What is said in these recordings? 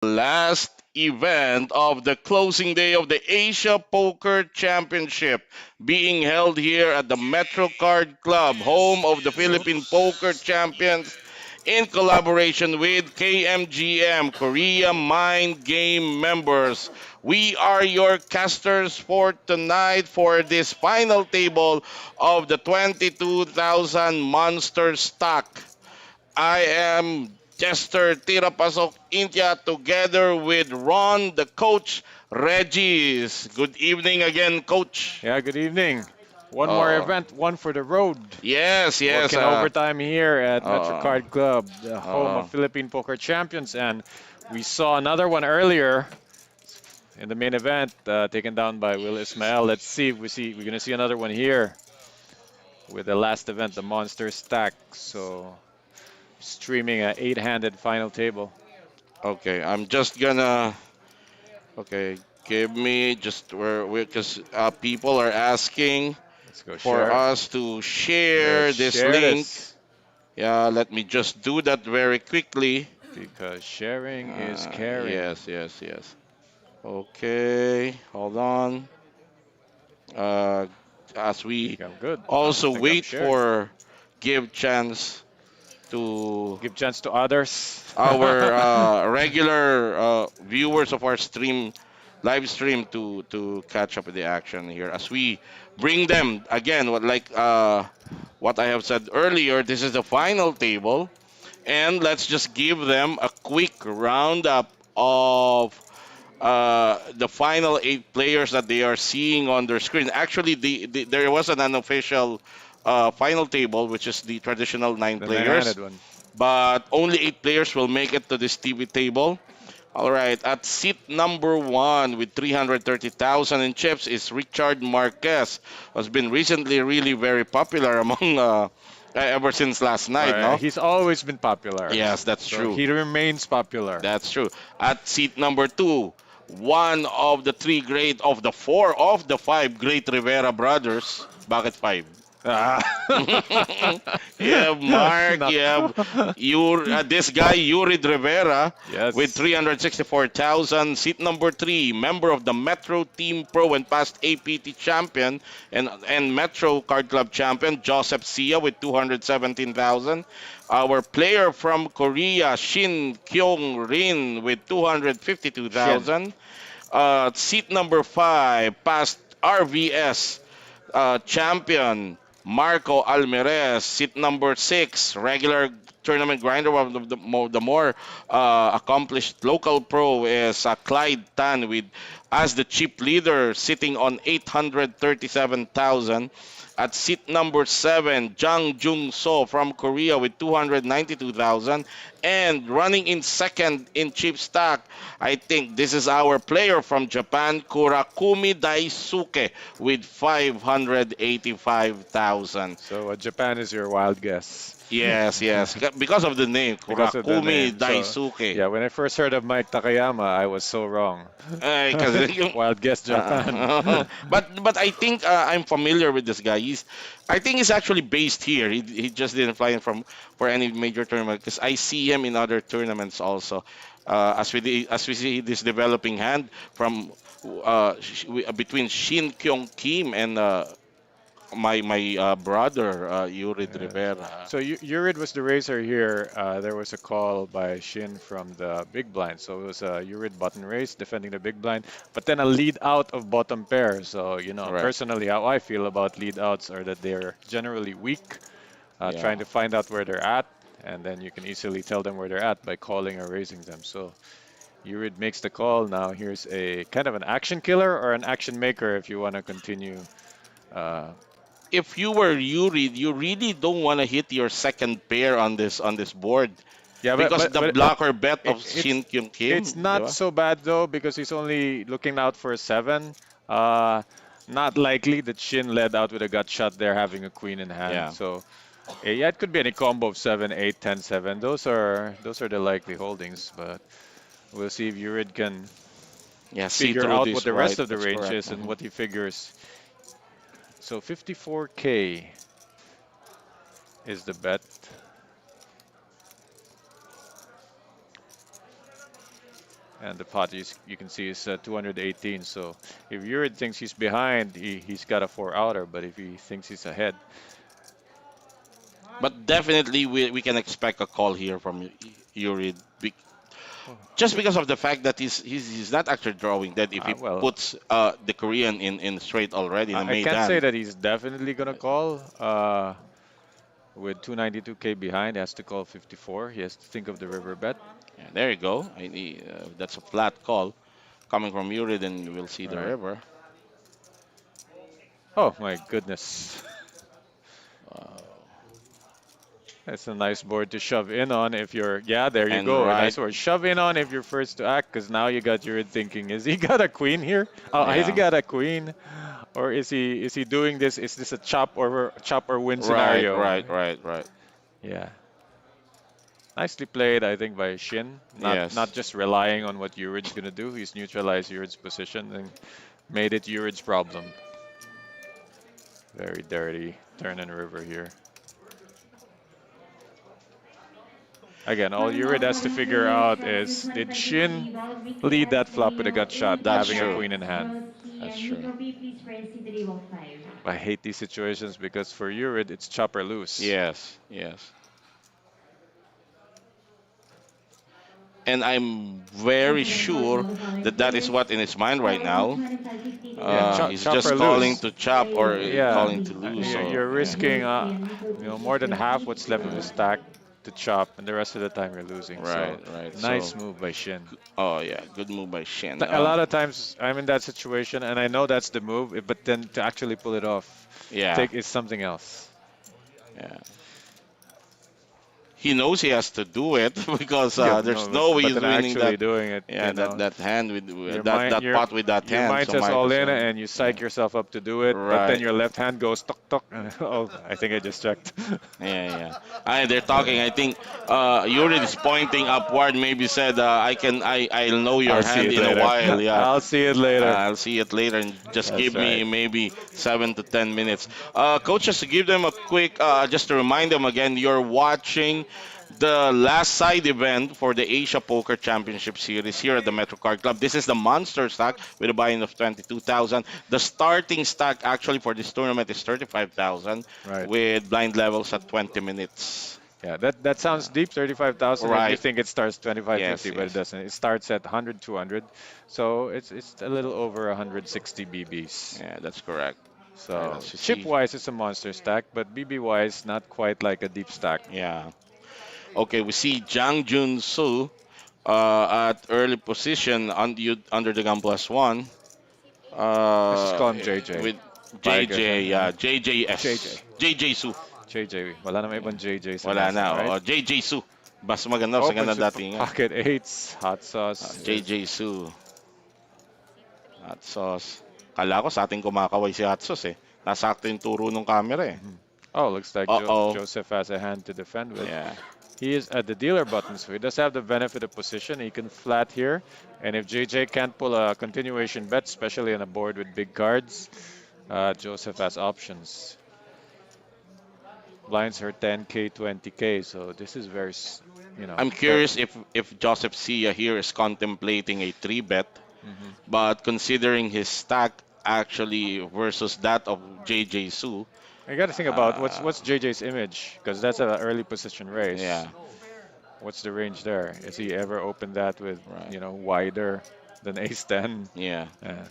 last event of the closing day of the Asia Poker Championship being held here at the Metro Card Club, home of the Philippine Poker Champions, in collaboration with KMGM, Korea Mind Game members. We are your casters for tonight for this final table of the 22,000 Monster Stock. I am Jester Tirapasok India together with Ron, the coach, Regis. Good evening again, coach. Yeah, good evening. One more Uh, event, one for the road. yes, yes. Working overtime here at Uh, MetroCard Club, the home uh, of Philippine Poker Champions. And we saw another one earlier in the main event, taken down by Will Ismail. Let's see if we're gonna see another one here with the last event, the Monster Stack. So streaming a eight-handed final table. okay, I'm just gonna. Okay, give me just where because people are asking Let's go for share. us to Let's share this share link. this Yeah, let me just do that very quickly. because sharing is caring. Yes, yes, yes. Okay, hold on. Uh, as I we think I'm good. I also think I'm wait shared. for give chance to Give chance to others. our regular viewers of our stream, live stream to catch up with the action here as we bring them again. What I have said earlier, this is the final table, and let's just give them a quick roundup of the final eight players that they are seeing on their screen. Actually, there was an unofficial final table, which is the traditional nine The players, nine-handed one. but only eight players will make it to this TV table. All right, at seat number one with 330,000 in chips is Richard Marquez, who's been recently really very popular among ever since last night, Right. no? He's always been popular. Yes, that's So true. he remains popular. That's true. At seat number two, one of the three great of the four of the five great Rivera brothers. Bakit five? Ah. You have Mark, No. you have this guy, Yurid Rivera, with Yes. 364,000. Seat number three, member of the Metro Team Pro and past APT champion and Metro Card Club champion, Joseph Sia, with 217,000. Our player from Korea, Shin Kyung Rin, with Shin. 252,000. Seat number five, past RVS champion Marco Almeres, seat number six, regular tournament grinder of the more accomplished local pro is Clyde Tan with as the chip leader sitting on 837,000. At seat number seven, Jang Jung So from Korea with 292,000. And running in second in chip stack, I think this is our player from Japan, Kurakumi Daisuke with 585,000. So Japan is your wild guess. Yes, yes. Because of the name, Because of the Kurakumi name. So Daisuke. yeah, when I first heard of Mike Takayama, I was so wrong. 'Cause Wild guess Japan. but I think I'm familiar with this guy. I think he's actually based here. He just didn't fly in from for any major tournament because I see him in other tournaments also. As we see this developing hand from between Shin Kyung Kim and my brother Yurid Yeah. Rivera. So Urid was the racer here. There was a call by Shin from the big blind. So it was a Urid button race defending the big blind, but then a lead out of bottom pair. So, Correct. personally, how I feel about lead outs are that they're generally weak, Yeah. trying to find out where they're at, and then you can easily tell them where they're at by calling or raising them. So Urid makes the call. Now here's a kind of an action killer or an action maker if you want to continue. Uh, If you were Yuri, you really don't want to hit your second pair on this board yeah, because the blocker bet it, of it's Shin Kyung It's Kim, di not ba? so bad though because he's only looking out for a seven. Uh, Not likely that Shin led out with a gut shot there, having a queen in hand. Yeah. So yeah, it could be any combo of 7, 8, 10, 7. Those are the likely holdings, but we'll see if Urid can Yeah, see figure through out what this the right. rest of the That's range correct. is and what he figures. So 54K is the bet. and the pot you can see is 218. So if Yurid thinks he's behind, he's got a four outer. But if he thinks he's ahead, But definitely we can expect a call here from Yurid. well, Just because of the fact that he's not actually drawing that if he well, puts the Korean in straight already in the I made can't say hand. that he's definitely gonna call. With 292K behind, he has to call 54. He has to think of the river bet. Yeah, there you go. That's a flat call coming from Yuri. Then we'll see All the right. river. Oh my goodness. Uh, That's a nice board to shove in on if you're, yeah, there you and go. A right, nice board. Shove in on if you're first to act, because now you got your thinking, is he got a queen here? Oh, has he yeah, got a queen? Or is he doing this? Is this a chop or win right, scenario? right, right, right. Yeah. Nicely played, I think, by Shin. Not Yes, just relying on what Yurid's gonna do. He's neutralized Yurid's position and made it Yurid's problem. Very dirty turn and river here. Again, all Yurid has to figure out is, did Shin lead that flop with a gut shot, that's having a true. queen in hand? That's true. Five. I hate these situations because for Yurid, it's chop or lose. Yes, yes. And I'm very Answer the call for sure the following that that is players. what in his mind right Score now. 250 Yeah, today. chop, He's chop just or calling lose. to chop or Yeah, calling to Please lose. you're, stand. So you're yeah, risking, Both free and neutral more positions than half ready. what's left of the Go. stack to chop, and the rest of the time you're losing. right, So, right. So nice move by Shin. oh yeah, good move by Shin. A lot of times I'm in that situation, and I know that's the move, but then to actually pull it off, Yeah, take is something else. yeah. He knows he has to do it because Yeah, there's no, no way but he's then winning actually that. doing it, Yeah, that hand with your that mind, that pot with that your hand. mind So says might all as in, well. and you Yeah. psych yourself up to do it, but then Right. your left hand goes tok tok. And, oh, I think I just checked. Yeah, yeah. They're talking. I think Yuri is pointing upward. Maybe said, I'll know your I'll see hand it in a later. while. Yeah. I'll see it later. I'll see it later and just That's give right. me maybe 7 to 10 minutes. Coach, just to give them a quick, just to remind them again, you're watching the last side event for the Asia Poker Championship Series here at the Metro Card Club. This is the Monster Stack with a buy-in of 22,000. The starting stack actually for this tournament is 35,000 Right. with blind levels at 20 minutes. Yeah, that sounds deep, 35,000 if you Right. think it starts Yes, 2550, but it yes. doesn't. It starts at 100, 200. So it's a little over 160 BBs. Yeah, that's correct. And So as you chip see, wise, it's a monster stack, but BB wise, not quite like a deep stack. yeah. Okay, we see Jang Jun Soo at early position under the gun plus one. Let's just Uh, call him JJ. with Payag ka JJ, dyan, yeah, right? JJS. JJ. JJ Su. JJ. Wala naman ibang JJ sa Wala mesa, na. right? JJ Su. Mas maganda, sa ganda Opens with datingan. pocket eights, hot sauce. JJ Su. Hot sauce. Kala ko sa ating kumakaway si Hot sauce eh. Nasakto yung turo ng camera eh. Mhm. Oh, looks like Uh-oh. Joseph has a hand to defend with. Yeah. He is at the dealer button, so he does have the benefit of position. He can flat here, and if JJ can't pull a continuation bet, especially on a board with big cards, Joseph has options. Blinds her 10K, 20K, so this is very, I'm curious if Joseph Sia here is contemplating a 3 bet, Mhm. but considering his stack actually versus that of JJ Su, You got to think about uh, what's JJ's image, because that's an early position race. yeah, What's the range there? Is he ever opened that with, right, wider than ace 10? yeah. And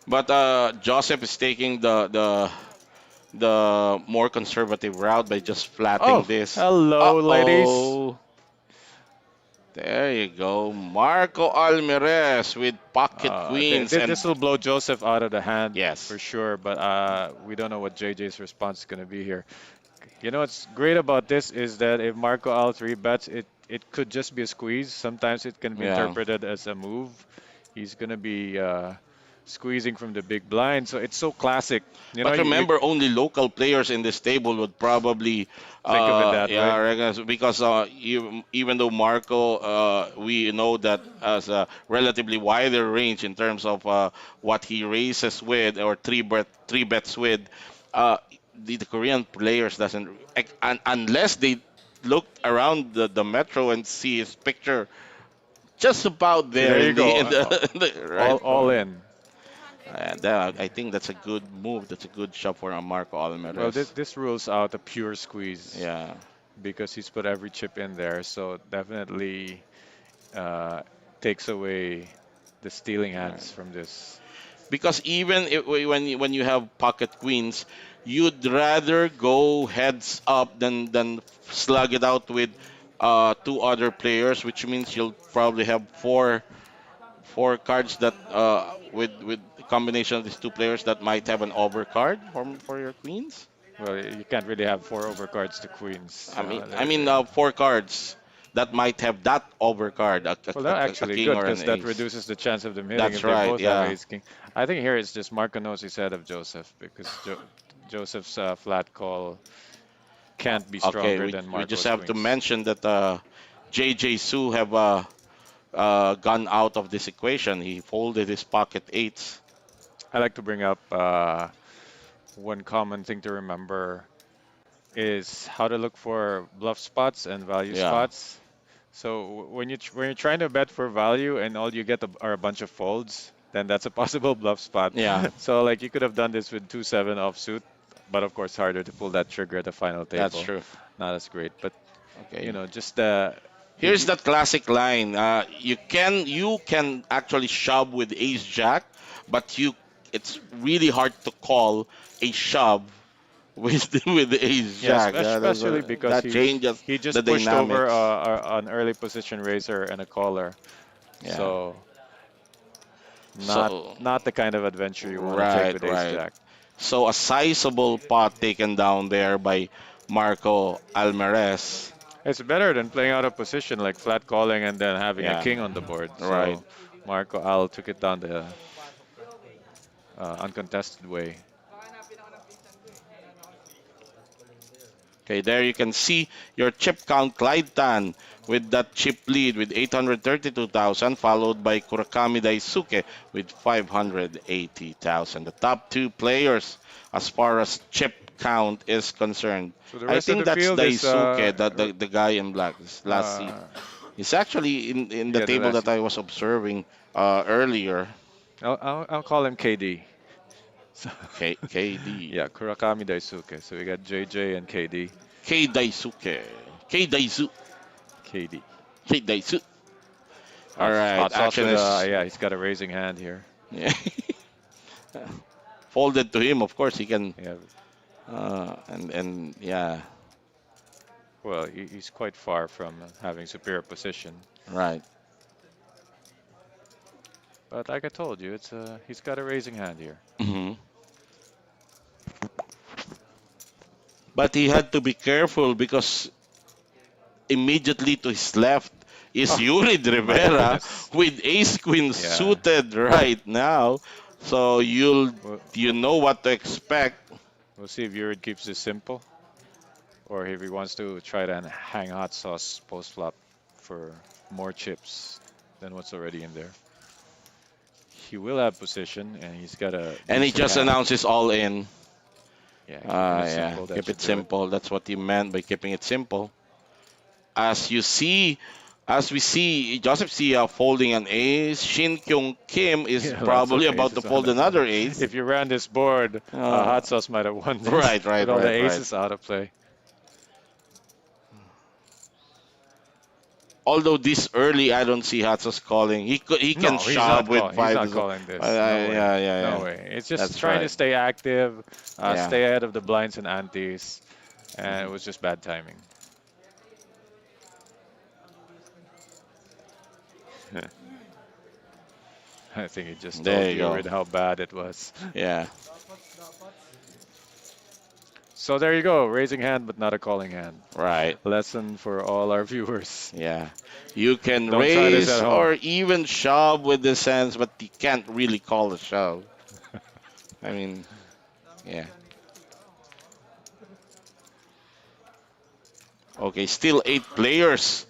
But Joseph is taking the more conservative route by just flatting oh, this. hello, ladies. Uh-oh. There you go. Marco Almeres with pocket queens and This will blow Joseph out of the hand yes. for sure, but we don't know what JJ's response is going to be here. You know what's great about this is that if Marco Al 3 bets, it could just be a squeeze. Sometimes it can be Yeah. interpreted as a move. He's going to be squeezing from the big blind, so it's so classic. But You remember, only local players in this table would probably, think of it that yeah, way. recognize because even though Marco, we know that as a relatively wider range in terms of what he races with or three bets with, the Korean players doesn't, unless they look around the metro and see his picture just about See, there there you in the go. right. All in. I think that's a good move. That's a good shot for Marco Well, Almeres. this rules out a pure squeeze Yeah, because he's put every chip in there. So definitely uh, takes away the stealing right. hands from this. Because even when you have pocket queens, you'd rather go heads up than slug it out with two other players, which means you'll probably have four cards that with the combination of these two players that might have an overcard for your queens. Well, you can't really have four overcards to queens. Four cards that might have that overcard, Well, that's a actually king good or an because that ace. reduces the chance of them hitting That's if they right. both have Yeah. ace king. I think here it's just Marco knows he's ahead of Joseph because Joseph's flat call can't be Okay. stronger than We just Marco's have to queens. mention that JJ Su have gone out of this equation. He folded his pocket eights. I like to bring up one common thing to remember is how to look for bluff spots and value Yeah. spots. So when you're trying to bet for value and all you get are a bunch of folds, then that's a possible bluff spot. Yeah. So like you could have done this with 2-7 offsuit, but of course harder to pull that trigger at the final That's table. true. Not as great, but Okay. just if Here's you, that classic line. You can actually shove with ace jack, but you it's really hard to call a shove with with the ace yeah, jack. especially because That changes he the just pushed over dynamics. an early position raiser and a caller. Yeah. So not So not the kind of adventure you want to take right, with ace right. jack. So a sizable pot taken down there by Marco Almeres. It's better than playing out of position like flat calling and then having a Yeah. king on the board. Right. So Marco Al took it down the uncontested way. Okay, there you can see your chip count, Clyde Tan with that chip lead with 832,000, followed by Kurakami Daisuke with 580,000. The top two players as far as chip count is concerned. So the I rest of think the that's field is Daisuke, the guy in black, this last seat. uh, He's actually in the yeah, the table last. that I was observing earlier. I'll call him KD. So, KD. yeah, Kurakami Daisuke. So we got JJ and KD. K Daisuke. K Daisu. KD. K Daisu. All right, Hot sauce action with is yeah, he's got a raising hand here. yeah. Folded to him, of course he can Yeah, and yeah, well, he's quite far from having superior position. right. But like I told you, it's he's got a raising hand here. Hmm. But he had to be careful because immediately to his left is Oh Yurid my Rivera goodness. with ace queen Yeah. suited right now. So We'll, you know what to expect. we'll see if Yurid keeps this simple or if he wants to try to hang hot sauce post flop for more chips than what's already in there. He will have position and he's got a And he decent just hand. announces all in. Yeah, keeping it Yeah, simple, that keep should it do it. simple. That's what he meant by keeping it simple. As you see, as we see, Joseph Sia folding an ace. Shin Kyung Kim is Yeah, lots of probably about to aces on fold it. another ace. If you ran this board, Uh, hot sauce might have won this right, right, with all the right, right. aces out of play. Although this early, I don't see Hatsos calling. He can No, he's shove not with calling. He's five. not calling this. No way. Yeah, yeah, No yeah. way. It's just That's trying to right. stay active, Yeah. stay ahead of the blinds and antes, and it Mhm. was just bad timing. I think he just told There you you go. already how bad it was. Yeah. So there you go, raising hand but not a calling hand. Right. Lesson for all our viewers. Yeah. You can Don't try this at raise home. or even shove with the hands, but you can't really call a shove. I mean, yeah. Okay, still 8 players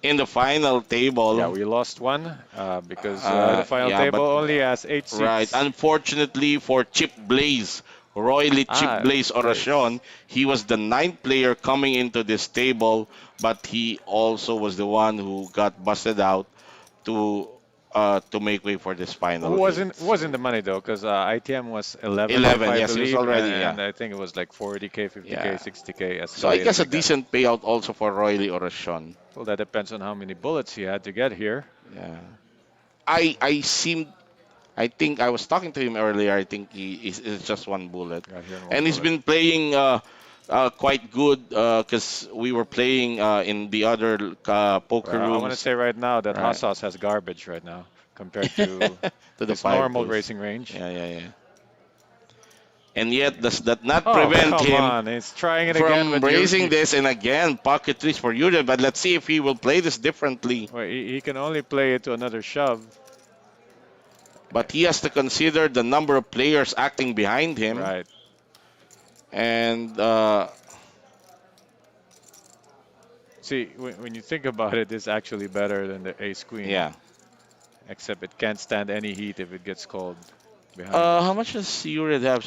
in the final Yeah, table. we lost one because the final Yeah, table but only has 8 right. seats. Unfortunately for Chip Blaze, royally Chip Blaze Blaze. Oracion, he was the ninth player coming into this table, but he also was the one who got busted out to make way for this final eight. Was in So the money though, because ITM was 11 off, 11, I yes, it's believe, already, and yeah, I think it was like 40K, 50K, yeah. 60K, So I escalating guess a like that. decent payout also for Royally or a Sean. Well, that depends on how many bullets he had to get here. Yeah. I seem I think I was talking to him earlier. I think it's just one bullet, Got here in one and he's bullet. been playing quite good because we were playing in the other poker Well, I want to rooms, say right now that Hot right? Sauce has garbage right now compared to To the his five normal deuce. racing range. Yeah, yeah, yeah. And yet, does that not Oh, prevent come him on. He's trying it again, from but raising this? And again, pocket threes for Yuria. But let's see if he will play this differently. well, he can only play it to another shove. But he has to consider the number of players acting behind him. Right. And See, when you think about it, it's actually better than the ace queen, yeah. except it can't stand any heat if it gets cold behind it. How much does Yurid have?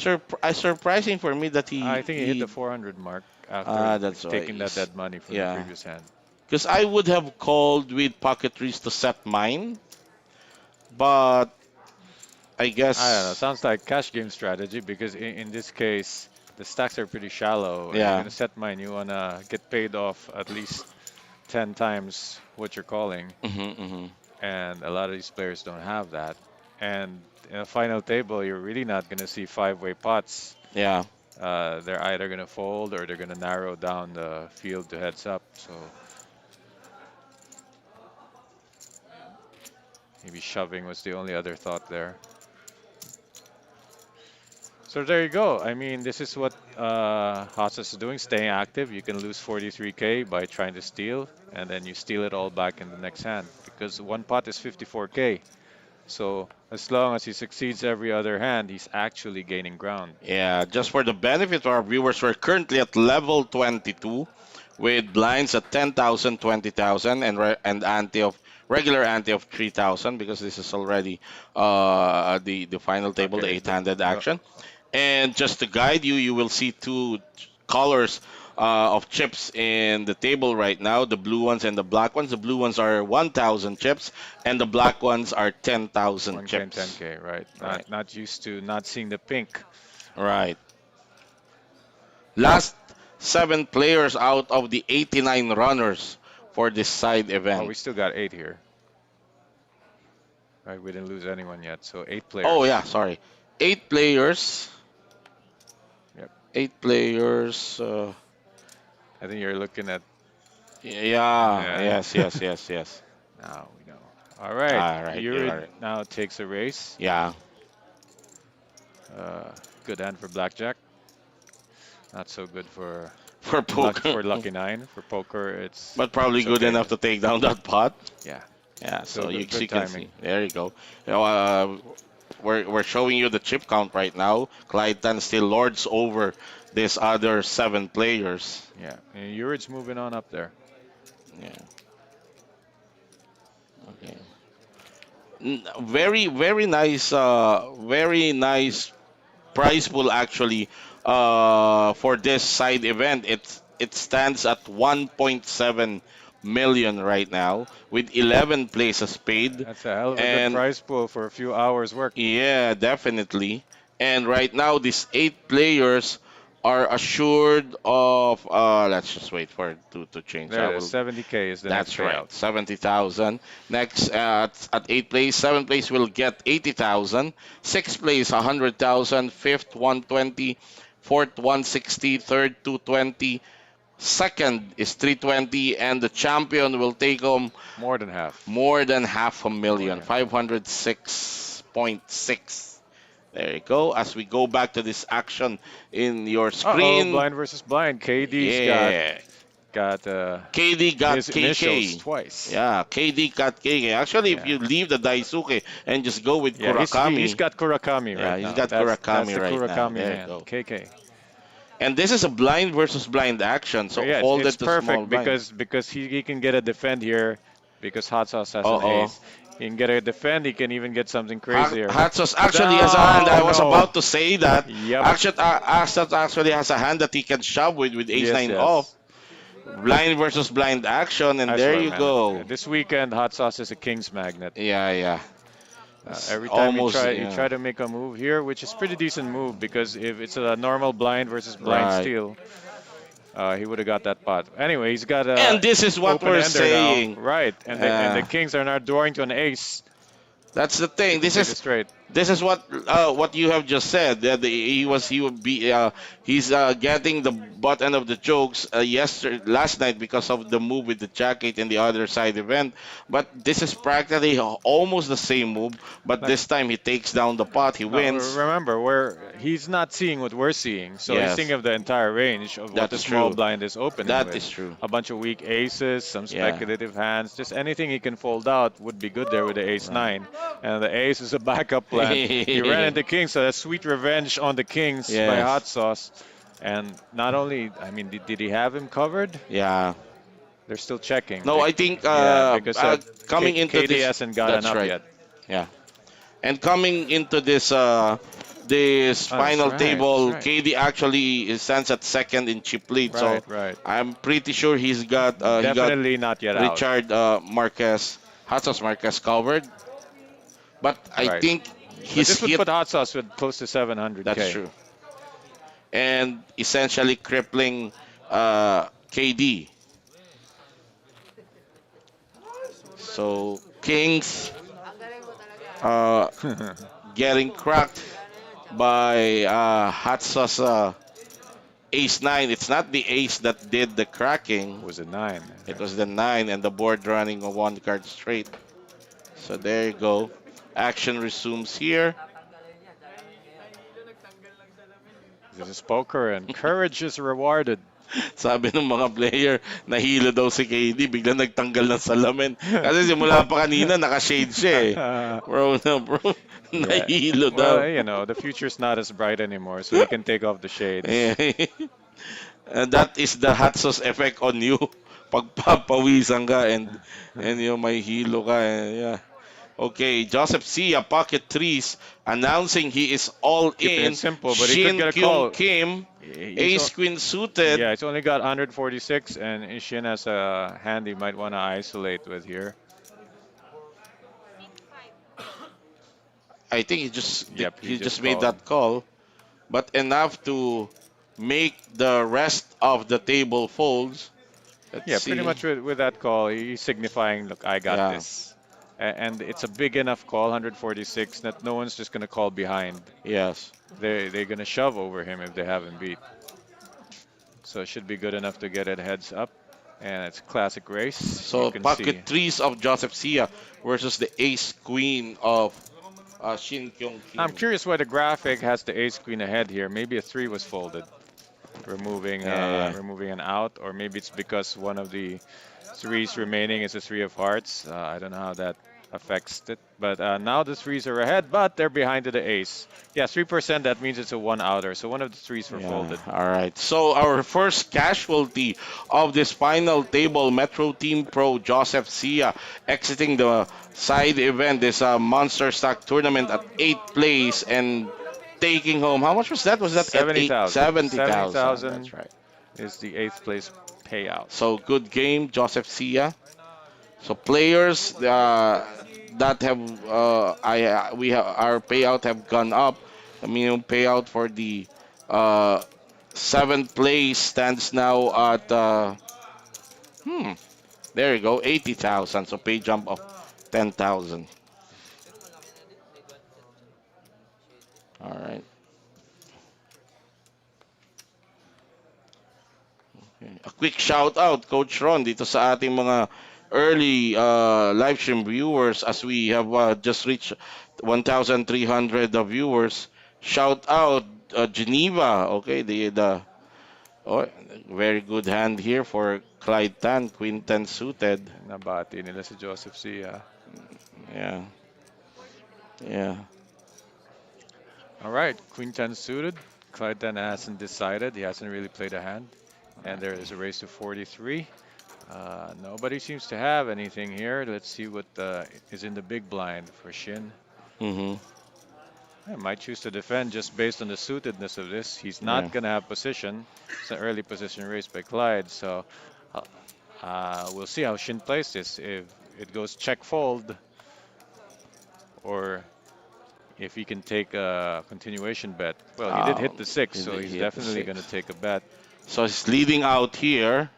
Surprising for me that I think he hit the he 400 mark after that's why. taking that dead money from the Yeah. previous hand. Because I would have called with pocket trees to set mine, but I I don't know. guess Sounds like cash game strategy because in this case, the stacks are pretty shallow. And you're yeah. going to set mine. You want to get paid off at least 10 times what you're calling. Hmm. And a lot of these players don't have that. And in a final table, you're really not going to see five-way pots. Yeah. They're either going to fold or they're going to narrow down the field to heads up. So maybe shoving was the only other thought there. So there you go. I mean, this is what Haas is doing, staying active. You can lose 43K by trying to steal, and then you steal it all back in the next hand because one pot is 54K. So as long as he succeeds every other hand, he's actually gaining ground. Yeah, just for the benefit of our viewers, we're currently at level 22 with blinds at 10,000, 20,000, and ante of regular ante of 3,000 because this is already the final table, the Okay, eight-handed action. And just to guide you, you will see two colors of chips in the table right now, the blue ones and the black ones. The blue ones are 1,000 chips, and the black ones are 10,000 1K and chips. 10K, right? Right, Not used to not seeing the pink. right. Last seven players out of the 89 runners for this side Oh, event. we still got 8 here. Right, we didn't lose anyone yet, so 8 Oh, players. yeah, sorry. Eight players. Yep. Eight players. I think you're looking at Yeah, yeah. yes, yes, yes, yes. Now we know. All right, All right, you Yurid are. now takes a race. Yeah, Uh, Good hand for blackjack. Not so good for for poker. for lucky nine. For poker, But probably it's good okay. enough to take down that pot. Yeah. Yeah, So so good, you good can timing. see. There you go. You know, we're showing you the chip count right now. Clyde Tan still lords over these other seven players. Yeah. And Yurid's moving on up there. Yeah. Okay. Very very nice prize pool actually for this side event. It stands at 1.7 million right now with 11 places paid. That's a hell of a good And prize pool for a few hours work. yeah, definitely. And right now, these eight players are assured of. Let's just wait for it to change. I There it is. will. 70K is the next That's right, payout. 70,000. Next, at eighth place, seventh place will get 80,000. Sixth place, 100,000. Fifth, 120. Fourth, 160. Third, 220. Second is 320, and the champion will take home More than half. more than half a More million, than half. 506.6. There you go. As we go back to this action in your Uh-oh, screen. blind versus blind. KD's Yeah. got KD got his initials KK. twice. Yeah, KD got KK. Actually, if Yeah. you leave the Daisuke and just go with Yeah, Kurakami. he's got Kurakami Yeah, right he's now. got That's Kurakami the right now. Kurakami There you man. go. KK. And this is a blind versus blind action, so Yeah, folded it's to small perfect blind. because he can get a defend here because Hot Sauce has an Uh-oh. ace. He can get a defend. He can even get something crazier. Hatsos actually has a hand. I was No. about to say that. Yep. Hatsos actually has a hand that he can shove with ace Yes, nine yes. off. blind versus blind action, and I there swear, you man. go. This weekend, hot sauce is a king's magnet. Yeah, yeah. It's Every time almost, you yeah. try to make a move here, which is pretty decent move because if it's a normal blind versus blind Right. steal, he would have got that pot. Anyway, he's got And a this is what open we're ender now, saying. right? And the Uh, kings are now drawing to an ace that's the to thing. complete the straight. This is what you have just said. That he would be he's getting the butt end of the jokes yesterday last night because of the move with the jacket in the other side event. But this is practically almost the same move. But Like, this time he takes down the pot. He no, wins. remember, he's not seeing what we're seeing, so he's Yes, thinking of the entire range of what the that's small true. blind is opening That with. is true. A bunch of weak aces, some Yeah. speculative hands, just anything he can fold out would be good there with the ace Right. nine. And the ace is a backup plan. He ran into kings, so that's sweet revenge on the kings by Yes. hot sauce. And not only, I mean, did he have him covered? Yeah. They're still checking. No, I think Yeah, because coming into KD this, hasn't gotten that's up right. yet. Yeah. And coming into this Oh, that's final right. That's table, right. KD actually stands at second in chip lead. So Right, right. I'm pretty sure he got Definitely not yet out. Richard Marquez, Hatos Marquez covered. But I Right. think But he's this would hit. put hot sauce with close to That's 700K. true. And essentially crippling KD. So Kings uh, getting cracked by hot sauce ace nine. It's not the ace that did the cracking. Was it 9? It was the nine and the board running a one card straight. So there you go. Action resumes here. This is poker and courage is rewarded. Sabi ng mga player, nahilo daw si KD, biglang nagtanggal ng salamin. Kasi simula pa kanina, naka-shade siya eh. Bro, na bro, Yeah. nahilo Well, daw. the future's not as bright anymore, so he can take off the shades. Eh, and that is the hot sauce effect on you. Pagpapawisan ka and yung may hilo ka. Yeah. Okay, Joseph Sia, pocket threes, announcing he is all Keeping in. it simple, but he could Shin get a Kyung call. Kim, He's ace queen suited. Yeah, it's only got 146, and Ishin has a hand he might want to isolate with here. I think Yep, he he just just made called. that call, but enough to make the rest of the table folds. Let's Yeah, pretty see. much with that call, he's signifying, look, I got Yeah. this. And it's a big enough call, 146, that no one's just going to call behind. Yes. They're going to shove over him if they have him beat. So it should be good enough to get it heads up. And it's a classic race. You So can see. pocket threes of Joseph Sia versus the ace queen of Shin Kyung I'm Kim. curious why the graphic has the ace queen ahead here. Maybe a 3 was folded, Yeah. removing an out, or maybe it's because one of the threes remaining is a 3 of hearts. I don't know how that affects it. But now the threes are ahead, but they're behind to the ace. Yeah, 3%, that means it's a 1 outer. So one of the threes were Yeah, folded. all right. So our first casualty of this final table, Metro Team Pro Joseph Sia, exiting the side event, this Monster Stack tournament at 8th place and taking home. How much was that? Was that at 70,000. 70,000. 70,000 That's right. is the 8th place payout. So good game, Joseph Sia. So players that have our payout have gone up. The minimum payout for the seventh place stands now at there you go, 80,000. So pay jump of 10,000. All right. A quick shout out, Coach Ron, dito sa ating mga early live stream viewers as we have just reached 1,300 viewers. Shout out Geneva, okay, the oh, very good hand here for Clyde Tan, Queen 10 suited. Nabati nila si Joseph Sia. Yeah, yeah. All right, Queen 10 suited. Clyde Tan hasn't decided. He hasn't really played a hand. And there is a race to 43. Nobody seems to have anything here. Let's see what is in the big blind for Shin. Mm-hmm. I might choose to defend just based on the suitedness of this. He's not Yeah. going to have position. It's an early position race by Clyde. So Uh, we'll see how Shin plays this. If it goes check fold, or if he can take a continuation bet. Well, he did hit the six, so he's He hit the definitely going six. to take a bet. So he's leading out here.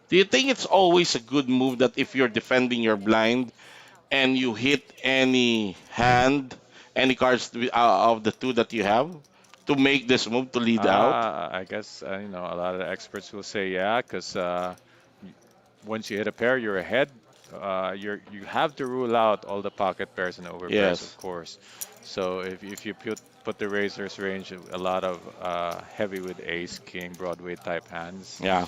Do you think it's always a good move that if you're defending your blind and you hit any hand, any cards of the two that you have, to make this move to lead out? I guess a lot of the experts will say yeah, because once you hit a pair, you're ahead. You have to rule out all the pocket pairs and overpairs, of Yes. course. So if you put the razor's range a lot of heavy with ace, king, Broadway type hands, Yeah.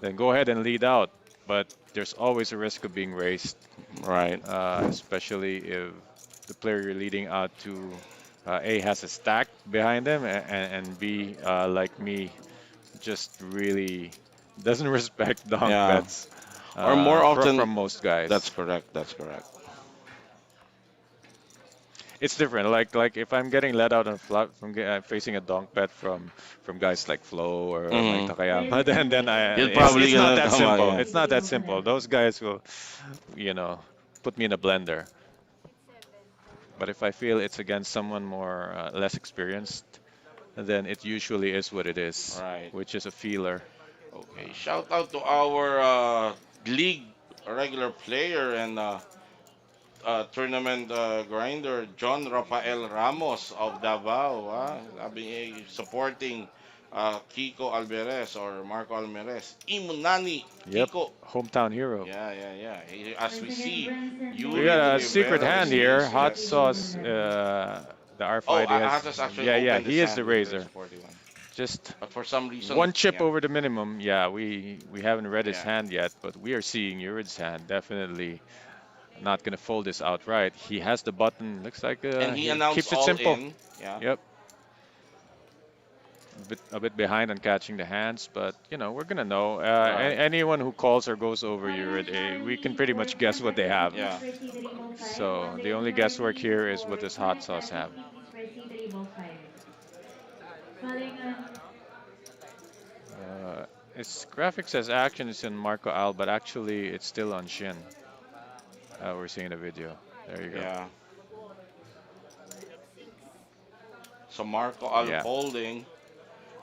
then go ahead and lead out. But there's always a risk of being raised, Right. especially if the player you're leading out to A has a stack behind them, and B, like me, just really doesn't respect donk Yeah. bets Or more from often, most that's guys. correct. That's correct. It's different. Like if I'm getting let out on flop from facing a donk bet from guys like Flo or Mike Hmm. Takayama, then You're probably it's not gonna that come out. simple. Yeah. It's not that simple. Those guys will, you know, put me in a blender. But if I feel it's against someone more less experienced, then it usually is what it is, Right. which is a feeler. Okay. Shout out to our league regular player and tournament grinder, John Rafael Ramos of Davao. Supporting Kiko Alvarez or Marco Almeres. Imunani Yep, Kiko. hometown hero. Yeah, yeah, yeah. As we Once again, see, Branson We Yuri got Benson a is secret Rivera hand is the supporting here. ace Hot check. PC Table sauce. 11. The Oh, R5 has. Atas actually Yeah. opened He his is the hand with raise razor. 41. Just But for some reason, one chip yeah, over the minimum. Yeah, we haven't read his yeah. hand yet, but we are seeing Yurid's hand. Definitely not gonna fold this outright. He has the button. Looks like And he he announced keeps it all simple. in. Yeah. Yep. A bit behind on catching the hands, but we're gonna know. Right. Anyone who calls or goes over Yurid, Following we can Charlie pretty for much guess what they confrontation, have. please Yeah. proceed to table 5. So Once the again, only guesswork Charlie here is what for does hot sauce have. confrontation, please proceed to table 5. Following Uh, its graphics says action is in Marco Al, but actually it's still on Shin. We're seeing the video. There you go. Yeah. So Marco Al Yeah, folding.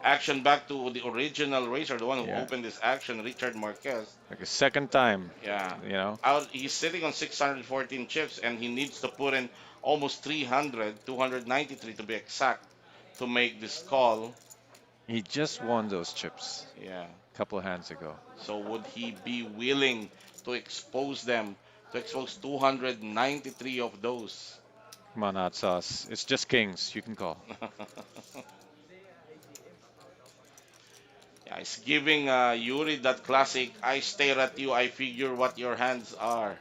Action back to the original racer, the one who yeah. opened this action, Richard Marquez. Like a second time, Yeah. you know. He's sitting on 614 chips and he needs to put in almost 300, 293 to be exact, to make this call. He just won those chips Yeah. a couple of hands ago. So would he be willing to expose them, to expose 293 of those? Come on, hot sauce. It's just kings. You can call. Yeah, it's giving Yuri that classic, I stare at you, I figure what your hands are,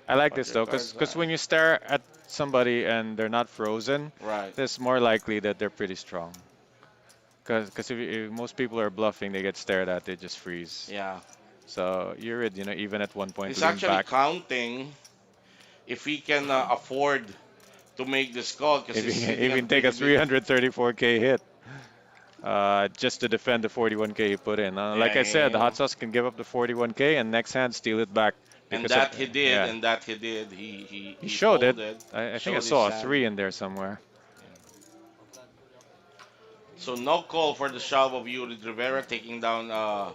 I like what this your though, cards because are. when you stare at somebody and they're not frozen, Right. it's more likely that they're pretty strong. Because if most people are bluffing, they get stared at, they just freeze. Yeah. So you're it, even at one point He's lean actually back. counting if he can afford to make this call because If he's he, sitting if he on can take pretty a big. 334K hit just to defend the 41K he put in. Yeah, Like I yeah, said, the yeah. hot sauce can give up the 41K and next hand steal it back And because of that he did, yeah. and that he did. He He he showed it. folded, I think I showed his saw a hand. three in there somewhere. So no call for the shove of Yuri Rivera, taking down a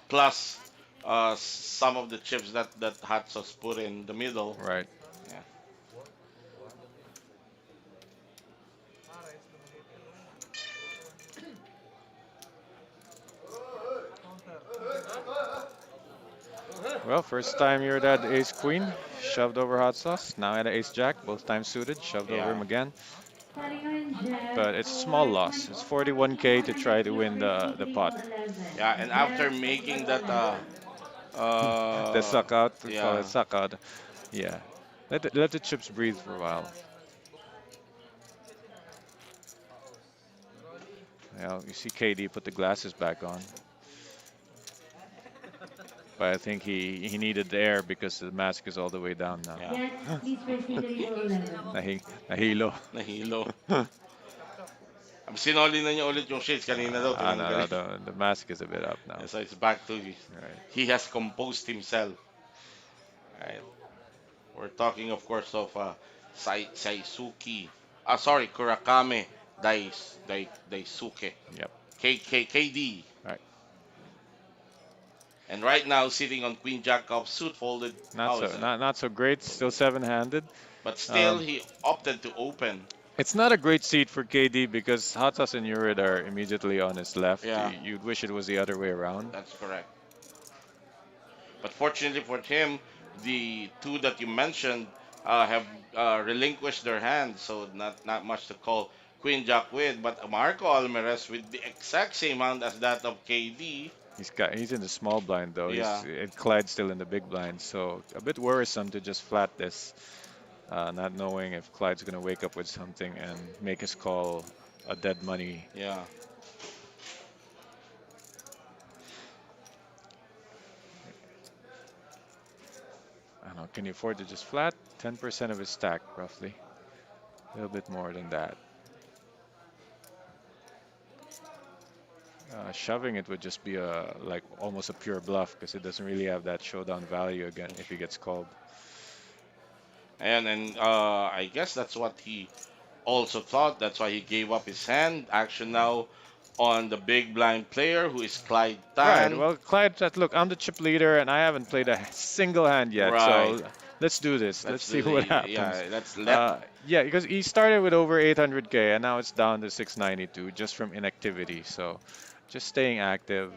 plus some of the chips that Hatsos put in the middle. Right. Yeah. Well, first time you're at ace queen, shoved over hot sauce. Now at ace jack, both times suited, shoved over Yeah. him again. Following Jeff But it's a small for loss. It's 41K to try to please win proceed to the pot. table 11. Yeah, and after Jeff making that for 11. The uh suck out, we call it yeah. suck out. Yeah. Let the chips breathe for a while. You see KD put the glasses back on. But I think he needed the air because the mask is all the way down now. Yeah. Yes, please proceed to table 11. Nahi, nahilo. Nahilo. Sinoli na niya ulit yung shades. Kanina daw, No, tinanggal no, niya. the mask is a bit up now. So it's back to Right. he has composed himself. Right. We're talking, of course, of Saisuke. Sorry, Kurakame Daisuke. Yep. KD. Right. And right now, sitting on Queen Jack of suit folded. Not How so is that? not so great. Still seven-handed. But still, Um, he opted to open. it's not a great seat for KD because Hatas and Urid are immediately on his left. Yeah, You'd wish it was the other way around. that's correct. But fortunately for him, the two that you mentioned have relinquished their hands, so not much to call Queen Jack with. But Marco Almeres with the exact same hand as that of KD. He's in the small blind though. He's Yeah, and Clyde's still in the big blind, so a bit worrisome to just flat this, not knowing if Clyde's gonna wake up with something and make his call a dead money. yeah. I don't know. Can he afford to just flat? 10% of his stack, roughly. A little bit more than that. Shoving it would just be a like almost a pure bluff because it doesn't really have that showdown value again if he gets called. And I guess that's what he also thought. That's why he gave up his hand. Action now on the big blind player who is Clyde Right. Tan. Well, Clyde said, "Look, I'm the chip leader, and I haven't played a single hand yet. Right. So let's do this. Let's Let's see do the what happens." yeah. Let's let Yeah, because he started with over 800k, and now it's down to 692 just from inactivity. So just staying active.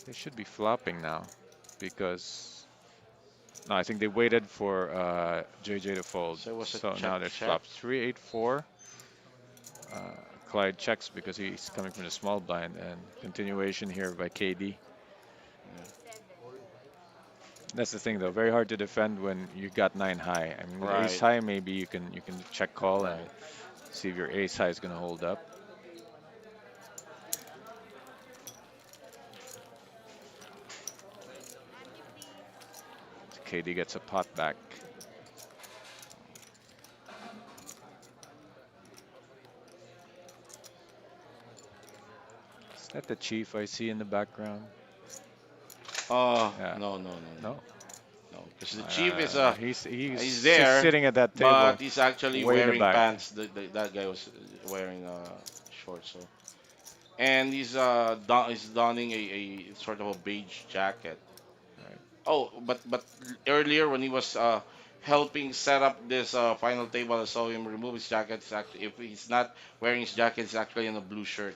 They should be flopping now because no, I think they waited for JJ to fold. So it was a So check now there's check. flops 384. Uh, Clyde checks because he's coming from the small blind and continuation here by KD. That's the thing though, very hard to defend when you got nine high. I mean, with ace Right. high, maybe you can check call and Right. see if your ace high is gonna hold up. So KD gets a pot back. Is that the chief I see in the background? Yeah. No. No. Because the chief is He's he's there, sitting at that but table, he's actually way in the wearing back. pants. That guy was wearing shorts. So and he's donning a sort of a beige jacket. Right. Oh, but earlier when he was helping set up this final table, I saw him remove his jacket. It's actually, if he's not wearing his jacket, it's actually in a blue shirt.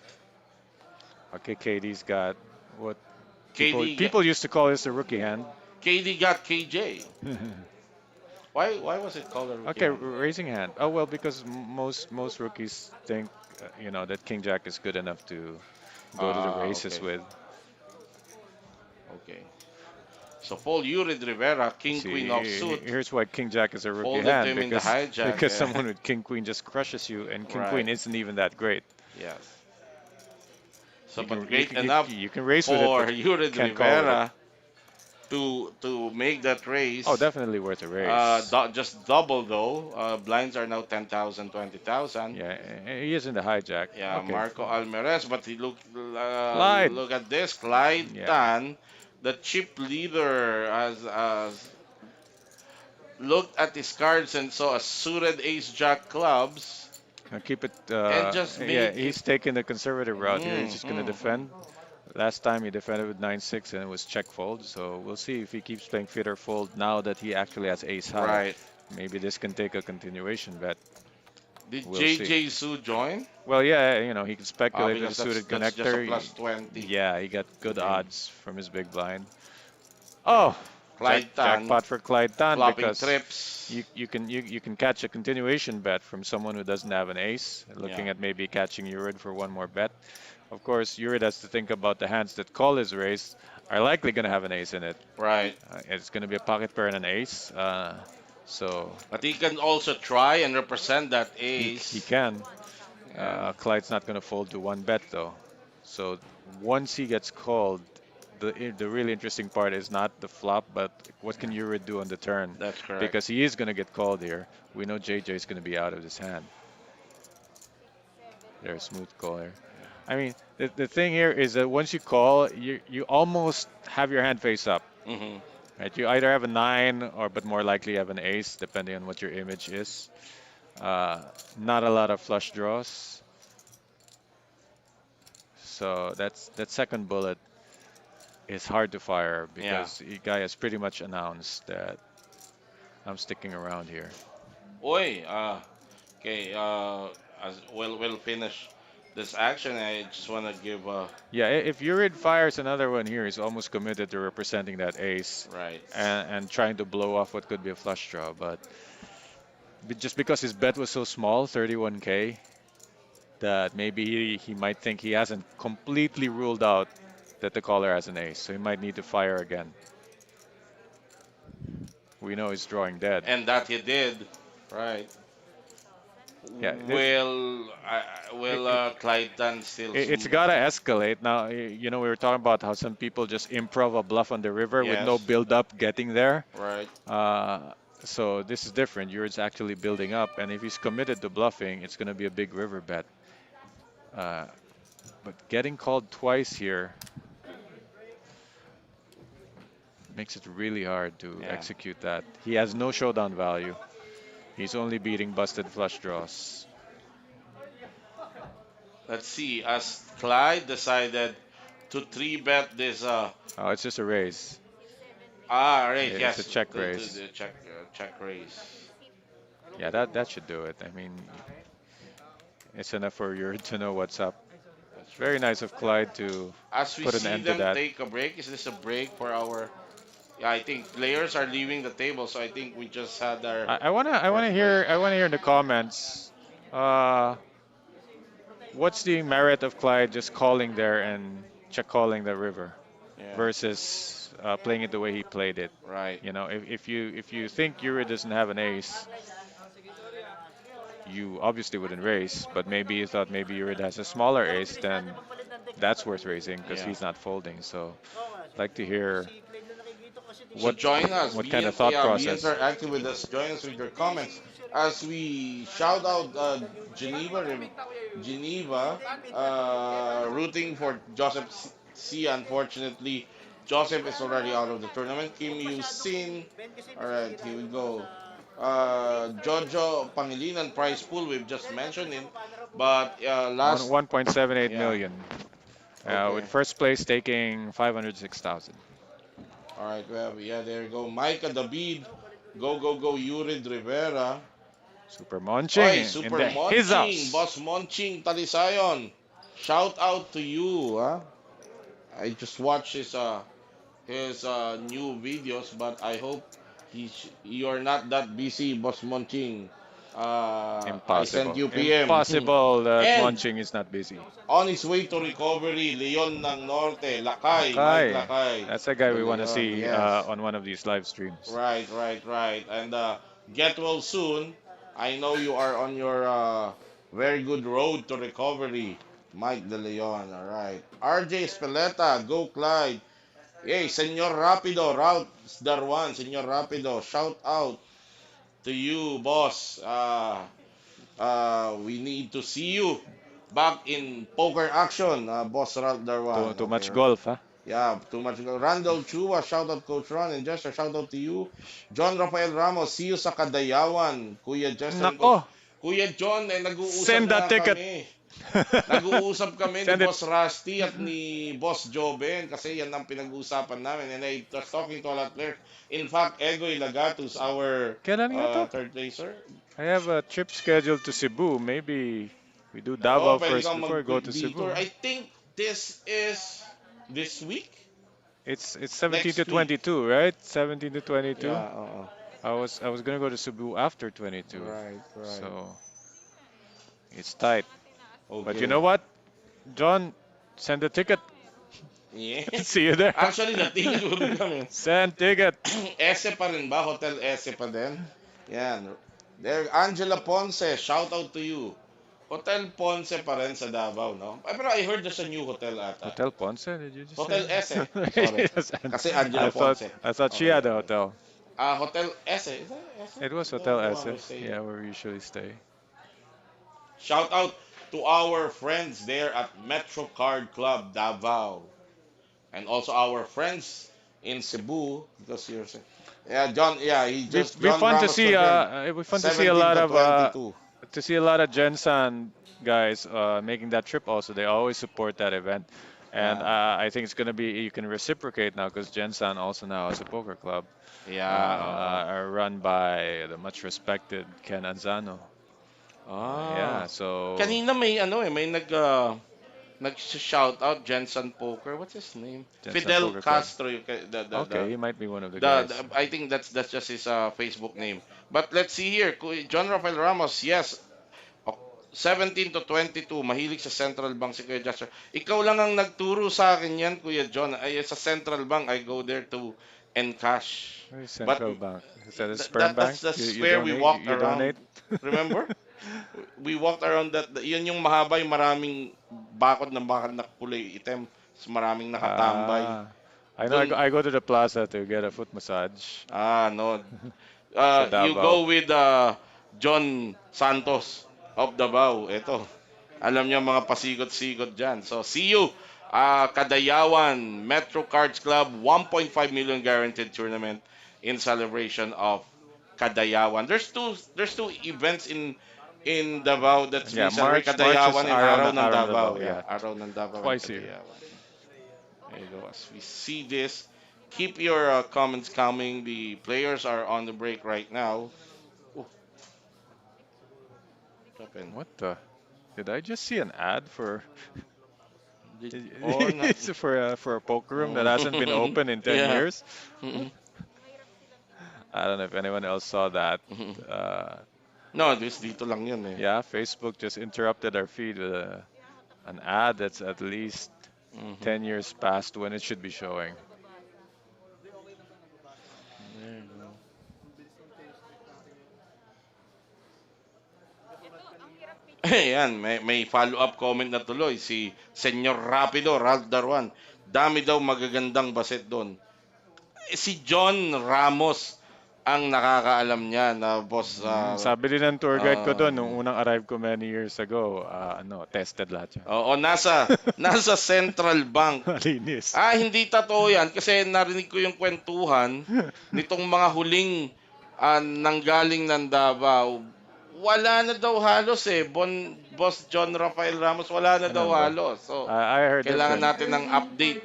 Okay, KD's got what KD got, people used to call this a rookie hand. KD got KJ. Why was it called a rookie Okay, hand? raising hand. Oh well, because most rookies think that King Jack is good enough to go to the races Okay, with. okay. So Paul Yurid Rivera, King See, Queen offsuit, here's why King Jack is a rookie folded to hand him in the because hijack. because Yeah. someone with King Queen just crushes you, and King Queen Right. isn't even that great. Yes. So, You but can you great can you, enough you can race with it, for but Yurid can't call with it. Rivera to make that race. Oh, definitely worth a race. Just double though. Blinds are now 10,000, 20,000. Yeah, he is in the hijack. Yeah, Okay, Marco Almeres, but Clyde. look at this, Clyde Yeah, Tan, the chip leader, has looked at his cards and saw a suited Ace Jack clubs I'll keep it. and just Yeah, made it. he's taking the conservative route here. He's Mm, just gonna mm. defend. Last time he defended with 9-6 and it was check fold. So we'll see if he keeps playing fit or fold now that he actually has ace high. Right. Maybe this can take a continuation bet. Did We'll see. JJ Su join? Well, yeah, he can speculate with a Because suited that's just a connector. plus 20. Yeah, he got good Okay. odds from his big blind. Okay. Oh, Clyde Tan jackpot for Clyde Tan flopping because trips. you can catch a continuation bet from someone who doesn't have an ace, looking Yeah. at maybe catching Urid for one more bet. Of course, Urid has to think about the hands that call his race are likely going to have an ace in it. Right. It's going to be a pocket pair and an ace. So But he can also try and represent that he ace. can. And Clyde's not going to fold to one bet though. So once he gets called, the really interesting part is not the flop, but what can Yuri do on the turn? That's correct. Because he is going to get called here. We know JJ is going to be out of his hand. There's a smooth call here. I mean, the thing here is that once you call, you almost have your hand face up. Hmm. Right? You either have a nine or, but more likely have an ace, depending on what your image is. Uh, Not a lot of flush draws. So that second bullet is hard to fire Yeah. because the guy has pretty much announced that I'm sticking around here. Oi. Okay. As we'll finish this action. I just want to give Yeah, if Urid fires another one here, he's almost committed to representing that ace right. and trying to blow off what could be a flush draw. But just because his bet was so small, 31K, that maybe he might think he hasn't completely ruled out that the caller has an ace, so he might need to fire again. We know he's drawing dead. And that he did. Right. Yeah, Will Clyde Tan still it's smooth? gotta escalate now. We were talking about how some people just improv a bluff on the river with no Yes. build up getting there. Right. Uh, so this is different. Yurid's actually building up, and if he's committed to bluffing, it's gonna be a big river bet. Uh, but getting called twice here makes it really hard to Yeah. execute that. He has no showdown value. He's only beating busted flush draws. Let's see. As Clyde decided to three bet this Oh, it's just a raise. race, It's a yes, check to raise. the check race. Yeah, that should do it. I mean, it's enough for you to know what's up. That's Very right. nice of Clyde to As we put an see end to them that. take a break, is this a break for our? Yeah, I think players are leaving the table, so I think we just had our I wanna first break. hear in the comments. Uh, what's the merit of Clyde just calling there and check calling the river Yeah, versus playing it the way he played it? right. If you think Yuri doesn't have an ace, you obviously wouldn't raise. But maybe you thought maybe Yuri has a smaller ace, then that's worth raising because Yeah. he's not folding. So I'd like to hear So what join us. what Be kind of thought be process. interactive with us. Join us with your comments as we shout out Geneva, rooting for Joseph C. Unfortunately, Joseph is already out of the tournament. Kim Yu Sin. All right, here we go. Jojo Pangilinan prize pool we've just mentioned it, but One last 1.78 yeah. million. With Okay. first place taking 506,000. All right. Well, yeah. There you go. Micah David. Go go go. Yurid Rivera. Super Munching Oy, in Super the his Monching, house. Boss Monching Talisayon. Shout out to you, huh? I just watched his new videos, but I hope you're not that busy, Boss Monching. I sent Impossible. you PM. Impossible that And Munching is not busy. on his way to recovery, Leon ng Norte, Lakay, Mike Lakay. Lakay, That's a guy the we want to Leon, see yes. on one of these live streams. Right, right, right. And get well soon. I know you are on your very good road to recovery. Mike De Leon, all right. RJ Speleta, go Clyde. Hey, Senor Rapido, Route Darwan, Senor Rapido, shout out to you, boss. We need to see you back in poker action, boss Route Too, Darwan. too Okay, much golf, huh? yeah, too much. Randall Chua, shout out Coach Ron and Jester, shout out to you. John Rafael Ramos, see you sa Kadayawan. Kuya Jester and Nako, Coach. Kuya John, nag-uusap send na that nga ticket. kami. Nag-uusap kami ni Send it. Boss Rusty at ni Boss Joben kasi yan ang pinag-uusapan namin. And I was talking to a lot of players. In fact, Egoy Lagatus, our Kailan nga to? third placer. I have a trip scheduled to Cebu. Maybe we do Oo, Davao pwede first kang before we go to mag-detour. Cebu. I think this is this week? It's 17 to Next week. 22, right? 17 to 22. Yeah, oo. I was gonna go to Cebu after 22, Right, right. so it's tight. But you know Okay. what, John, send the ticket. Yeah. See you there. Actually, the ticket will be coming. Send ticket. Ese pa rin ba? Hotel Ese pa din? Yan. There, Angela Ponce, shout out to you. Hotel Ponce pa rin sa Davao, no? Ay, pero I heard there's a new hotel ata. Hotel Ponce, did you just Hotel say? S eh. Sorry. Yes, and Kasi Angelo Ponce. I thought she Okay, had a okay. hotel. Hotel S eh. Is that S eh? It was Hotel The S. one we stayed Yeah, at. where we usually stay. Shout out to our friends there at Metro Card Club Davao. And also our friends in Cebu because you're yeah, John, yeah, he just Be John fun to Ramos see. confirmed Be fun to see a 17 lot to of 22. Gensan guys making that trip. Also, they always support that event, and Yeah. I think it's gonna be you can reciprocate now because Gensan also now has a poker club, Yeah, oo. run by the much respected Ken Anzano. Ah. Yeah, so Kanina may ano eh, may nag-shout out Jensen Poker. What's his name? Gensan Fidel Poker Club. Castro. Okay, he might be one of the The guys. I think that's just his Facebook name. But let's see here. John Rafael Ramos, yes. 17 to 22, mahilig sa Central Bank si Kuya Joshua. Ikaw lang ang nagturo sa akin yan, Kuya John. Ay, sa Central Bank, I go there to encash. Where is But Central Bank? Is that a sperm bank? that's You where we donate? walked You donate? around. Remember? We walked around yun yung mahaba, yung maraming bakod na kulay itim. Maraming nakatambay. Ah, I know. Dun, I go to the plaza to get a foot massage no. sa You Davao. go with John Santos of Davao. Ito. Alam niyo mga pasigot-sigot dyan. So, see you. Kadayawan Metro Cards Club 1.5 million guaranteed tournament in celebration of Kadayawan. There's two events in Davao that's Yeah, being celebrated. March is Kadayawan and Araw ng Around the Davao. Davao. Yeah, Yeah, Araw ng Davao and twice a year. Kadayawan. There you go. As we see this, keep your comments coming. The players are on the break right now. Oh, what happened? What the? Did I just see an ad for Or not? it's for a poker room that hasn't been open in 10 Yeah. years? Mm-mm. I don't know if anyone else saw that. Mhm. Uh, No, this dito lang yun eh. yeah, Facebook just interrupted our feed with an ad that's at least Mhm. 10 years past when it should be showing. There you go. Ayan, may follow-up comment na tuloy si Senyor Rapido, Ralph Darwan. Dami daw magagandang baset doon. Si John Ramos ang nakakaalam niya na boss. Sabi din ng tour guide ko doon, nung Um, unang arrive ko many years ago, tested lahat yan. Oo, nasa Central Bank. Malinis. Hindi totoo yan kasi narinig ko yung kwentuhan nitong mga huling nanggaling ng Davao. Wala na daw halos eh. Boss John Rafael Ramos, wala na daw Ganun ba? halos. So, I heard kailangan different. natin ng update.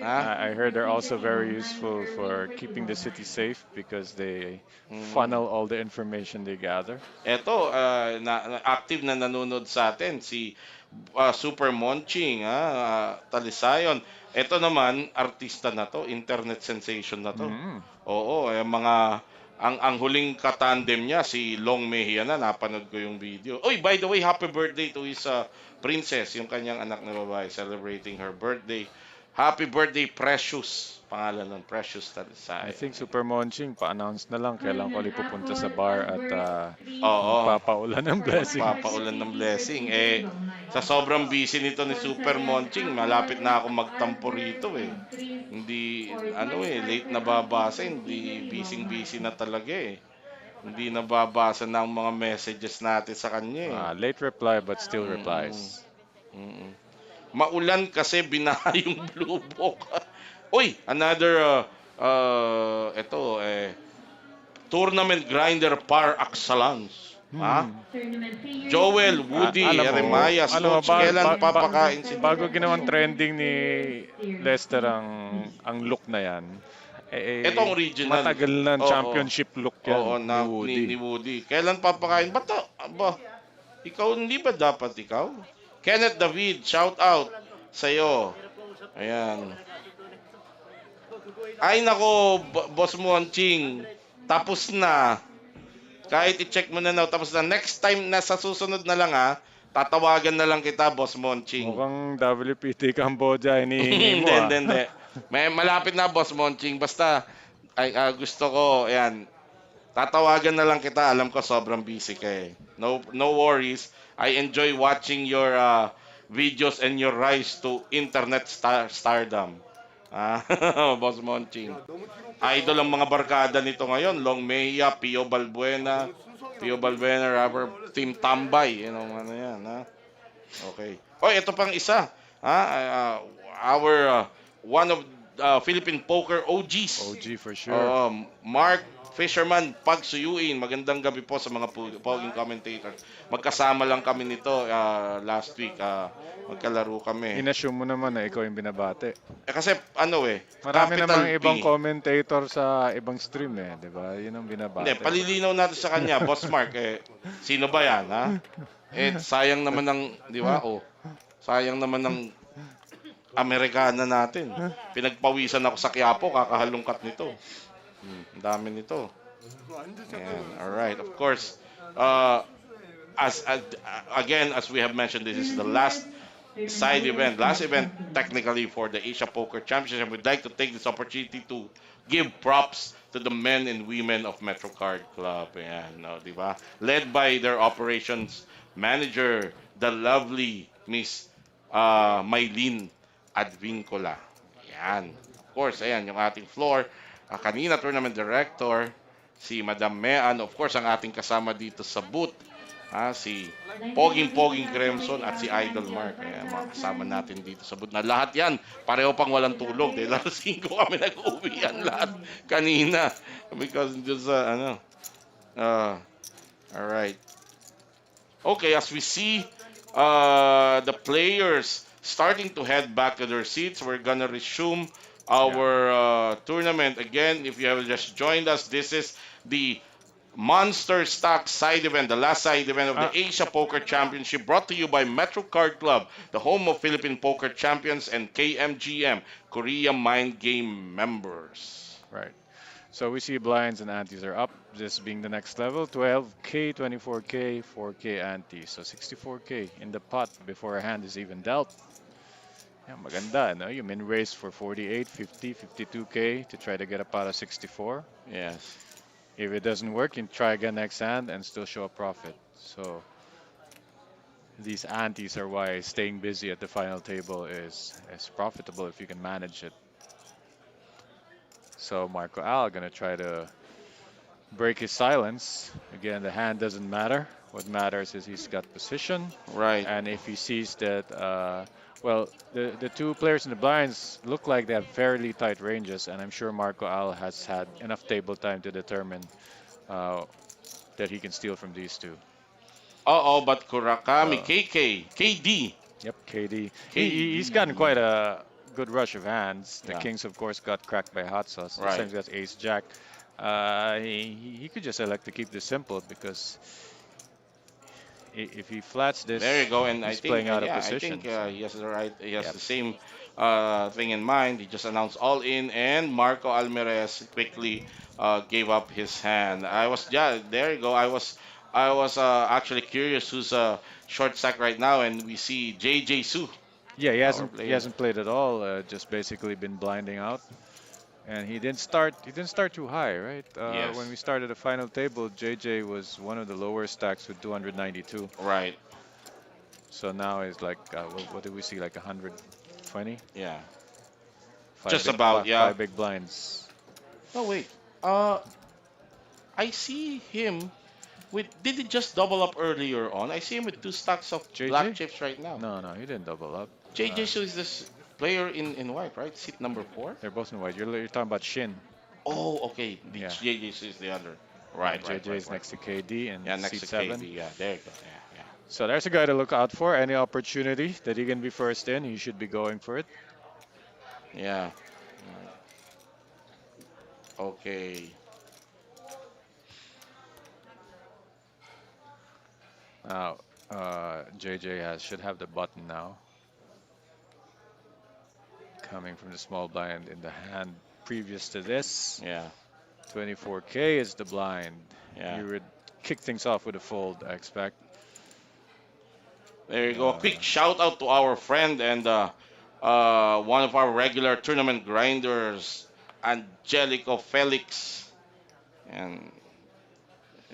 Ha? I heard they're also very useful for keeping the city safe because they funnel all the information they gather. Eto, active na nanonood sa atin si Super Monching, Talisayon. Ito naman, artista na to, internet sensation na to. Mm. Oo, mga ang huling katandem niya si Long Mejia na napanood ko yung video. Oy, by the way, happy birthday to his princess, yung kanyang anak na babae celebrating her birthday. Happy birthday, Precious. Pangalan nun, Precious I Talisayon. think Super Monching pa-announce na lang kailan ko ulit pupunta sa bar at Oo. magpapaulan ng blessing. Papaulan ng blessing. Sa sobrang busy nito ni Super Monching, malapit na ako magtampo rito eh. Hindi, late na babasa, hindi busy na talaga eh. Hindi nababasa na ang mga messages natin sa kanya eh. Late reply but still Mm-mm. replies. Mm-mm. Maulan kasi binaha yung Blue Book. Uy, another, tournament grinder par excellence. Ha? Joel, Woody, Jeremiah, Stooch, kailan papakain si bago ginawang trending ni Lester ang look na yan, Ito ang original. matagal na Oo. championship look yan Oo, ni Woody. ni Woody. Kailan papakain? Ikaw, hindi ba dapat ikaw? Kenneth David, shout out sa'yo. Ayan. Ay nako, Boss Monching. Tapos na. Kahit i-check mo na tapos na. Next time na sa susunod na lang tatawagan na lang kita, Boss Monching. Mukhang WPT Cambodia hinihingi mo Hindi. May malapit na, Boss Monching. Basta, gusto ko, ayan, Tatawagan na lang kita. Alam ko sobrang busy ka eh. No, no worries. I enjoy watching your videos and your rise to internet stardom. Ah, Boss Monching. Idol ang mga barkada nito ngayon. Long Mejia, Pio Balbuena, Rubber Team Tambay. Ano yan, ha? Okay. Oh, ito pang isa. Our one of Philippine poker OGs. OG for sure. Mark Fisherman Pagsuyuin. Magandang gabi po sa mga poging commentators. Magkasama lang kami nito last week. Magkalaro kami. Inassume mo naman na ikaw yung binabate. Kasi ano Marami capital namang P. ibang commentator sa ibang stream eh, di ba? Yun ang Hindi, binabate. palilinaw natin sa kanya, Boss Mark, sino ba yan, ha? Sayang naman ng, di ba? Sayang naman ng Amerikana natin. Pinagpawisan ako sa Quiapo, kakahalungkat nito. Ang dami nito. Ayan, alright. Of course, as again, as we have mentioned, this is the last last event technically for the Asia Poker Championship. We'd like to take this opportunity to give props to the men and women of Metro Card Club. Ayan, no, di ba? Led by their operations manager, the lovely Miss Maylene Advincola. Ayan. Of course, ayan, yung ating floor. Kanina, tournament director, si Madam Mean. Of course, ang ating kasama dito sa booth, si Poging Crimson at si Idol Mark. Ayan, mga kasama natin dito sa booth. Na lahat yan, pareho pang walang tulog. Dahil alas 5 kami nag-uwi yan lahat kanina. Because just, alright. Okay, as we see the players starting to head back to their seats, we're gonna resume our tournament. Again, if you have just joined us, this is the Monster Stock side event, the last side event of the Asia Poker Championship, brought to you by Metro Card Club, the home of Philippine Poker Champions, and KMGM, Korea Mind Game members. Right. So we see blinds and antes are up. This being the next level, 12K, 24K, 4K ante. So 64K in the pot before a hand is even dealt. Yeah, maganda, no? You min raise for 48, 50, 52K to try to get up out of 64. Yes. If it doesn't work, you can try again next hand and still show a profit. So these antes are why staying busy at the final table is profitable if you can manage it. So Marco Al gonna try to break his silence. Again, the hand doesn't matter. What matters is he's got position. Right. And if he sees that, well, the two players in the blinds look like they have fairly tight ranges, and I'm sure Marco Al has had enough table time to determine that he can steal from these two. But Kurakami, KD. Yep, KD. He's gotten quite a good rush of hands. The kings, of course, got cracked by hot sauce. Right. Same as Ace Jack. He could just elect to keep this simple because if he flats this, there you go, and he's I think playing out of I position. think he has the right. He has the same thing in mind. He just announced all in, and Marco Almeres quickly gave up his hand. There you go. I was actually curious who's short stack right now, and we see JJ Su. Yeah, he hasn't played at all. Just basically been blinding out. And he didn't start too high, right? Yes. When we started the final table, JJ was one of the lower stacks with 292. Right. So now it's like, what did we see? Like 120? Yeah. Five big blinds. Oh wait. I see him with. Did he just double up earlier on? I see him with 2 stacks of JJ? black chips right now. No, he didn't double up. JJ Su is this player in white, right? Seat number 4. They're both in white. You're talking about Shin. Oh, okay. The Yeah. JJ Su is the other. Right. JJ is next to KD and next seat to 7. KD. Yeah, there you go. Yeah. So there's a guy to look out for. Any opportunity that he can be first in, he should be going for it. Yeah. Okay. Now, JJ should have the button now. Coming from the small blind in the hand previous to this. Yeah. 24K is the blind. Yeah. You would kick things off with a fold, I expect. There you go. A quick shout out to our friend and one of our regular tournament grinders, Angelico Felix. And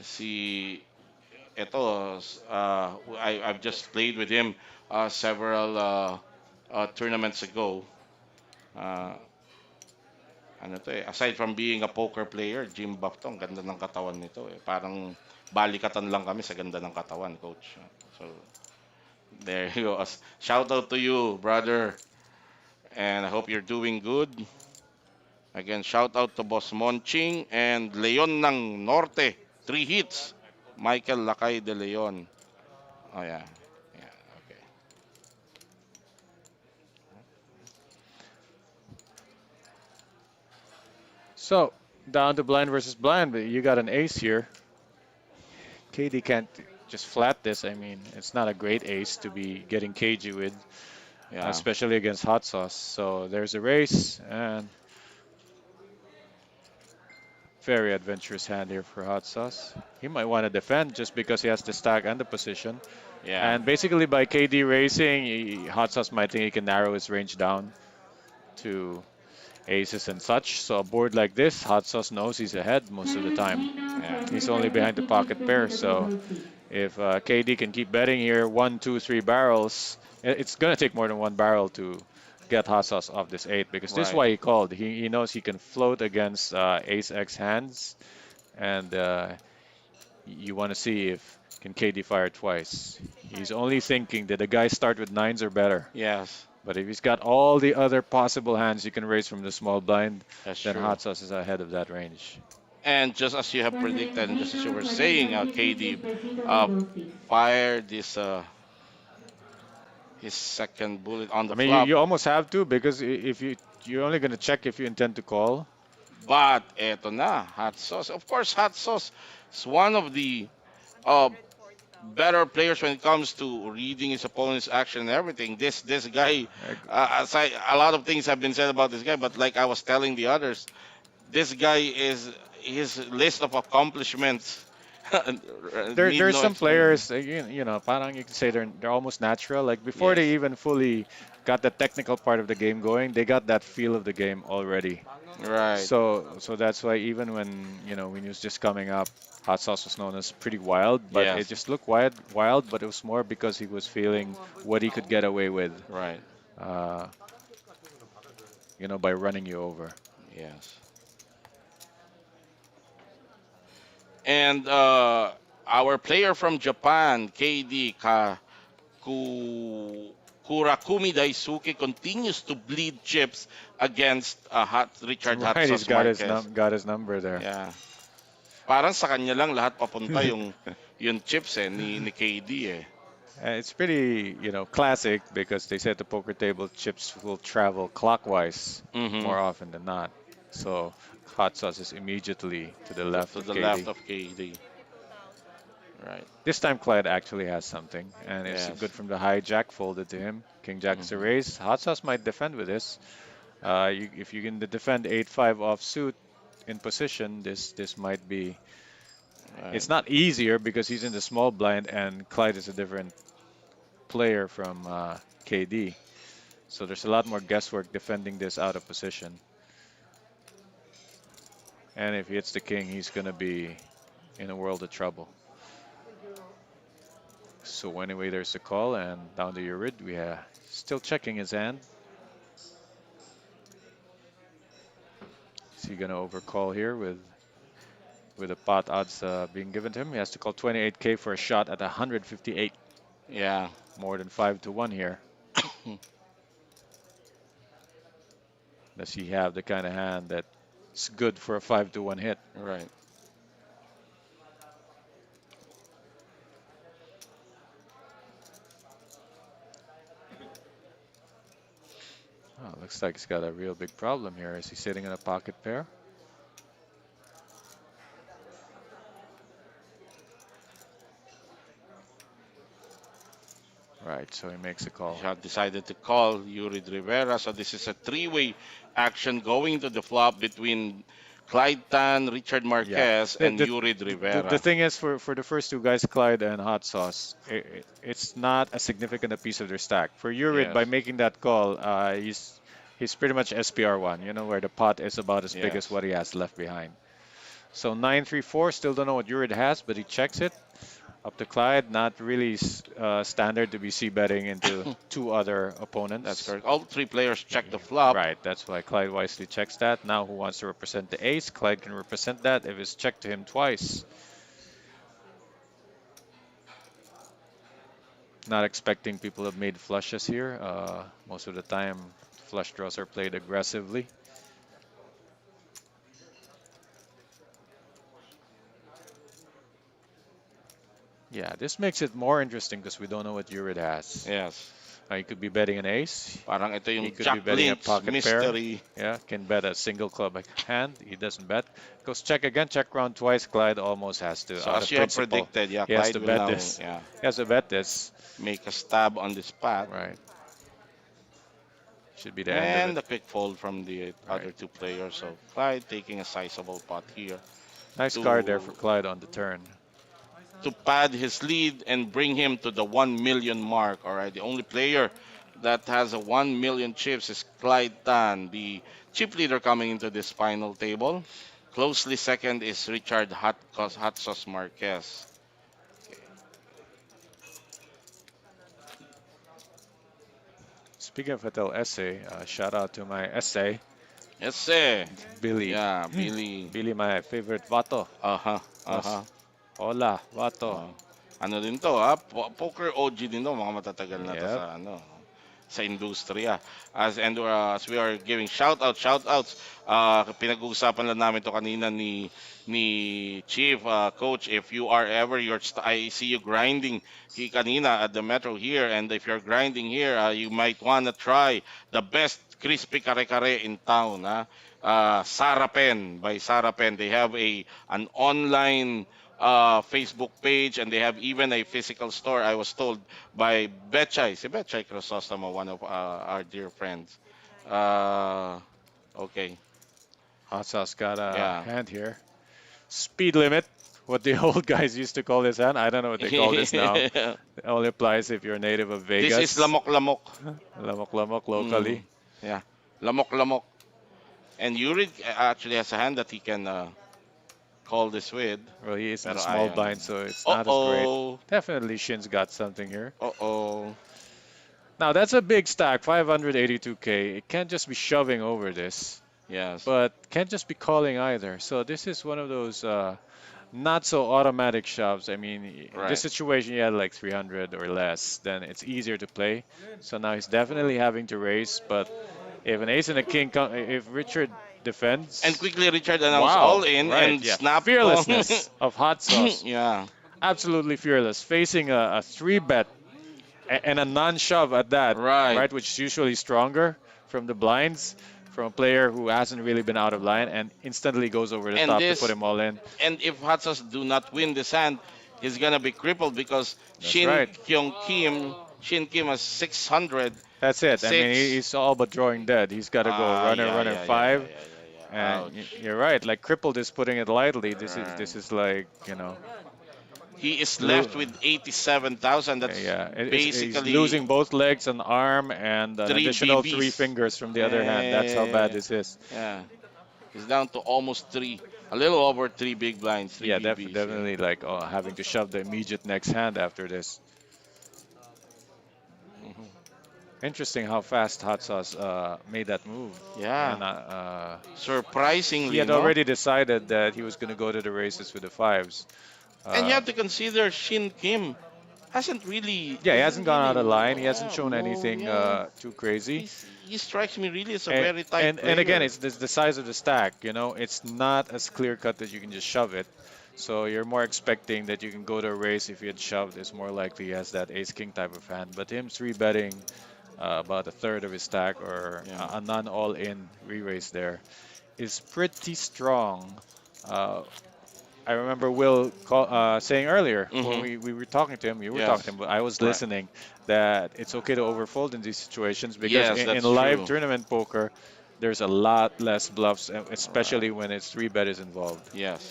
Si ito, I've just played with him several tournaments ago. Uh, ano to eh, aside from being a poker player, gym buff to, ang ganda ng katawan nito eh. Parang balikatan lang kami sa ganda ng katawan, coach. So, there you go. Shout out to you, brother. And I hope you're doing good. Again, shout out to Boss Monching and Leon ng Norte. 3 hits. Michael Lakay de Leon. Oh, yeah. Yeah, okay. So down to blind versus blind, but you got an ace here. KD can't just flat this. I mean, it's not a great ace to be getting cagey with, Yeah, especially against hot sauce. So there's a race and very adventurous hand here for hot sauce. He might want to defend just because he has the stack and the position. yeah, And basically by KD racing, hot sauce might think he can narrow his range down to aces and such. So a board like this, hot sauce knows he's ahead most of the time. Channel yeah, Arena for He's only Certified behind the Tickets pocket pair. ready for So table 6. if KD can keep betting here, one, two, three barrels, it's going to take more than one barrel to get hot sauce off this eight because this is right. why he called. He knows he can float against ace X hands, and you want to see if can KD fire twice. He's only thinking that the guys start with nines or better. Yes, But if he's got all the other possible hands you can raise from the small blind, that's then true. hot sauce is ahead of that range. And just as you have predicted, and just as you Confrontations were for saying, Certified Tickets KD ready for uh, table 6. fired this his second bullet on I the mean, flop. you almost have to because if you're only going to check if you intend to call. But eto na, hot sauce. Of course, hot sauce is one of the uh, better players when it comes to reading his opponent's action and everything. This guy, aside, a lot of things have been said about this guy, but like I was telling the others, this guy is his list of accomplishments need There's no some explanation. players, parang you can say they're almost natural. Like before Yes, they even fully got the technical part of the game going, they got that feel of the game already. right. So that's why even when he was just coming up, Hot Sauce was known as pretty wild, but it Yes, just looked wild, but it was more because he was feeling what he could get away with, right. uh, by running you over. Yes. And our player from Japan, KD Kurakumi Daisuke, continues to bleed chips against Richard Right, he's Hatsos Marquez. got his number there. Yeah. Parang sa kanya lang lahat papunta yung chips ni KD eh. It's pretty, classic because they said the poker table chips will travel clockwise Mm-hmm. more often than not. So hot sauce is immediately to the left To of the left KD. of KD. Right. This time Clyde actually has something, and it's Yes. good from the hijack folded to him. King Jack is a Mm-hmm. raise. Hot sauce might defend with this. If you can defend 8-5 offsuit in position, this might be. Right. It's not easier because he's in the small blind, and Clyde is a different player from KD. So there's a lot more guesswork defending this out of position. And if he hits the king, he's going to be in a world of trouble. So anyway, there's the call, and down to Urid. We are still checking his hand. Is he going to overcall here with the pot odds being given to him? He has to call 28K for a shot at 158. Yeah. More than 5 to 1 here. Does he have the kind of hand that's good for a 5 to 1 hit? Right. Oh, looks like he's got a real big problem here. Is he sitting in a pocket pair? Right, so he makes a call. He had decided to call Yurid Rivera. So this is a three-way action going to the flop between Clyde Tan, Richard Yeah. Marquez, The, and the, Yurid the Rivera. thing is, for the first two guys, Clyde and Hot Sauce, it's not a significant a piece of their stack. For Urid, Yes. by making that call, he's pretty much SPR1, where the pot is about as big as Yes. what he has left behind. So 9-3-4. Still don't know what Urid has, but he checks it. Up to Clyde. Not really standard to be c-betting into two other That's opponents. correct. All three players Yeah, check the flop. right, that's why Clyde wisely checks that. Now who wants to represent the ace? Clyde can represent that if it's checked to him twice. Not expecting people have made flushes here. Most of the time, flush draws are played aggressively. Yeah, this makes it more interesting because we don't know what Urid has. Yes. He could be betting an ace. Parang ito He yung could be Jack betting a Lynch pocket pair. mystery. Yeah, can bet a single club hand. He doesn't bet. Goes check again, check round twice. Clyde almost has to, So out as of you have principle, predicted, yeah, he has Clyde to will bet now, this. yeah, He has to bet this. make a stab on this path. Right. Should be the end of And it. a quick fold from the other Right. two players. So Clyde taking a sizable pot here Nice card there for to Clyde on the turn. pad his lead and bring him to the 1 million mark. All right, the only player that has a 1 million chips is Clyde Tan, the chip leader coming into this final table. Closely second is Richard Hot Sauce Marquez. Speaking of Hotel Essay, shout out to my essay, Yes, eh. Billy. Yeah, Billy. Billy, my favorite vato. Uh-huh, Mas, uh-huh. hola, vato. Oh. Ano din to ha? Poker OG din to, mga matatagal na to Yep. sa ano sa industriya. As we are giving shout outs, pinag-uusapan lang namin to kanina ni Chief Coach, if you are ever I see you grinding kanina at the Metro here, and if you're grinding here, you might wanna try the best crispy kare-kare in town, ha? Sarapen by Sarapen. They have an online Facebook page, and they have even a physical store. I was told by Betchay, si Betchay Chrysostamo, one of our dear friends. Uh, okay, Hot Sauce got a yeah. hand here. Speed limit, what the old guys used to call this hand. I don't know what they call this now. It only applies if you're a native of This is Vegas. lamok lamok. Lamok lamok Mm, locally. yeah, lamok lamok. And Yurid actually has a hand that he can call this with. Well, he is in the Pero small ayaw blind, niya. so it's Uh not as great. oh. Definitely Shin's got something here. Uh oh. Now that's a big stack, 582k. It can't just be shoving over this, Yes. but can't just be calling either. So this is one of those not so automatic shoves. I mean, in this Right. situation, you had like 300 or less, then it's easier to play. So now he's definitely having to raise, but if an ace and a king come, if Richard And defends, quickly Richard announced wow, all in right, and yeah, snap. fearlessness of hot sauce, Yeah. absolutely fearless, facing a three bet and a non-shove at that, Right. right, which is usually stronger from the blinds, from a player who hasn't really been out of line and instantly goes over the And top to put this him all in. and if Hatsas do not win this hand, he's gonna be crippled because That's right. Shin Kim has 600. That's it. I mean, Six. he's all but drawing dead. He's got to go runner, Yeah, runner yeah, yeah, five. yeah, yeah, yeah, yeah. And Ouch. you're right. Like crippled is putting it lightly. This is Right. this is like He is lo- left with 87,000. That's yeah. He's basically losing both legs, an arm, and an 3 additional BBs. three fingers from the other hand. That's how bad this is. Yeah. He's down to almost three, a little over three big blinds, three Yeah, BBs. definitely like having to shove the immediate next hand after this. Mhm. Interesting how fast Hot Sauce made that move. Yeah. And Surprisingly, he had no? already decided that he was going to go to the races with the fives. And you Uh, have to consider Shin Kim hasn't really. yeah, he hasn't gone out of line. He Yeah, hasn't shown anything yeah. too crazy. He strikes me really as a And, very tight and again, player. it's the size of the stack. It's not as clear cut that you can just shove it. So you're more expecting that you can go to a race if you had shoved. It's more likely he has that ace king type of hand. But him three betting about a third of his stack or Yeah. a non all in re-raise there is pretty strong. Uh, I remember Will saying earlier when Mhm. we were talking to him, you were Yes. talking to him, but I was Right. listening, that it's okay to overfold in these situations because Yes, in that's live true. tournament poker, there's a lot less bluffs, especially when it's three bet is involved. Yes.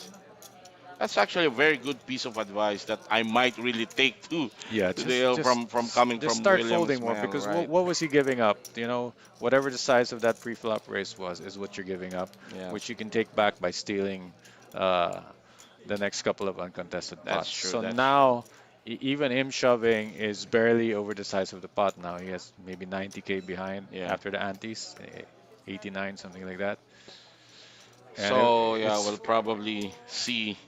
That's actually a very good piece of advice that I might really take too Yeah, today from coming just from start William folding more Ismail, because right? what was he giving up? Whatever the size of that pre-flop raise was, is what you're giving up, Yes. which you can take back by stealing uh, the next couple of uncontested That's pots. true. So That's true. now, even him shoving is barely over the size of the pot now. He has maybe 90K behind Yeah. after the antes, 89, something like that. And So yeah, we'll it's probably see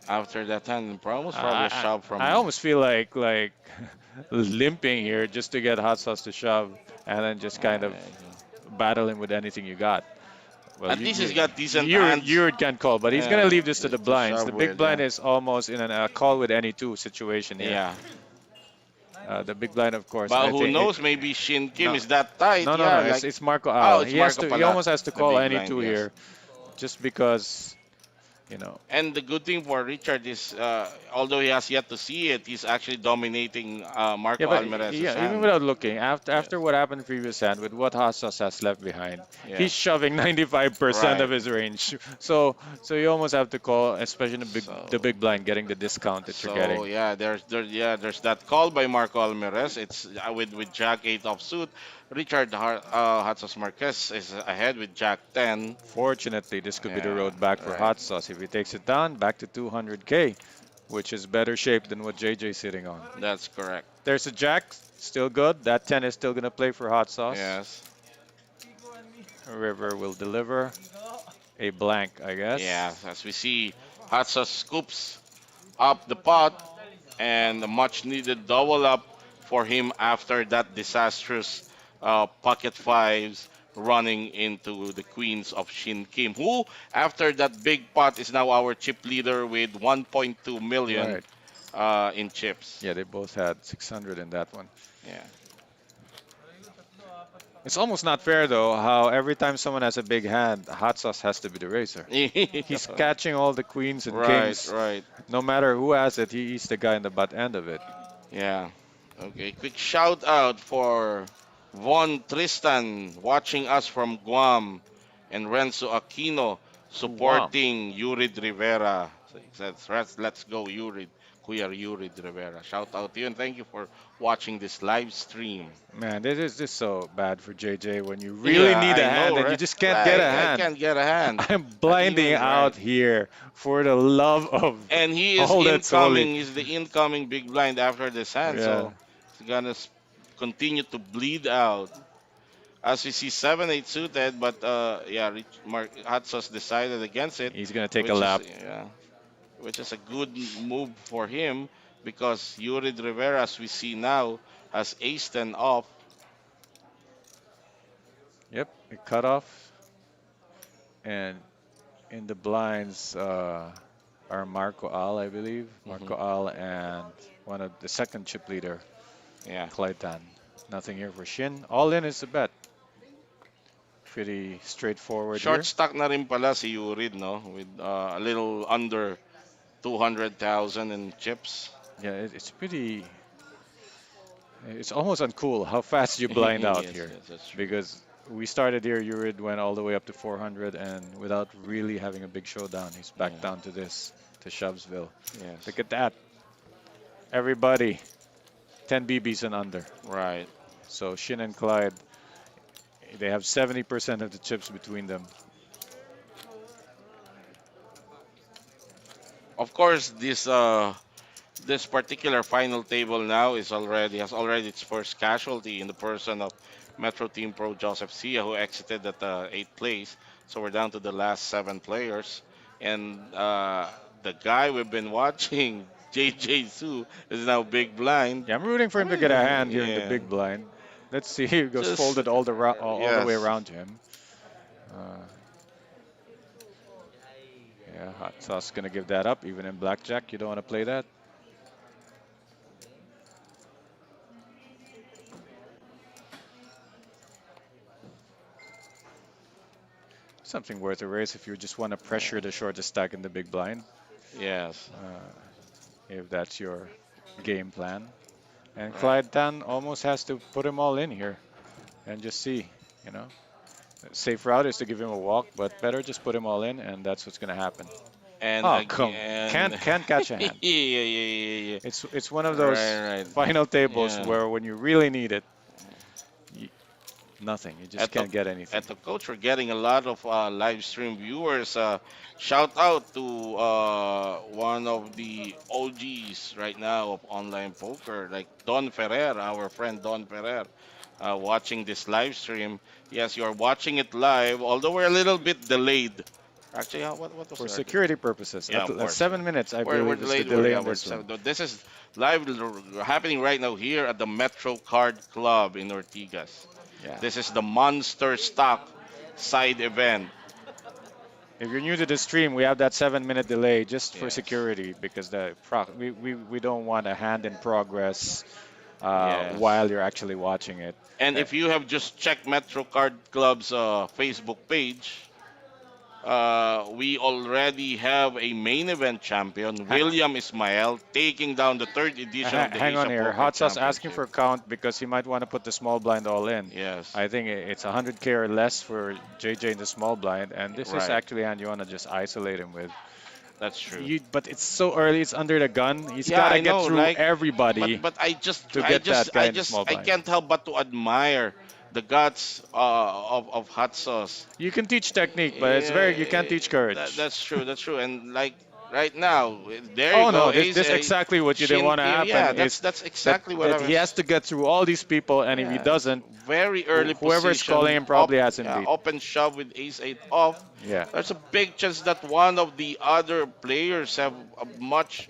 after that hand. Most probably a I, shove I from. almost feel like limping here just to get hot sauce to shove and then just kind of battle him with anything you got. Well, At least he's got decent hands. you can call, but he's gonna Yeah, leave this to the to blinds. shove The big with. blind Yeah. is almost in a call with any two situation here. Yeah. The big blind, of course, But I who think knows? Maybe Shin Kim no, is that tight. no. Yeah, It's like. it's Marco Oh, Al. it's He has Marco to. He Pala, almost has to the call big any blind. two Yes. here, just because you know. And the good thing for Richard is, although he has yet to see it, he's actually dominating Yeah, Marco but Almeres' yeah, even hand. without looking, Yes. after what happened previous hand with what Hassas has left behind, he's Yes. shoving 95% of Right. his range. So you almost have to call, especially the So. big blind, getting the discount that you're So getting. yeah, there's that call by Marco Almeres. It's with Jack 8 offsuit. Richard Hatzos Marquez is ahead with Jack 10. Fortunately, this could be the Yeah, road back for right. Hot Sauce. If he takes it down, back to 200K, which is better shape than what JJ's sitting on. That's correct. There's a Jack, still good. That 10 is still going to play for Hot Sauce. Yes. River will deliver a blank, I Yeah, guess. as we see, Hatzos scoops up the pot and a much needed double up for him after that disastrous pocket fives running into the queens of Shin Kim, who after that big pot is now our chip leader with 1.2 million Right. in chips. Yeah, they both had 600 in that one. Yeah. It's almost not fair though, how every time someone has a big hand, Hot Sauce has to be the racer. He's catching all the queens and Right, kings. right. No matter who has it, he's the guy in the butt end of it. Yeah. Okay, quick shout out for Von Tristan watching us from Guam and Renzo Aquino Wow. supporting Yurid Rivera. So he says, let's go Yurid, Kuya Yurid Rivera. Shout out to you and thank you for watching this live stream. Man, this is just so bad for JJ when you really Yeah, need a I know, hand and you right? just can't get a Like, I hand. can't get a hand. I'm Not blinding even, right. out here for the love of And he is all that's holy. incoming. He's the incoming big blind after this hand, Yeah. so he's gonna continue to bleed out. As we see 7-8 suited, but yeah, Mark Hatsos decided against it, He's gonna take a which is lap. yeah, which is a good move for him because Yurid Rivera, as we see now, has ace 10 off. Yep, a cutoff. And in the blinds are Marco Al, I believe. Hmm. Marco Al and one of the second chip leader, Yeah, Clyde Tan. Nothing here for Shin. All in is a bet. Pretty straightforward short here. stock na rin pala si Yurid, no, with a little under 200,000 in chips. Yeah, it's pretty. It's almost uncool how fast you blind out Yes, here. yes, that's true. Because we started here, Urid went all the way up to 400, and without really having a big showdown, he's back Yeah, down to this, to Shovesville. yes, Look at that. Everybody, 10 BBs and under. right. So Shin and Clyde, they have 70% of the chips between them. Of course, this particular final table now has already its first casualty in the person of Metro Team Pro Joseph Sia, who exited at the eighth place. So we're down to the last seven players, and the guy we've been watching, JJ Su, is now big blind. Yeah, I'm rooting for him to get a hand here in the Yeah, big blind. Let's see, he goes just folded all the way yes, around to him. Uh, yeah, Hot Sauce gonna give that up, even in blackjack. You don't want to play that. Something worth a race if you just want to pressure the shortest stack in the big blind, yes, if that's your game plan. And right. Clyde Tan almost has to put him all in here and just see, you know. Safe route is to give him a walk, but better just put him all in, and that's what's gonna happen. And Oh, come, again, can't catch a yeah, hand. yeah, yeah, yeah. It's one of those Right, right. final tables Yeah. where when you really need it, y nothing. You just Eto, can't get anything. eto coach, we're getting a lot of live stream viewers. Shout out to one of the OGs right now of online poker, like Don Ferrer, our friend Don Ferrer, watching this live stream. Yes, you are watching it live, although we're a little bit delayed. Actually, what was For the security purposes, yeah, of at course. 7 minutes, I We're believe, is the delayed. We're delay yeah. on this So one. this is live happening right now here at the Metro Card Club in Ortigas. Yeah. This is the Monster Stock side event. If you're new to the stream, we have that 7 minute delay just for Yes. security because we don't want a hand in progress Yes. while you're actually watching it. And Uh, if you have just checked Metro Card Club's Facebook page, we already have a main event champion, ha- William Ismael, taking down the third edition of the hang on Asia here. Poker Hot Sauce asking Championship. for count because he might want to put the small blind all in. Yes, I think it's 100K or less for JJ in the small blind, and this is right. actually hand you want to just isolate him with. That's true. But it's so early. It's under the gun. He's Yeah, got to I get know. through Like, everybody but to get that guy in the small I blind. can't help but to admire the guts of hot sauce. You can teach technique, but it's very you can't Yeah, teach courage. that's true. That's true. And like right now, there you Oh go. no, Ace, this exactly what you didn't Shin, want to happen yeah, is that's exactly what I that he has was. to get through all these people, and if he Yeah, doesn't, very early whoever's calling position, him probably has him yeah, beat. open shove with ace eight off. Yeah. There's a big chance that one of the other players have a much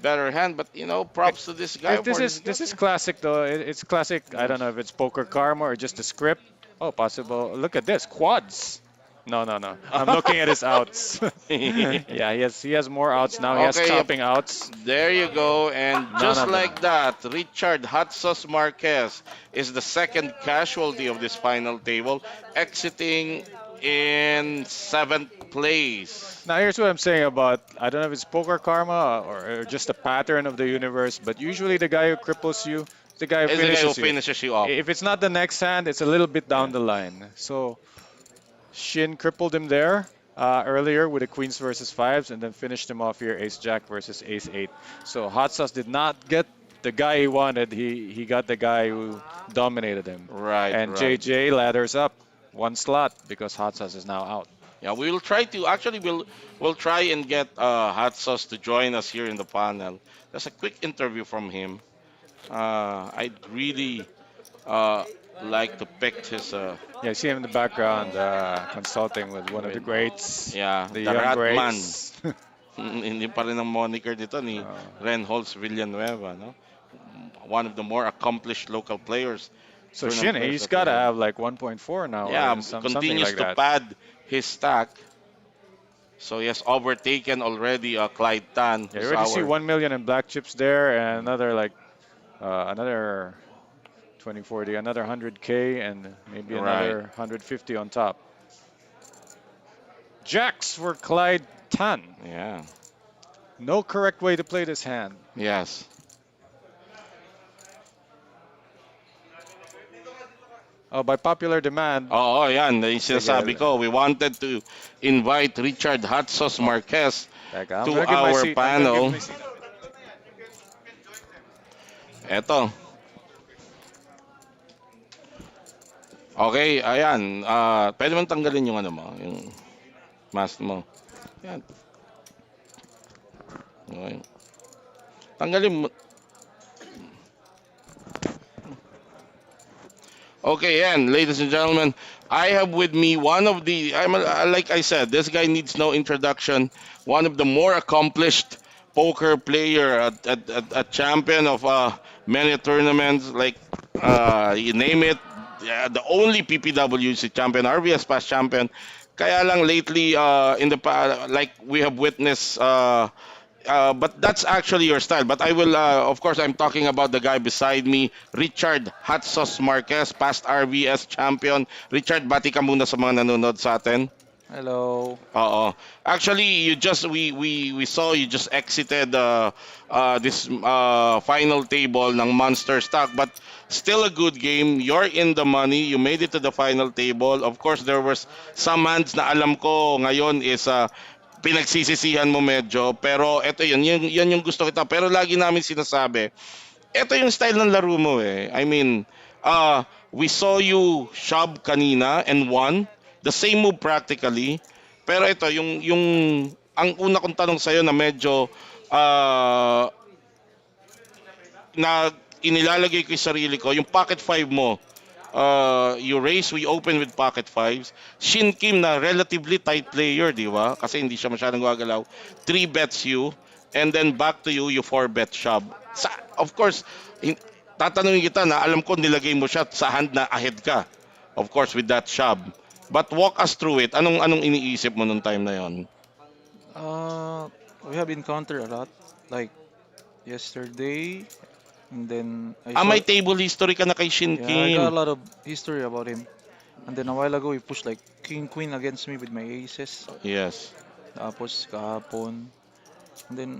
better hand. But props to this guy This for his is this guts. is classic though. It's classic. I don't know Yes. if it's poker karma or just a script. Oh, possible. Look at this quads. No, no, no. I'm looking at his outs. Yeah, he has more outs now. He has Okay, chopping outs. there you go. And None just of them. like that, Richard Hot Sauce Marquez is the second casualty of this final table, exiting in seventh place. Now here's what I'm saying about I don't know if it's poker karma or just a pattern of the universe, but usually the guy who cripples you, is the guy who Is the guy who finishes you. finishes you off. If it's not the next hand, it's a little bit Yeah. down the line. So Shin crippled him there earlier with the queens versus fives, and then finished him off here ace jack versus ace eight. So Hot Sauce did not get the guy he wanted. He got the guy who dominated him. Right, And right. JJ ladders up one slot because Hot Sauce is now out. Yeah, we will try to actually we'll try and get Hot Sauce to join us here in the panel. That's a quick interview from him. I'd really uh, like to pick his Yeah, I see him in the background consulting with one of the with greats, yeah, the the young Rat Man. greats. Hindi pa rin ang moniker dito ni Uh, Renholz Villanueva, no? One of the more accomplished local players, so tournament Shin, players he's that got we to have. have like 1.4 now Yeah, or something continues like to that. pad his stack. So he has overtaken already Clyde Tan, Yeah, you who's already see our 1 million in black chips there, and another 2040, another 100K, and maybe right. another 150 on top. Jacks for Clyde Tan. Yeah. No correct way to play this hand. Yes. Oh, by popular demand. Oo, yan. Yung Sige. sinasabi ko, we wanted to invite Richard Hot Sauce Oh, Marquez teka, I'm to gonna give my our seat. I'm gonna give panel. my seat. Eto. Okay, ayan. Pwede mong tanggalin yung ano mo, yung mask mo. Yan. Okay. Tanggalin mo. Okay, yan, ladies and gentlemen, I have with me one of the, like I said, this guy needs no introduction. One of the more accomplished poker player, a champion of many tournaments, like you name it. Yeah, the only PPWC champion, RVS past champion. Kaya lang lately, like we have witnessed. But that's actually your style. But I will, of course, I'm talking about the guy beside me, Richard Hot Sauce Marquez, past RVS champion. Richard, bati ka muna sa mga nanonood sa atin. Hello. Oo. Actually, we saw you just exited this final table ng Monster Stock, but still a good game. You're in the money. You made it to the final table. Of course, there was some hands na alam ko ngayon is pinagsisisihan mo medyo. Pero eto yun yung gusto kita. Pero lagi namin sinasabi, ito yung style ng laro mo eh. I mean, We saw you shove kanina and won. The same move practically. Pero ito, ang una kong tanong sa'yo na medyo ah, na inilalagay ko yung sarili ko, yung pocket five mo, you raise, we open with pocket fives. Shin Kim na relatively tight player, di ba? Kasi hindi siya masyadong gagalaw. Three bets you, and then back to you, you four bet shove. Of course, tatanungin kita na alam ko nilagay mo siya sa hand na ahead ka. Of course, with that shove. But walk us through it. Anong iniisip mo nung time na yon? Uh, we have encountered a lot, like yesterday, and then I Ah, saw. may table history ka na kay Shin Yeah, I got Kim. a lot of history about him. And then a while ago, he pushed like king queen against me with my aces. Yes. Tapos kahapon. And then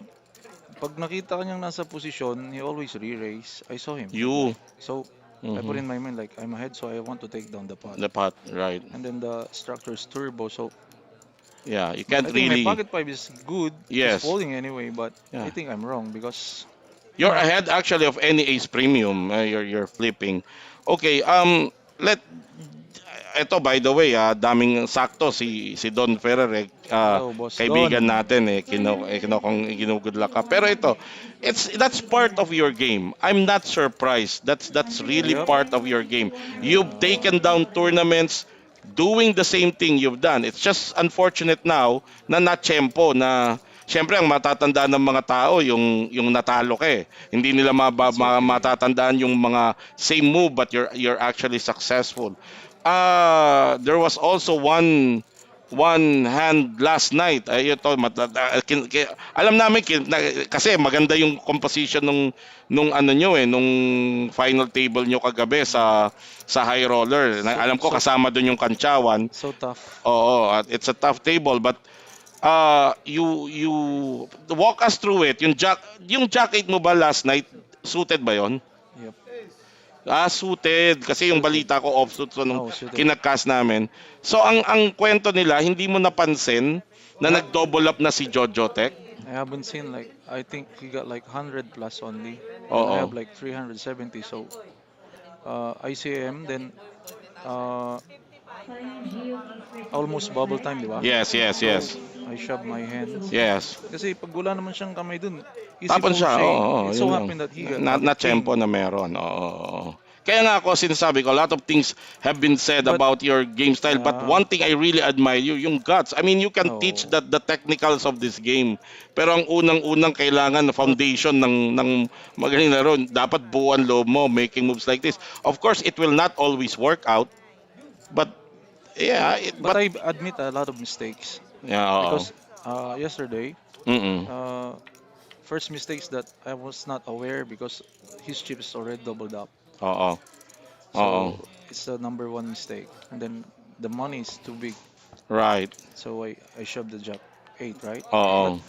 pag nakita kanyang nasa position, he always re-raise. I saw him. You. So I put Mhm. in my mind like I'm ahead, so I want to take down the pot. The pot, right. And then the structure is turbo, so Yeah, you I can't think my really. pocket five is good. It's Yes. folding anyway, but I Yeah. think I'm wrong because you You're know, ahead actually of any ace premium. You're flipping. Okay, let ito by the way, daming sakto si Don Ferrer, hello, boss kaibigan Don. natin good luck ka. Pero ito, that's part of your game. I'm not surprised. That's really Yep. part of your game. You've Yeah. taken down tournaments doing the same thing you've done. It's just unfortunate now na na-tempo na Siyempre, ang matatandaan ng mga tao, yung natalo ka eh. Hindi nila It's okay. matatandaan yung mga same move but you're actually successful. There was also one hand last night. Ay ito alam namin kasi maganda yung composition nung ano nyo nung final table nyo kagabi sa high roller. So Alam ko so kasama doon yung Kantsawan. so tough. Oo, at it's a tough table but you walk us through it. Yung jack 8 mo ba last night suited ba 'yon? Yep. Suited kasi yung Suited. balita ko offsuit so nung Oh, suited. kinakast namin. So ang kwento nila hindi mo napansin na I, nag-double up na si Jojo Tech. I haven't seen like I think he got like 100 plus only, and I Oo. have like 370. So ICM then uh, Following GOT's first almost table bubble five, time, di ba? Yes, yes, So yes. I shoved my hands Yes. kasi pag wala naman siyang kamay dun, easy Tapon fold siya. siya. Oo, Eh. oo, It yun so lang. happened that he got Na pocket tempo king, na meron. Oo, oo. Kaya nga ako sinasabi ko, a lot of things have been said but about your game style, but yeah, one thing I really admire you, yung guts. I mean, you can teach oh, the technicals of this game. Pero ang unang-unang kailangan na but foundation ng magaling laro, dapat buo ang loob mo, making moves like this. Of course, it will not always work out, but yeah, but I admit a lot of mistakes yeah, oo. because yesterday Mm-mm. uh, first mistakes that I was not aware because his chips already doubled up. Oo. Oo. So it's the number one mistake. And then the money is too big. Right. So I shoved the jack 8, right? But Oo.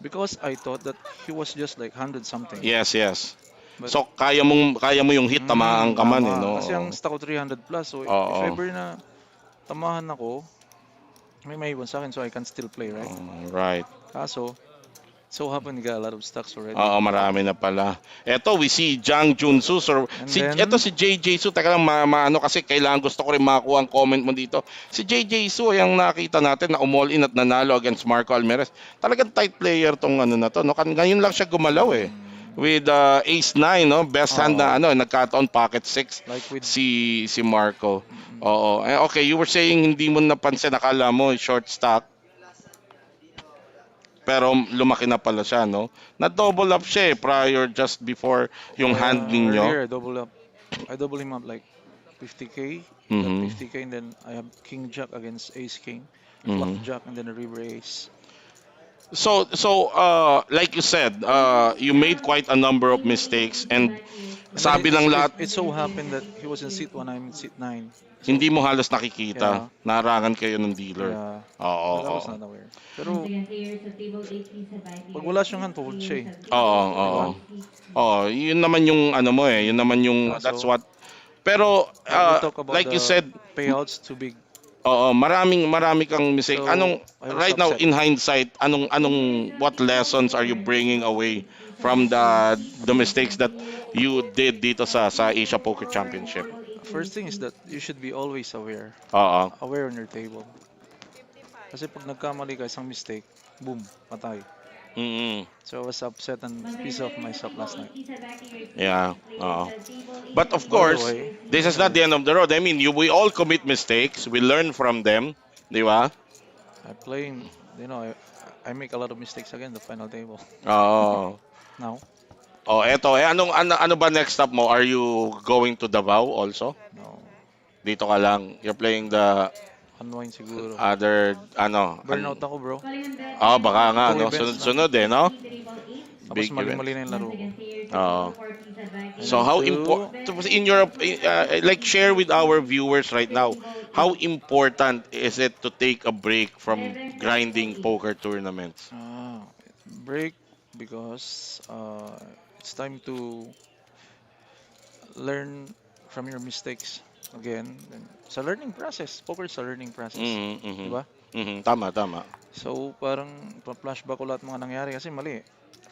because I thought that he was just like 100 something. Yes, yes. But So kaya mo yung hit tamaan ka man eh, tama. no? Kasi ang stock ko 300 plus. So if Oo. ever na tamahan ako, may maiwan sa akin so I can still play, right? Right. Kaso, so happened got a lot of stocks already. Oo, marami na pala. Eto, we see Jang Junsu. So, And then, eto si JJ Su. Teka lang, maano kasi kailangan gusto ko rin makakuha ang comment mo dito. Si JJ Su, yung nakita natin na umall in at nanalo against Marco Almeres. Talagang tight player tong ano na to. No? Ngayon lang siya gumalaw eh. With ace 9, no? Best hand na oh, nagkataon pocket 6 like with, si Marco. mm, Oo. Okay, you were saying hindi mo napansin, akala mo short stack. Pero lumaki na pala siya, no? Na-double up siya prior just before yung hand ninyo. earlier I double him up like 50k, got Mhm. 50k, and then I have king jack against ace king, flop Mhm. jack, and then a river ace. So like you said, you made quite a number of mistakes and And then sabi ng lahat, it so happened that he was in seat 1, I'm in seat 9. So hindi mo halos nakikita. yeah, Narangan kayo ng dealer. yeah, Oo, but I oo. was not aware. Once Pero again, players sa table 8, please advise pag players wala that siyang hand, fold players siya eh, have Oo, table di oo. ba? 8, please. Oo, yun naman yung ano mo eh, yun naman yung that's Kaso what. Pero we talk about like you the said, payouts too big. oo, marami kang mistake. So I was Right now upset. in hindsight, what lessons are you bringing away from the mistakes that you did dito sa Asia Poker Championship? first thing is that you should be always aware. Oo. Aware on your table. Kasi pag nagkamali ka isang mistake, boom, patay. Mm-mm. So I was upset and Once pissed again, off players of myself table last 8, night. please evacuate your seats. Yeah. Players Oo. of table 8 But and of table By the 8, course, way, your seats this are is not the end sorry, of reserved. the road. I mean, we all commit mistakes. We learn from them. Di ba? I playing, you know, I make a lot of mistakes again the final table. Oo. Now, Oh, eto. Ano ba next stop mo? Are you going to Davao also? no, Dito ka lang. You're playing the unwind siguro. other, Burnout ako, bro. Calling on the oh, table baka nga, 8, Two no? your events na. seats Sunod-sunod eh, are no? free to table 8. Tapos Big mali-mali events. na yung Once laro ko. again, players of Oo. table 4, please I So evacuate. need how to, important, Veterans in and your, newcomers will like return to share your with our seats viewers right after now, table how 8. important is it to take a break from Veterans of table grinding 8. poker tournaments? break because it's time to learn from your mistakes again. And it's a learning process. Poker is a learning process. Mhm, Di mhm. ba? Mhm, tama, tama. So, parang pa-flashback ko lahat mga nangyari kasi mali.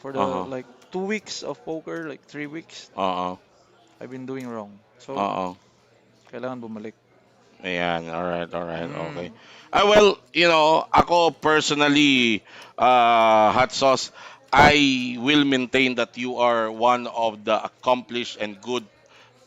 For the Uh-huh. like 2 weeks of poker, like 3 weeks, Oo. I've been doing wrong. So, Oo. kailangan bumalik. Ayan, alright, alright, okay. Mm. Well, ako personally, Hot Sauce, I will maintain that you are one of the accomplished and good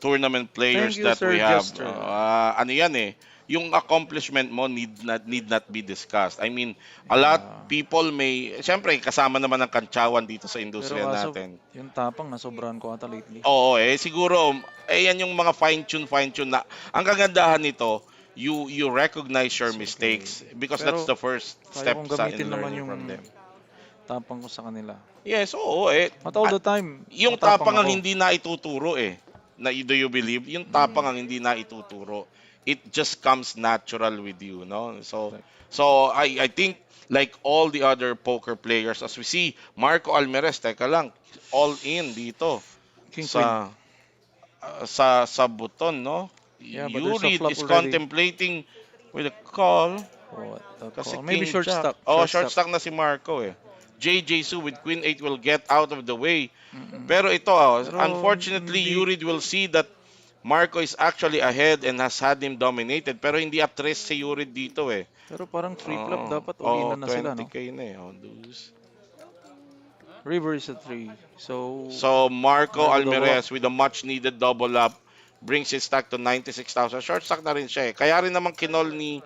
tournament Thank players you, that we Sir have. Jester. Ano yan eh, yung accomplishment mo need not be discussed. I mean, a lot Yeah. people may, syempre kasama naman ng kantsawan dito sa Pero industriya kaso, natin. yung tapang nasobrahan ko ata lately. Oo, siguro yan yung mga fine tune na ang kagandahan nito, you recognize your It's okay. mistakes because that's Pero, the first kaya step kong in gamitin naman learning yung from them. tapang ko sa kanila. Yes, oo Not all the time, yung matapang tapang ang ako. hindi na ituturo eh. Do you believe? Yung tapang ang hindi na ituturo. It just comes natural with you, no? So Like, so I think like all the other poker players as we see Marco Almeres, teka lang, all in dito King Queen. sa sa buton, no? Yeah, but there's a Yurid flop is already. contemplating with a call What the kasi call? Maybe King short Jack. stack. Oh, Short short stack. stack na si Marco eh. JJ Su with Queen 8 will get out of the way. Mm-mm. Pero ito, Pero unfortunately, hindi. Yurid will see that Marco is actually ahead and has had him dominated. Pero hindi at risk si Yurid dito eh. Pero parang three flop Oo, dapat all-in na 20k sila, no? na eh. Oh, deuce. River is a 3. So, So Marco Marco double up. Almeres with a much needed double up brings his stack to 96,000. Short stack na rin siya eh. Kaya rin naman kinol ni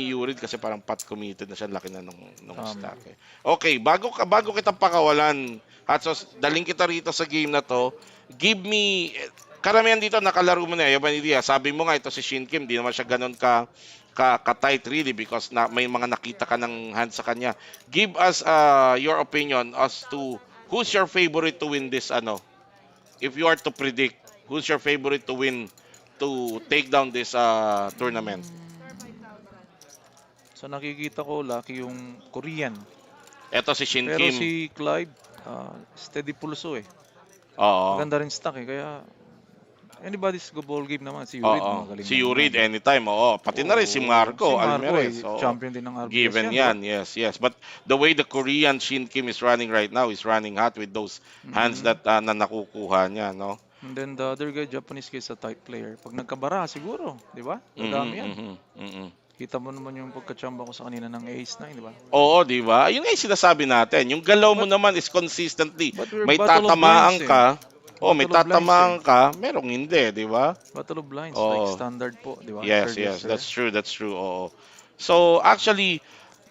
Yurid kasi parang pot committed na siya, laki na nung Tama. stack eh. Okay, bago kita pakawalan, Hatsos, daling kita rito sa game na to. Give me karamihan dito nakalaro mo na eh. Yung idea, sabi mo nga ito si Shin Kim, di naman siya ganun ka tight really because may mga nakita ka ng hand sa kanya. Give us your opinion as to who's your favorite to win this if you are to predict who's your favorite to win to take down this tournament. So nakikita ko lucky yung Korean. Eto si Shin Pero Kim. si Clyde, steady pulso eh. Oo. Maganda rin stack eh. Kaya anybody's go ball game naman. Si Yurid, Oo. magaling Si naman Yurid yan. anytime. Oo. Pati na rin si Marco Si Marco Almeres. eh, Oo. champion din ng RBS Given yan, yan. Yes, yes. But the way the Korean Shin Kim is running right now is running hot with those hands Mhm. that na nakukuha niya, no? And then the other guy, Japanese guy, is a tight player. Pag nagkabara, siguro, di ba? Mhm, Dadami yan. mhm, mhm. Kita mo naman yung pagkachamba ko sa kanina ng Ace 9, di ba? Oo, di ba? Yun nga yung sinasabi natin. Yung galaw mo But, naman is consistently. but we're May battle of blinds tatamaan eh. ka. Oh, may Battle of blinds eh. tatamaan ka. Merong hindi, di ba? Battle of blinds, like Oo. standard po, di ba? Yes, Sir yes. Jester. That's true, that's true. Oo. So, actually,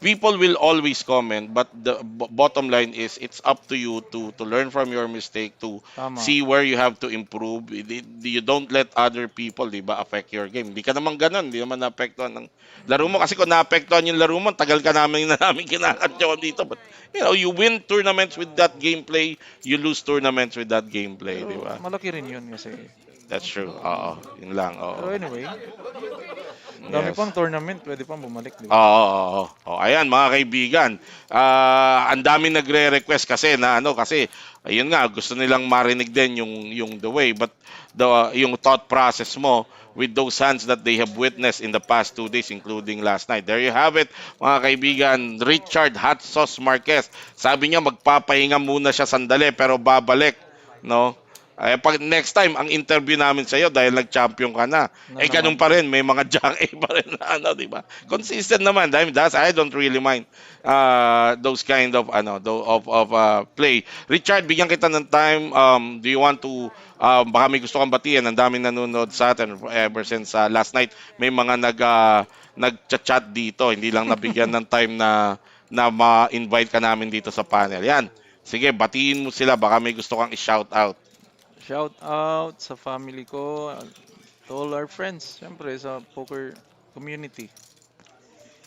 people will always comment, but the bottom line is it's up to you to learn from your mistake, to Tama. see where you have to improve. You don't let other people, di ba, affect your game. Hindi ka naman ganun, hindi naman naapektuhan ng laro mo. Kasi kung naapektuhan yung laro mo, tagal ka namin na namin kinakantyawan dito. But, you win tournaments with that gameplay, you lose tournaments with that gameplay, di Pero ba? malaki rin yun kasi. That's true. Oo, yun lang. Pero Oo. anyway, dami Yes. pang tournament, pwede pang bumalik, di Oo, ba? oo, oo. Oh, ayan mga kaibigan. Ang dami nagre-request kasi kasi ayun nga gusto nilang marinig din yung the way, but yung thought process mo with those hands that they have witnessed in the past 2 days, including last night. There you have it, mga kaibigan. Richard Hot Sauce Marquez. Sabi niya magpapahinga muna siya sandali pero babalik, no? Pag next time, ang interview namin sa iyo dahil nag-champion ka na. Na Ganun naman. pa rin, may mga jack A pa rin na ano, di ba? Consistent naman. Dahil I don't really mind those kind of play. Richard, bigyan kita ng time. Do you want to baka may gusto kang batiin. Ang daming nanonood sa atin ever since last night. May mga nag-chat dito. Hindi lang nabigyan ng time na ma-invite ka namin dito sa panel. Yan. Sige, batiin mo sila. Baka may gusto kang i-shout out. Shout out sa family ko, to all our friends, syempre sa poker community.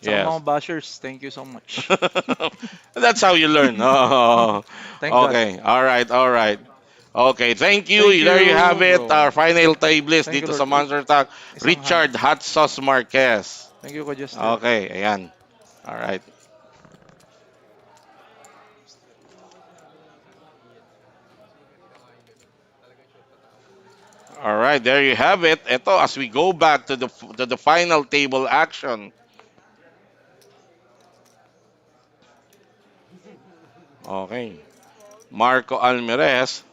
Sa Yes. mga bashers, thank you so much. That's how you learn. Oh, Thank God. okay. All right. All right. Okay. Thank you. Thank There you have you, it. bro. Our final tablist Thank you, dito sa Lord. Monster Talk. Isang hand. Richard Hot Sauce Marquez. Thank you, Jester. Okay. Ayan. All right. All right. There you have it. Ito, as we go back to the final table action. Okay. Marco Almeres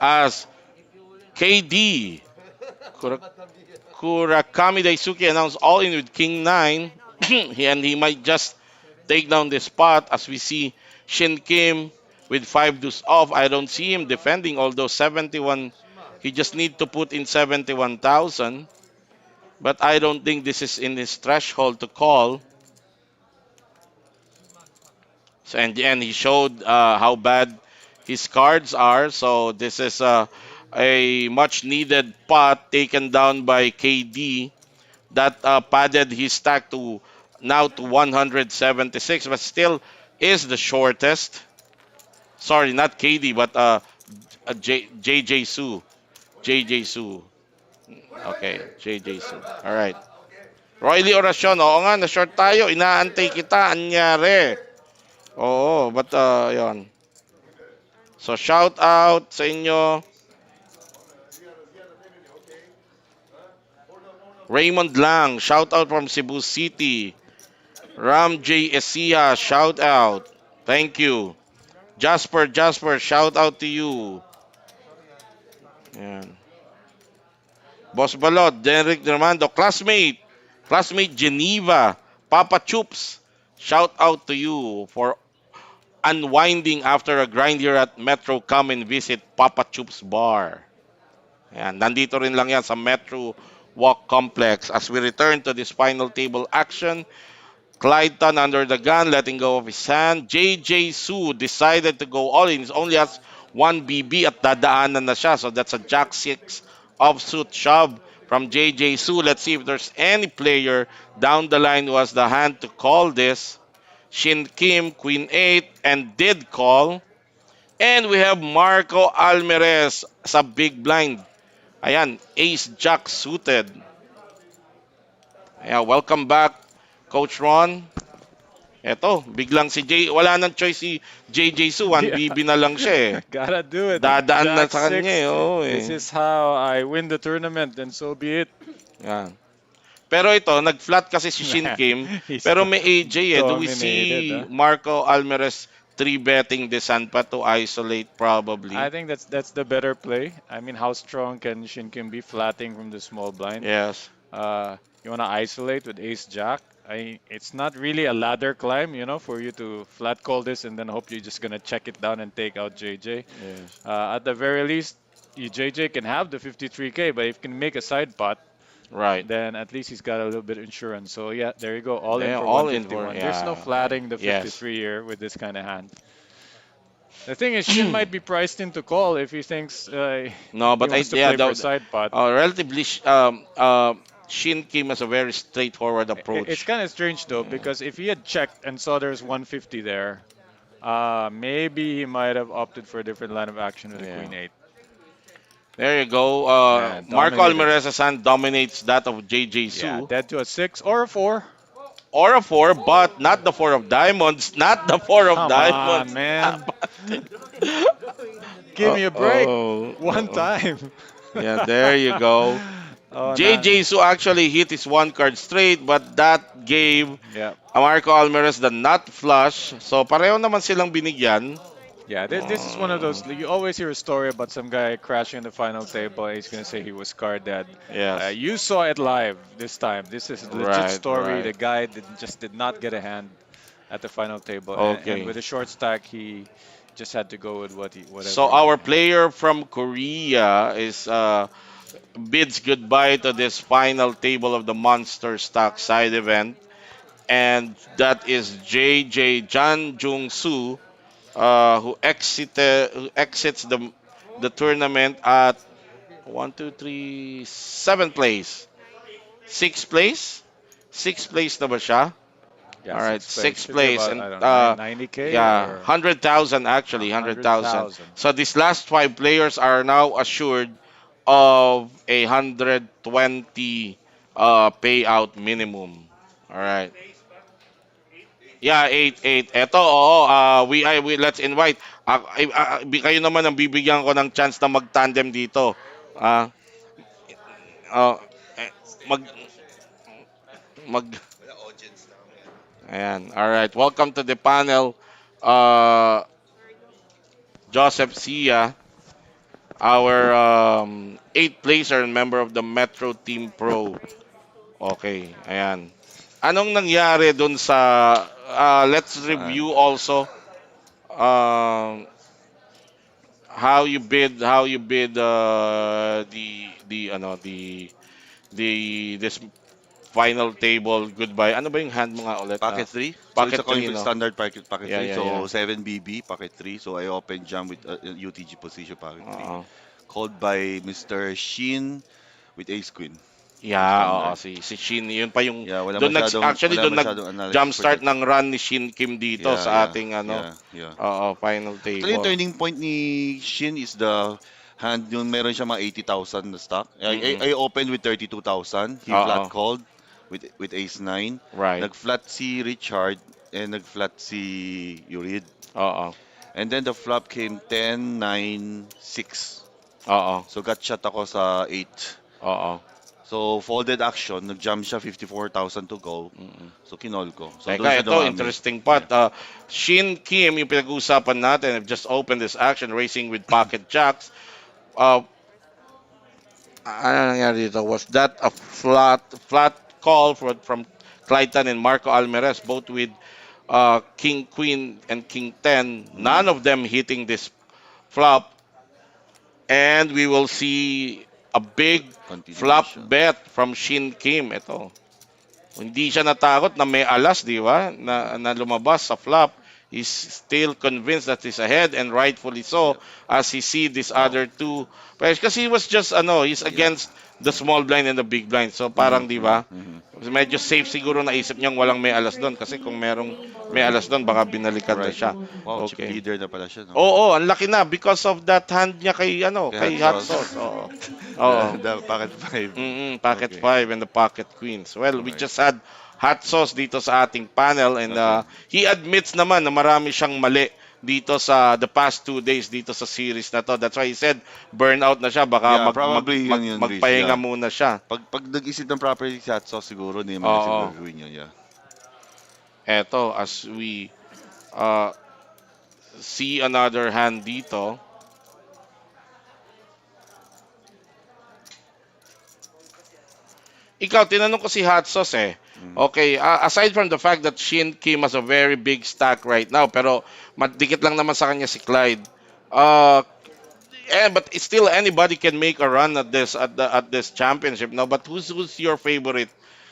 as KD. Kurakami Daisuke announced all in with King 9. And he might just take down the spot as we see Shin Kim with 5 deuce off. I don't see him defending, although 71, he just need to put in 71,000. But I don't think this is in his threshold to call. So, and he showed how bad his cards are. So this is a much needed pot taken down by KD that padded his stack to now to 176, but still is the shortest. Sorry, not KD, but JJ Su. JJ Su. Okay, JJ Su. All right. Royly Oracion, oo nga, na-short tayo. Inaantay kita, anyari. Oo, but yon. So shout out sa inyo. Raymond Lang, shout out from Cebu City. Ram J. Esia, shout out. Thank you. Jasper, shout out to you. Yan. Boss Balot, Derek Dermando, classmate Geneva, Papa Chups, shout out to you for unwinding after a grind here at Metro. Come and visit Papa Chups Bar. Yan, nandito rin lang yan sa Metro Walk Complex. As we return to this final table action, Clyde Tan under the gun, letting go of his hand. JJ Su decided to go all in. He only has one BB at dadaanan na siya. So that's a Jack 6 offsuit shove from JJ Su. Let's see if there's any player down the line who has the hand to call this. Shin Kim, Queen 8, and did call. And we have Marco Almeres sa big blind. Ayan, Ace Jack suited. Ayan, welcome back, Coach Ron. Eto, biglang si wala nang choice si JJ Su, 1 Yeah. BB na lang siya eh. Gotta do it. Dadaan na Jack sa kanya six. eh. Oo, This eh. is how I win the tournament, and so be it. Yan. Pero ito, nag-flat kasi si Shin Kim. He's Pero may AJ eh. Do we dominated, see huh? Marco Almeres 3-betting this hand pa to isolate probably? I think that's the better play. I mean, how strong can Shin Kim be flatting from the small blind? Yes. You want to isolate with Ace Jack. It's not really a ladder climb, for you to flat call this and then hope you're just gonna check it down and take out JJ. Yes. At the very least, JJ can have the 53K, but if he can make a side pot, Right. then at least he's got a little bit of insurance. So yeah, there you go, all in Yeah, for all in for 151. There's no yeah. flatting the Yes. 53 here with this kind of hand. The thing is, Shin might be priced into call if he thinks No, he but wants to yeah, play for a side pot. relatively Shin Kim has a very straightforward approach. It's kind of strange though, because if he had checked and saw there's 150 there, maybe he might have opted for a different line of action with the Yeah. Queen 8. There you go. Yeah, Marco dominated. Almeresa's hand dominates that of JJ Su. Yeah, dead to a 6 or a 4. Or a 4, but not the 4 of diamonds. Not the 4 of Come diamonds. on, man. Give me a break. Oh, One time. Yeah, there you go. Oh, JJ nine. Su actually hit his one card straight, but that gave Yeah. Marco Almeres the nut flush. So pareho naman silang binigyan. Yeah, this is one of Uh, those. You always hear a story about some guy crashing in the final table. And he's gonna say he was card dead. yes. You saw it live this time. This is a legit Right, story. right. The guy just did not get a hand at the final table, and Okay. with a short stack, he just had to go with whatever So he our had. player from Korea is bids goodbye to this final table of the Monster Stock side event, and that is JJ Jan Jung Soo, who exits the tournament at 7th place, 6th place, 6th place na ba siya? Yeah, All right, sixth place sixth should be place, about and I don't know 90K yeah, or 100,000 actually, 100,000. 100,000. So these last five players are now assured of 120 payout minimum. All right. Yeah, 8-8. Eto, oo, let's invite. Kayo naman ang bibigyan ko ng chance na mag-tandem dito. Ah, uh, mag mag Ayan. All right. Welcome to the panel. Uh, Joseph Sia, our eighth placer and member of the Metro Team Pro. Okay. Ayan. Anong nangyari dun sa let's Saan? review also um how you bid the this final table goodbye. Ano ba yung hand mo nga ulit? Packet 3. So it's Pocket a 3, no? standard packet Yeah, 3. yeah, yeah. So 7 BB packet 3. So I open jam with UTG position packet 3. Oo. Called by Mr. Shin with ace queen. So Yeah, oo, standard. si Shin, yun pa yung Yeah, actually wala doon nag masyadong analysis jump for start that. ng run ni Shin Kim dito Yeah, sa yeah, ating yeah, yeah. final Actually, yung table. turning point ni Shin is the hand yung meron siya mga 80,000 na stock. Mm. I opened with 32,000. He Oo, flat called with ace 9. right. Nag-flat si Richard and nag-flat si Yurid. Oo. And then the flop came 10, 9, 6. Oo. So got shot ako sa 8. Oo. So folded action, nag-jump siya 54,000 to go. Mm. So kinol ko. So doon Teka, siya ito, dumami. interesting part. Yeah. Shin Kim, yung pinag-uusapan natin, have just opened this action, racing with pocket jacks. Uh, ano nangyari dito? Was that a flat call from Clyde Tan and Marco Almeres, both with King Queen and King 10, none Mm, of them hitting this flop, and we will see a big flop continuation. bet from Shin Kim. Ito. Hindi siya natakot na may alas, di ba? Na lumabas sa flop. He's still convinced that he's ahead and rightfully so Yep. as he see these Wow. other two players. Kasi he was just, he's Yeah. against the small blind and the big blind. So Mhm, parang, di mhm, ba? mhm. Medyo safe siguro naisip niyang walang may alas doon. Kasi kung merong may alas doon, baka binalikan na Right. siya. Wow, chip Okay. leader na pala siya, no? Oo, ang laki na because of that hand niya kay, Kay kay Hot Hot Sauce. Sauce. Oo. Oo. The packet 5. Pocket Okay. 5 and the Pocket Queens. Well, we Alright. just had hot sauce dito sa ating panel, and Okay. he admits naman na marami siyang mali dito sa the past 2 days dito sa series na to. That's why he said burnout na siya. Baka Yeah, probably yun yung reason. magpahinga Yeah. muna siya. Pag nag-isip ng property si Hot Sauce, siguro hindi naman kasi Oo. gagawin yun, yeah. Eto, as we uh, see another hand dito. Ikaw, tinanong ko si Hot Sauce eh. Mm. Okay, aside from the fact that Shin Kim has a very big stack right now, pero madikit lang naman sa kanya si Clyde. But it's still anybody can make a run at this championship now. But who's your favorite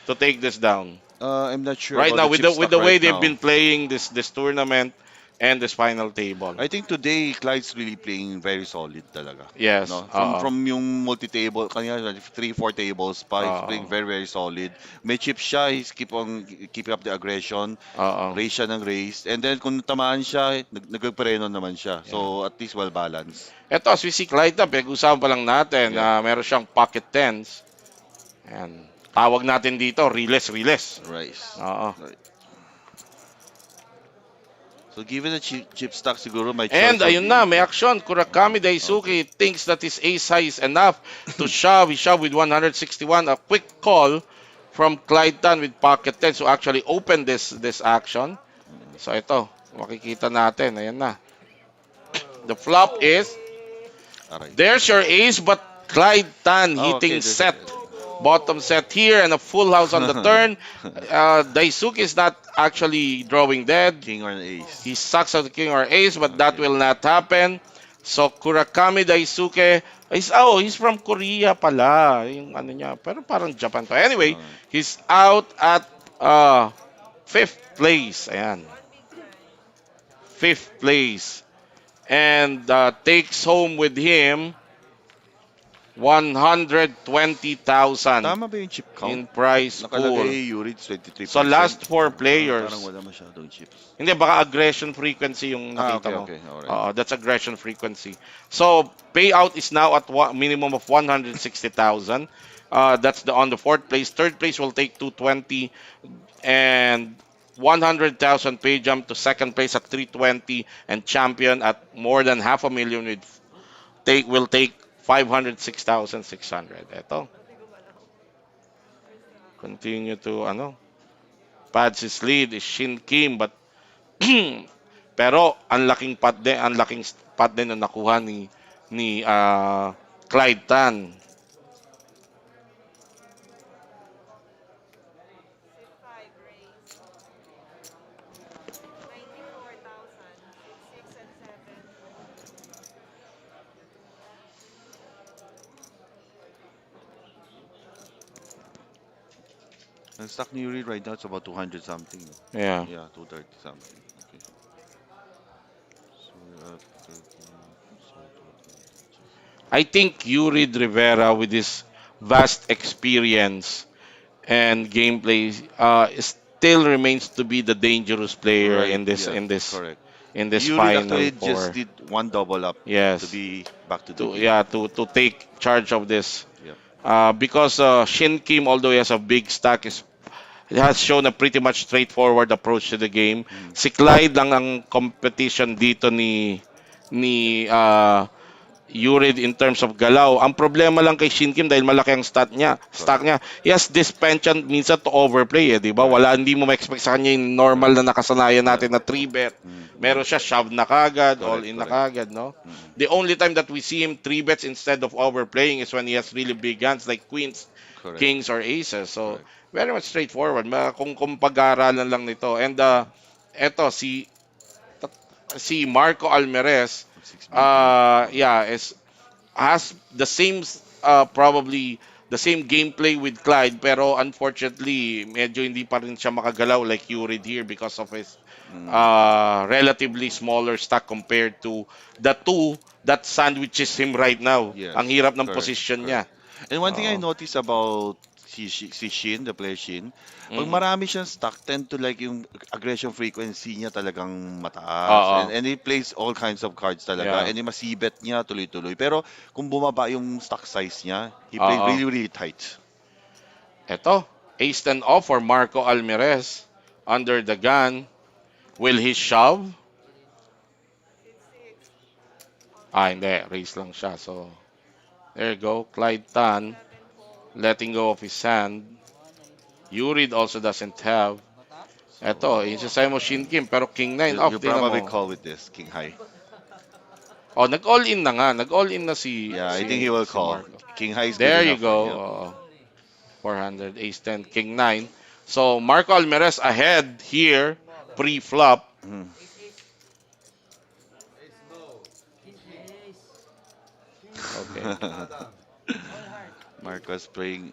to take this down I'm not sure right about now the with chip the stock way right they've now. been playing this tournament and this final table? I think today Clyde's really playing very solid talaga. Yes. No, from yung multi-table kanina 3-4 tables pa he's playing Oo. very very solid. May chip siya, he's keeping up the aggression. Oo. Raise siya ng raise. And then kung tamaan siya, nagpreno naman siya. Yeah. So at least well balanced. Eto, as we see Clyde na, pinag-usapan pa lang natin, Yeah. meron siyang pocket tens. Ayan. Tawag natin dito, riles. Rice. Oo. Right. So given the chip stack, siguro my And choice will ayun na, be may aksyon. Kurakami okay. Daisuke thinks that his ace high is enough to shove. He shoved with 161. A quick call from Clyde Tan with pocket 10 to actually open this action. Mm, So ito, makikita natin. Ayan na. The flop is, aray. there's your ace, but Clyde Tan Oh, okay. hitting There's set. Bottom set here and a full house on the turn. Daisuke is not actually drawing dead. King or an ace. He sucks at the king or ace, but that Okay. will not happen. So Kurakami Daisuke he's from Korea pala. Yung ano niya, pero parang Japan pa. Anyway, Okay. he's out at fifth place. Ayan, fifth place. And takes home with him 120,000 Tama ba yung chip count? in prize pool. Nakalagay Yuri So 23%. last four Parang players. wala masyadong chips. Hindi, baka aggression frequency yung Ah, nakita okay, mo. okay. Alright. That's aggression frequency. So, payout is now at minimum of 160,000. That's on the fourth place. Third place will take 220 and 100,000 pay jump to second place at 320 and champion at more than half a million will take 506,600. Ito. Continue to pads his lead is Shin Kim but pero ang laking pot din na nakuha ni Clyde Tan. Ang stock ni Yuri right now it's about 200 something. Yeah. Yeah, 230 something. Okay. So we're at 30, so 230. I think Yurid Rivera with his vast experience and gameplay still remains to be the dangerous player Right, in this yeah, in this correct. in this Yuri final actually just four. did one double up to Yes. be back to the To game. yeah, to take charge of this. Yep. Because Shin Kim, although he has a big stack, he has shown a pretty much straightforward approach to the game. Mm, Si Clyde lang ang competition dito ni Yurid in terms of galaw. Ang problema lang kay Shin Kim dahil malaki ang stack correct. niya. He has this penchant minsan to overplay, 'di ba? Correct. Hindi mo ma-expect sa kanya yung normal Correct. na nakasanayan Yeah. natin na 3 bet. Mm. Meron siya shove na kagad, all Correct, in na correct. kagad, no? Mm. The only time that we see him 3 bets instead of overplaying is when he has really big hands like queens, Correct. kings or aces. So, Correct. very much straightforward. Kung pag-aaralan lang nito. And eto si Marco Almeres 6 BP. yeah, has the same probably the same gameplay with Clyde pero unfortunately medyo hindi pa rin siya makagalaw like Yurid here because of his Mm. relatively smaller stack compared to the two that sandwiches him right now. Yes, Ang hirap ng correct, position correct. niya. And one thing I Oo. noticed about si Shin, the player Shin, pag Mm. marami siyang stock, tend to like yung aggression frequency niya talagang mataas. Oo. And he plays all kinds of cards talaga. Yeah. And yung masibet niya tuloy-tuloy. Pero kung bumaba yung stock size niya, he played Oo. really, really tight. Eto, ace 10 off for Marco Almeres under the gun. Will he shove? Hindi. Raise lang siya. So, there you go. Clyde Tan letting go of his hand. Yurid also doesn't have. Eto, isasay mo Shin Kim pero King 9 off. You Tingnan probably mo. call with this, King High. Oh, nag-all in na nga. Nag-all in na Yeah, I think he will si call. Marco. King High is good There you enough. go. Yeah. 400, ace 10, King 9. So, Marco Almeres ahead here, pre-flop. Mhm. Okay. Marcos playing.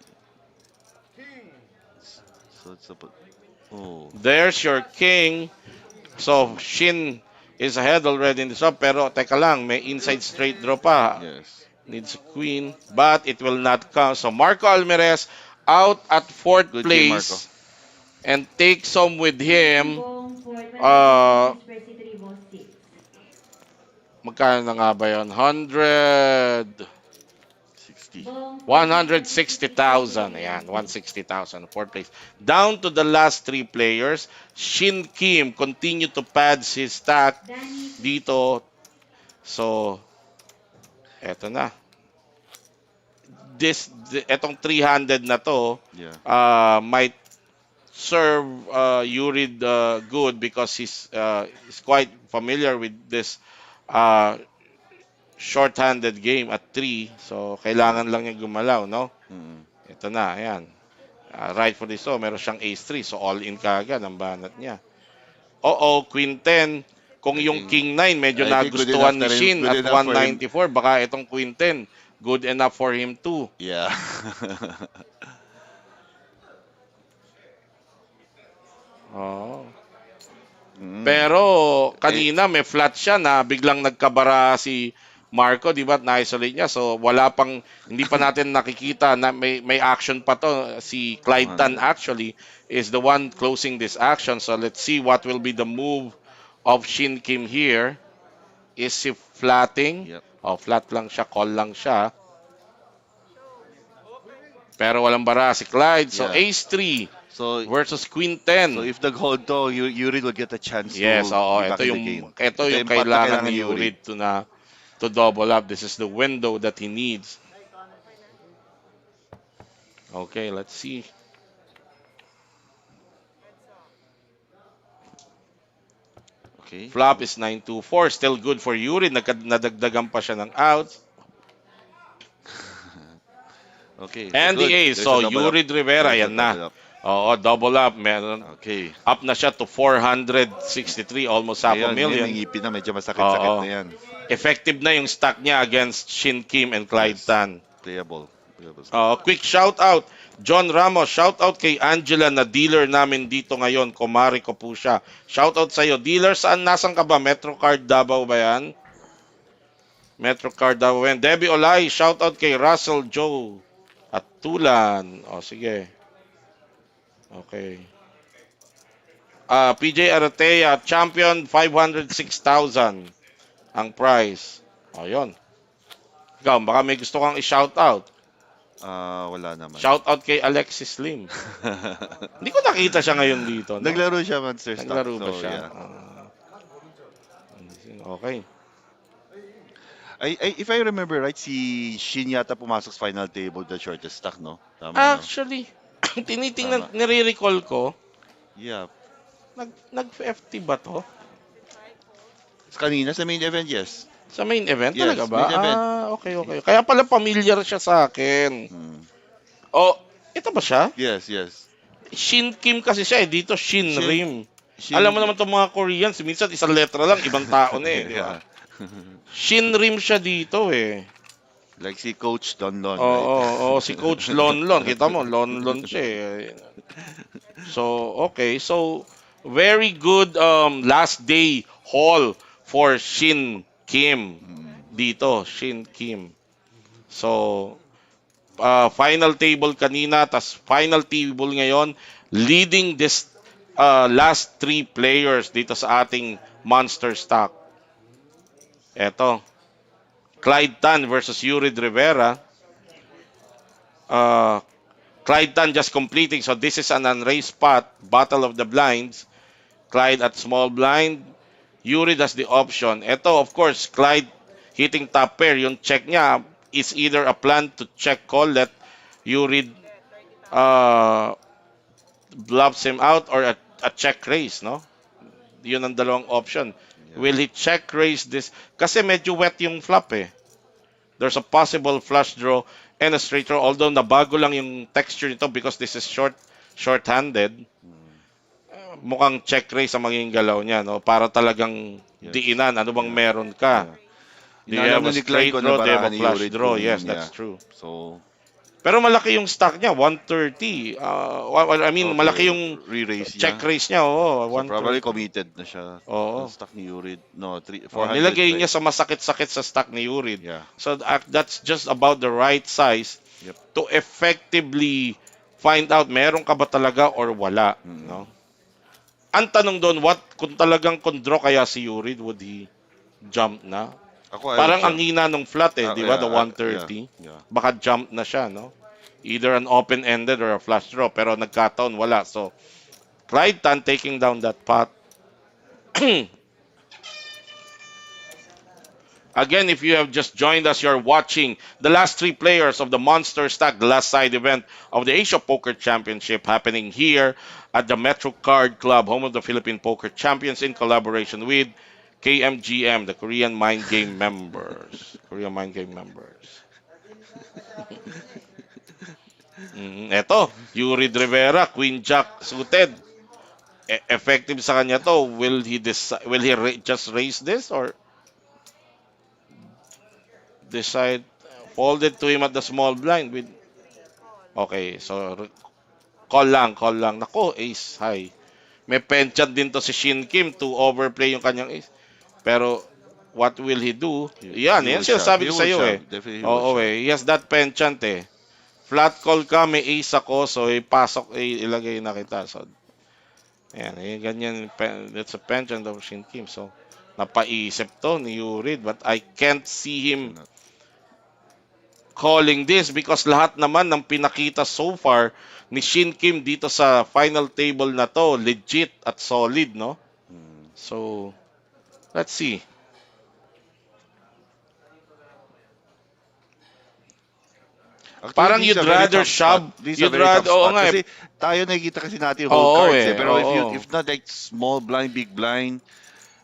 So it's about. Oh. There's your king. So, Shin is ahead already in the sub. Pero, teka lang, may inside straight draw pa. Yes. Needs a queen. But, it will not count. So, Marco Almeres out at fourth Good game, Marco. place. And takes home with him. uh, Uh, magkano na nga ba yun? 100. 160. Bong 160,000. Ayan, 460,000. 160,000. Fourth place. Down to the last three players. Shin Kim continue to pad his stack Danny 60. dito. So, eto na. Etong 300 na to Yeah. might serve Yurid good because he's quite familiar with this uh, short-handed game at 3. So, Yeah. kailangan lang niya gumalaw, no? Mm. Ito na, ayan. Rightfully so, meron siyang ace 3. So, all in kagad ang banat niya. Oo, Queen 10. Kung I yung think King 9 medyo I think good enough nagustuhan na ni rin, Shin good at enough for him. 194, baka itong Queen 10, good enough for him too. Yeah. Oo. Mm. Pero Eh, kanina may flat siya na biglang nagkabara si Marco, di ba? Na-isolate niya. So wala pang, hindi pa natin nakikita na may action pa to. Si Clyde Tan 200. actually is the one closing this action. So let's see what will be the move of Shin Kim here. Is he flatting? Yep. Oh, flat lang siya, call lang siya. Pero walang bara si Clyde. So Yeah. ace 3 So versus Queen so 10. if nag-hold to, Yuri will get a chance Yes, to oo. be back Ito in the yung game. ito Ito yung yung part na kailangan kailangan ni ni Yuri. Yurid to double up. This is the window that he needs. Okay, let's see. Okay. Flop is 924. Still good for Yurid. Nadagdagan pa siya ng outs. Okay, so And the good. ace. There's a So double up. Yurid Rivera, There's a yan na. double up. Oo, double up. Meron. Okay. Up na siya to 463. Almost half a Ngayon may million. ngipin na, medyo masakit-sakit Oo. na yan. Effective na yung stack niya against Shin Kim and Clyde Yes. Tan. Playable. Playable stuff. Quick shout out. John Ramos, shout out kay Angela na dealer namin dito ngayon. Kumari ko po siya. Shout out sa iyo. Dealer, saan nasan ka ba? Metrocard Davao ba yan? Metrocard Davao yan. Debbie Olay, shout out kay Russell Joe at Tulan. O, sige. Okay. PJ Aratea, champion, 506,000 ang prize. O, yun. Ikaw, baka may gusto kang i-shout out. Wala naman. Shout out kay Alexis Lim. Hindi ko nakita siya ngayon dito. No? Naglaro siya Monster Stock. Naglaro ba So, siya? yeah. Okay. If I remember right, si Shin yata pumasok sa final table the shortest stack, no? Tama, no? Actually, Tama. tinitingnan, nire-recall ko, Yeah. nag-FT ba to? Kanina sa main event, yes. Sa main event Yes, talaga ba? main event. Okay, okay. Kaya pala familiar siya sa akin. Hmm. Oh, ito ba siya? Yes, yes. Shin Kim kasi siya eh. Dito Shin Shin- Rim. Shin- Alam mo naman itong mga Koreans, minsan isang letra lang, ibang tao na eh. Di ba? Yeah. Shin Rim siya dito eh. Like si Coach Don Don, Oo, right? oo, si Coach Lon Lon. Kita mo, Lon Lon siya eh. So, okay. So, very good last day haul for Shin Kim. Dito, Shin Kim. So, final table kanina, tas final table ngayon, leading this last three players dito sa ating monster stock. Eto, Clyde Tan versus Yurid Rivera. Clyde Tan just completing. So this is an unraised spot. Battle of the blinds. Clyde at small blind. Yurid has the option. Ito, of course, Clyde hitting top pair. Yung check niya is either a plan to check call, let Yurid bluffs him out, or a check raise, no? Yun ang dalawang option. Yeah. Will he check raise this? Kasi medyo wet yung flop eh. There's a possible flush draw and a straight draw. Although nabago lang yung texture nito because this is short-handed. Mukhang check raise ang magiging galaw niya, no? Para talagang Yes. diinan. Ano bang meron ka? Do you have Inaalam a na ni Clyde straight kung draw? Do you have nabarahan a ni flush Yurid draw? kung- Yes, yeah. that's true. So, Pero malaki yung stock niya, 130. I mean, okay, malaki yung re-raise niya. check raise niya. Oo, So, probably 130. committed na siya. Oo. Stock ni Yurid. No, 400. Nilagay niya right? sa masakit-sakit sa stock ni Yurid. Yeah. So that's just about the right size Yep. to effectively find out meron ka ba talaga or wala, Mm. no? Ang tanong doon, what kung talagang draw kaya si Yurid, would he jump na? Ako, I would Parang ang jump. hina nung flat eh, di ba? Yeah, The yeah, 130. yeah. Baka jump na siya, no? Either an open-ended or a flush draw. Pero nagkataon, wala. So, Clyde Tan taking down that pot. Again, if you have just joined us, you're watching the last three players of the Monster Stack, the last side event of the Asia Poker Championship happening here at the Metro Card Club, home of the Philippine Poker Champions, in collaboration with KMGM, the Korean Mind Game members. Korean Mind Game members. Eto, Yuri Rivera, Queen Jack suited. Effective sa kanya to. Just raise this or decide folded to him at the small blind with okay, so call lang. Nako, ace high. May penchant din to si Shin Kim to overplay yung kanyang ace. Pero what will he do? He Yan will shove. sinasabi He ko will sa iyo eh. shove. Definitely he will Oo shove. eh, he has that penchant eh. Flat call ka, may ace ako, so ipasok, ilagay na kita. So, ayan, ganyan, that's a penchant of Shin Kim. So, napaisip to ni Yurid, but I can't see him Cannot. calling this because lahat naman ng pinakita so far ni Shin Kim dito sa final table na to, legit at solid, no? Hmm. So, let's see. Actually, Parang this is you'd a very rather tough spot. shove, This is a you'd very tough rather, oo spot. nga eh, Kasi tayo nakikita kasi natin yung whole oo cards eh. eh, Pero oo. if not like small blind, big blind,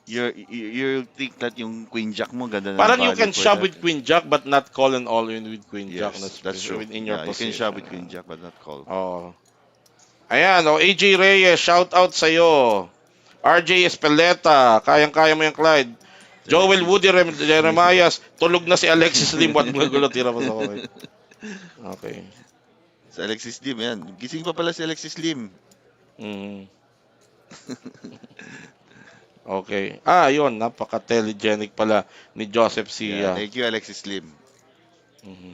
you think that yung queen jack mo ganda ng Parang you value can for shove that. with Queen Jack but not call and all in with Queen Jack na Yes, that's true. in your Yeah, you can shove position. with queen jack but not call. Oh. Ayan, AJ Reyes, shout out sa'yo. RJ Espeleta, kayang-kaya mo yung Clyde. Si Joel Alexis. Woody Jeremias, tulog na si Alexis Lim, wag magulo, tira pa sa okay. Okay. Si Alexis Lim, yan. Gising pa pala si Alexis Lim. Mm, okay. Yun, napaka-telegenic pala ni Joseph Yeah, Sia. thank you Alexis Lim. Mhm.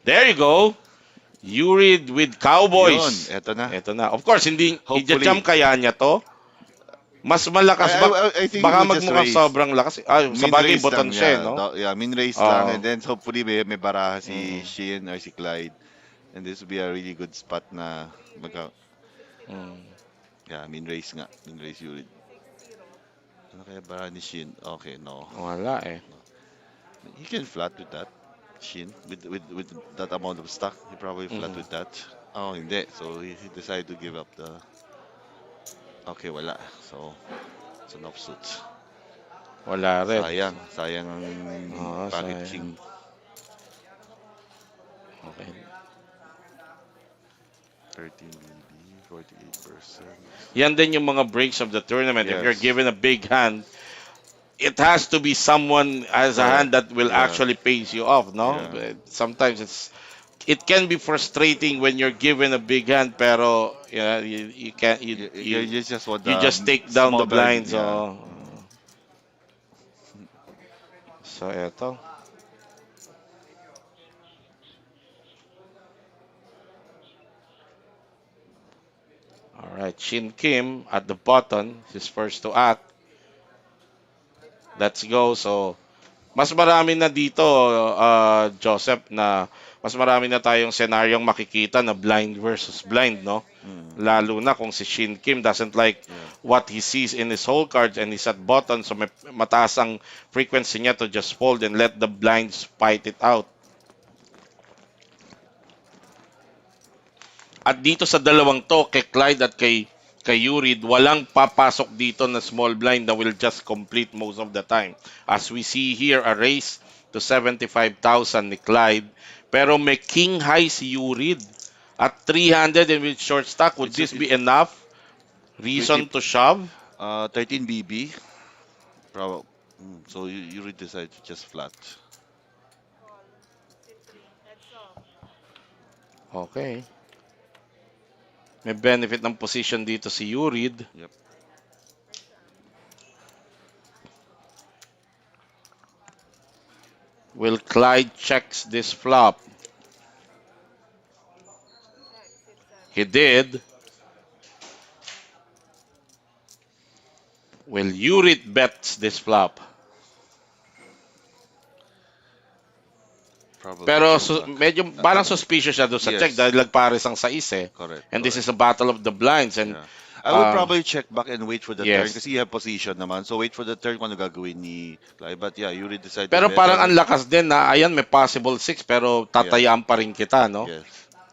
There you go. Yurid with Yun, Cowboys. eto na. Ito na. Of course, hindi Hopefully. i-jump kaya niya to. Mas malakas. I think he Baka will just magmukhang raise. sobrang lakas. Sa Min bagay, raise boton lang, siya, yeah. no? Yeah, min raise lang and Oo. then hopefully may baraha si Mm, Sheehan or si Clyde. And this will be a really good spot na mm. yeah, min raise nga. Min raise Yurid. Ano kaya baraha ni Sheehan? Okay, no. Wala eh. No. He can flat with that. Sheehan with that amount of stock, he probably flat Mm. with that. Oh, hindi. So he decided to give up the okay, wala. So it's an offsuit. Wala rin. Sayang ang Oo, pocket sayang. king. Okay. 13 BB, 48%. Yan din yung mga breaks of the tournament. If you're Yes. given a big hand, it has to be someone as a Correct. hand that will Yeah. actually pays you off, no? Yeah. But sometimes it can be frustrating when you're given a big hand, pero you can't You just want you the just take down small the blind. blinds. Yeah. Oh. So eto. All right, Shin Kim at the button, his first to act. Let's go. So mas marami na dito, Joseph, na mas marami na tayong senaryong makikita na blind versus blind, no? Mm. Lalo na kung si Shin Kim doesn't like Yeah. what he sees in his whole cards and he's at button, so may mataas ang frequency niya to just fold and let the blinds fight it out. At dito sa dalawang to, kay Clyde at kay Yurid, walang papasok dito na small blind that will just complete most of the time. As we see here, a race to 75,000 ni Clyde. Pero may king high si Yurid. At 300 and with short stack, would this be enough reason to shove? 13 BB. Probably. So you really decide to just flat. Okay. May benefit ng position dito si Yurid. Yep. Will Clyde checks this flop? He did. Will Yurid bets this flop? Probably Pero check back. medyo Uh, parang suspicious siya doon sa check yes, dahil nagpares ang sais eh. correct, And this correct. is a battle of the blinds and Yeah. I would uh, probably check back and wait for the turn yes. kasi you have position naman. So wait for the turn kung ano gagawin ni Clyde. But yeah, you really decide to Pero bet parang on ang it. lakas din na ayan may possible six pero Yeah, tatayaan pa rin kita, no? yes.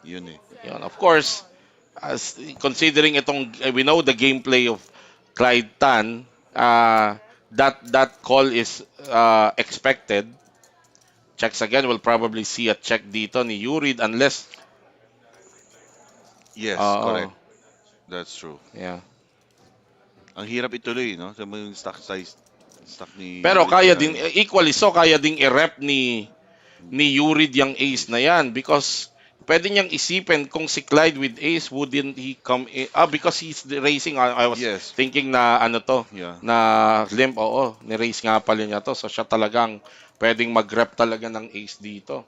Yun eh. Yun, of course, as considering itong we know the gameplay of Clyde Tan, that call is expected. Checks again, we'll probably see a check dito ni Yurid unless Yes, uh, correct. That's true. yeah. Ang hirap ituloy, no? Sa mga stock size, stock ni Pero Yurid kaya kay din high. equally so kaya ding i-rep ni Yurid yung ace na Ace. yan because pwede niyang isipin kung si Clyde with ace wouldn't he come in because he's racing I was Yes. thinking na ano to Yeah. na limp oo ni-race nga pala niya to so siya talagang pwedeng mag-rep talaga ng ace dito.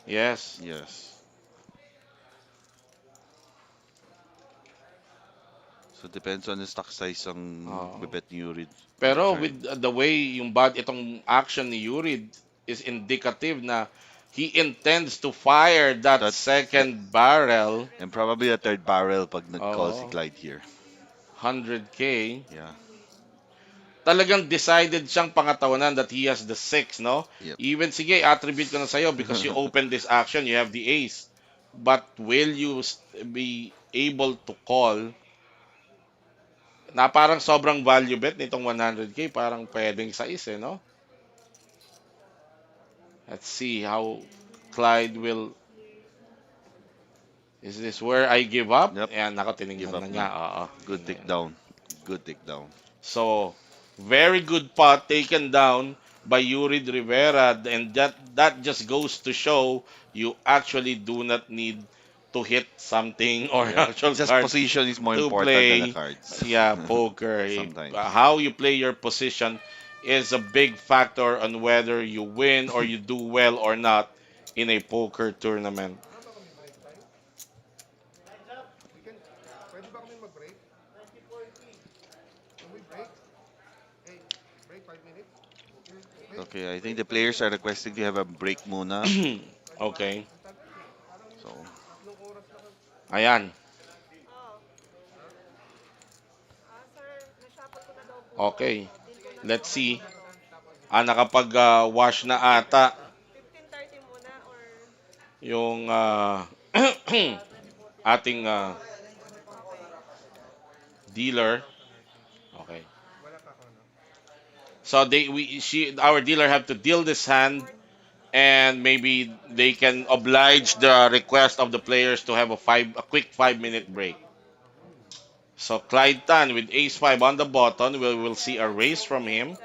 Yes. Yes. So depends on the stock size ang Oo. bebet ni Yurid on the Pero turn. with the way yung bad itong action ni Yurid is indicative na he intends to fire that That's second barrel. and probably a third barrel pag nag-call si Oo. Clyde here. 100K. Yeah. Talagang decided siyang pangatawanan that he has the six, no? Yep. Even, sige, attribute ko na sa'yo because you open this action, you have the ace. But will you be able to call na parang sobrang value bet nitong 100K, parang pwedeng sa is, eh, no? Let's see how Clyde will. Is this where I give up? Yep. Ayan, nako, Give tinignan up na niya. na. Oo. Good takedown. Good takedown. So, very good pot taken down by Yurid Rivera, and that just goes to show you actually do not need to hit something or Yeah. actual It's just cards position is more to important than the play. cards. Yeah, poker. Sometimes. How you play your position is a big factor on whether you win or you do well or not in a poker tournament. Okay, I think the players are requesting to have a break muna. Okay. So, Ayan. Okay. Let's see. Nakapag-wash na ata yung ating dealer. Okay. So our dealer have to deal this hand and maybe they can oblige the request of the players to have a quick 5 minute break. So Clyde Tan with ace 5 on the button, we'll see a raise from him.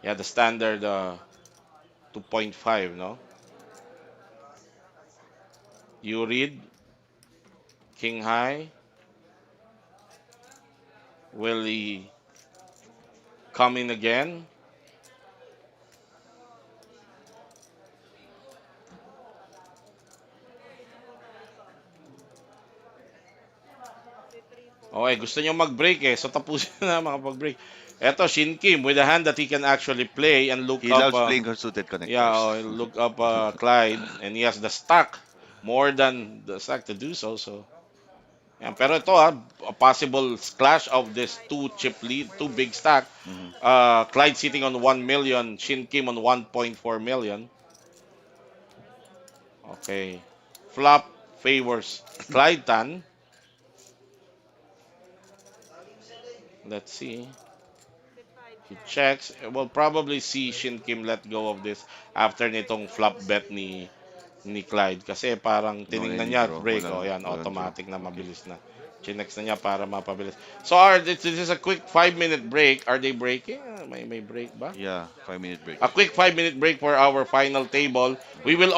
Yeah, the standard 2.5, no? You read King High. Will he come in again? Okay, gusto niyo mag-break eh. So tapusin na mga pag-break. Eto, Shin Kim with a hand that he can actually play and look he up loves playing suited yeah, connectors. look up Clyde and he has the stack more than the stack to do so. So yeah, pero ito a possible clash of this two chip lead, two big stack. Mhm. Clyde sitting on 1 million, Shin Kim on 1.4 million. Okay. Flop favors Clyde Tan. Let's see. He checks. We'll probably see Shin Kim let go of this after nitong flop bet ni Clyde. Kasi parang No tiningnan any niya at draw. break. Oh, yan, Walang draw. automatic na Okay. mabilis na. Chinex na niya para mapabilis. So, this is a quick 5 minute break. Are they breaking? May break ba? Yeah, 5 minute break. A quick 5 minute break for our final table. I will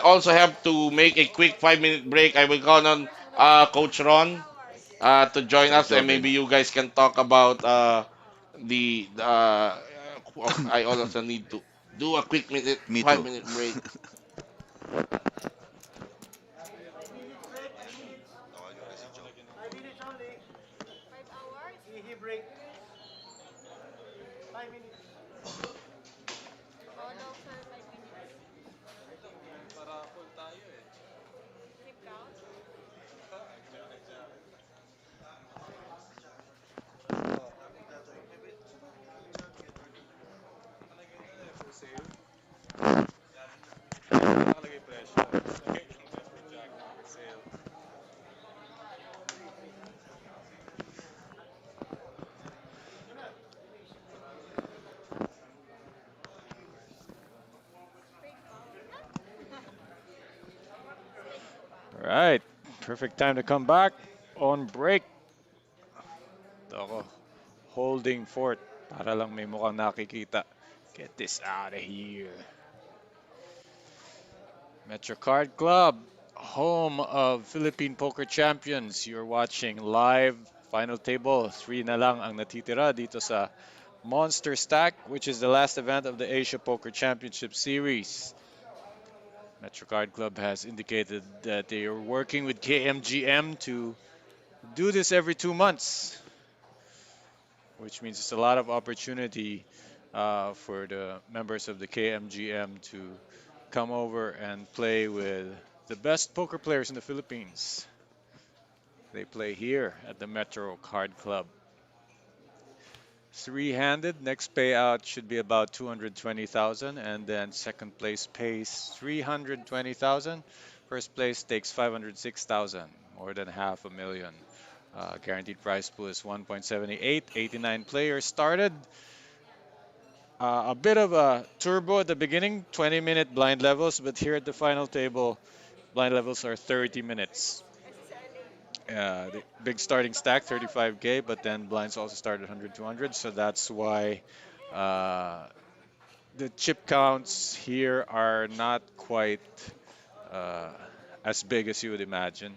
also have to make a quick 5 minute break. I will call on Coach Ron to join Tsaka us, and Joven. maybe you guys can talk about the. I also need to do a quick Me five too. minute break. Perfect time to come back on break. Ako, holding fort para lang may mukhang nakikita. Get this out of here. Metro Card Club, home of Philippine Poker Champions. You're watching live final table. 3 na lang ang natitira dito sa Monster Stack, which is the last event of the Asia Poker Championship Series. Metro Card Club has indicated that they are working with KMGM to do this every 2 months, which means it's a lot of opportunity for the members of the KMGM to come over and play with the best poker players in the Philippines. They play here at the Metro Card Club. Three-handed, next payout should be about 220,000, and then second place pays 320,000. First place takes 506,000, more than half a million. Guaranteed prize pool is 1.78. 89 players started. A bit of a turbo at the beginning, 20-minute blind levels, but here at the final table, blind levels are 30 minutes. The big starting stack, 35K, but then blinds also start at 100, 200, so that's why uh, the chip counts here are not quite uh, as big as you would imagine.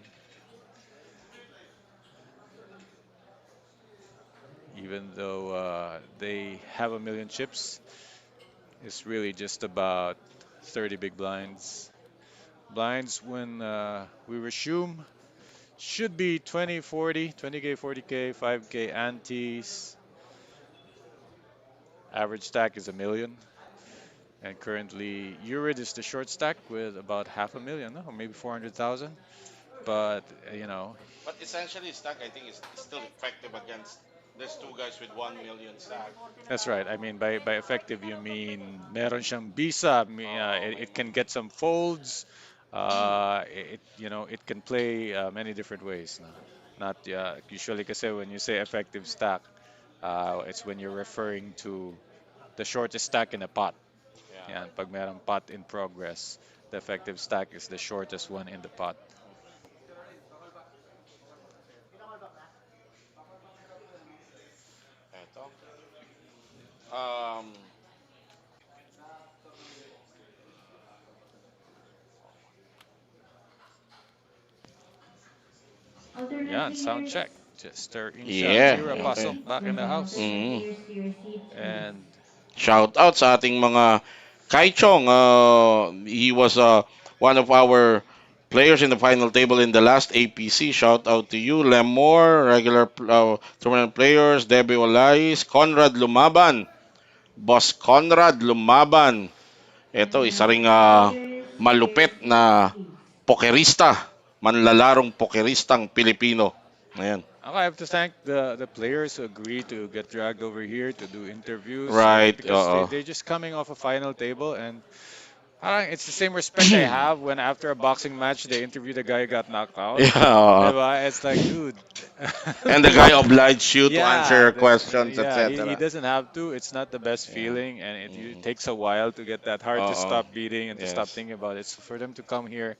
Even though they have a million chips, it's really just about 30 big blinds. Blinds when we resume should be 20, 40, 20K, 40K, 5K antes. Average stack is a million. And currently, Urid is the short stack with about half a million, or maybe 400,000. But, But essentially, stack I think is still effective against. There's two guys with 1 million stack. that's right. I mean, by effective, you mean meron siyang bisa. May It can get some folds. It can play many different ways. No? Not usually kasi when you say effective stack, it's when you're referring to the shortest stack in a pot. yeah. Yan, pag merong pot in progress, the effective stack is the shortest one in the pot. Eto. Um, Yan, sound Alternate check. players, Jester Insha yeah, Akira okay. pasok back in the welcome house. alternate Mhm. players to your seats, please. And Shout out sa ating mga Kaichong. He was one of our players in the final table in the last APC. Shout out to you. Lemore, regular tournament players. Debbie Olais, Conrad Lumaban. Boss Conrad Lumaban. Ito, And isa ring players to your malupit seats, na please. pokerista. Manlalarong pokeristang Pilipino. Ayan. I have to thank the players who agreed to get dragged over here to do interviews Right. because they're just coming off a final table, and it's the same respect I have when after a boxing match they interview the guy who got knocked out. Yeah. Diba? It's like, dude. And the guy obliged you to answer Yeah, your questions, he etc. doesn't have to. It's not the best Yeah. feeling, and it Mhm. takes a while to get that heart to Oo. stop beating and to stop Yes. thinking about it. So for them to come here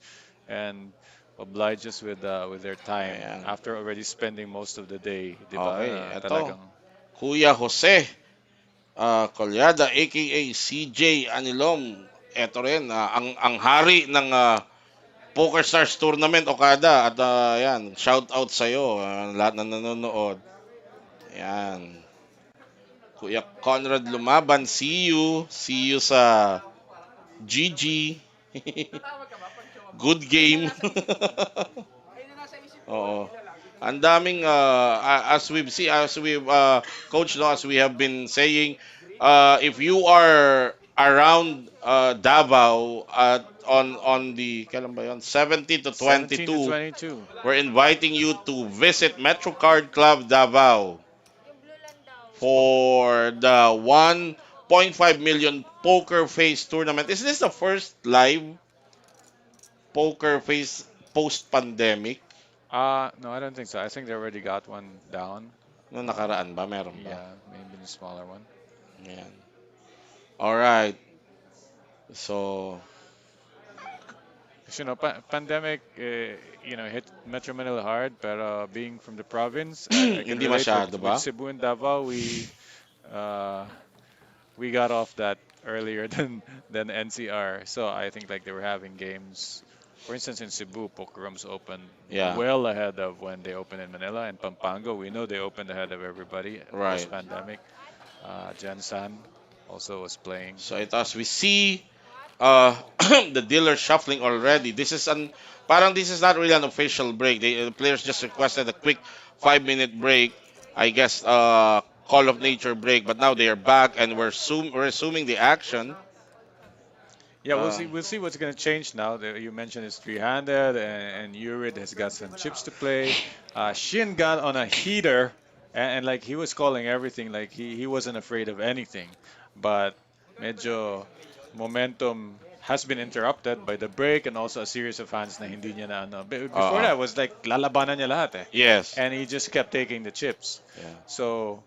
and oblige us with their time Ayan. after already spending most of the day, di Okay. ba? Ito. Talagang Kuya Jose Colyada, aka CJ Anilom. Ito rin, ang hari ng Poker Stars Tournament, Okada. At yan, shout out sa'yo, lahat na nanonood. Yan. Kuya Conrad Lumaban, see you. See you sa GG. Good game. Oo. Ang daming as we've coach no as we have been saying if you are around Davao at on the kailan ba yun? 17 to 17 to 22, 22. we're inviting you to visit Metro Card Club Davao for the 1.5 million poker face tournament. Is this the first live poker face post pandemic? No, I don't think so. I think they already got one down. No nakaraan ba? Meron ba? Yeah, maybe the smaller one. Yan. All right. So, 'Cause, pandemic, hit Metro Manila hard, but being from the province, I can Hindi relate masyado with ba? Cebu and Davao. Uh, we got off that earlier than NCR. So I think like they were having games. For instance, in Cebu, poker rooms opened Yeah, well ahead of when they opened in Manila. And Pampanga, we know they opened ahead of everybody right. post-pandemic. Jansan also was playing. So it as we see the dealer shuffling already. This is not really an official break. The players just requested a quick 5 minute break. I guess call of nature break, but now they are back and we're resuming the action. Yeah, we'll Uh, see. We'll see what's going to change now. You mentioned it's three-handed, and Urid has got some chips to play. Shin got on a heater, and like he was calling everything. Like he wasn't afraid of anything, but medyo momentum has been interrupted by the break and also a series of hands na hindi niya na ano. Before uh, that was like lalabanan niya lahat eh, yes. and he just kept taking the chips. Yeah. So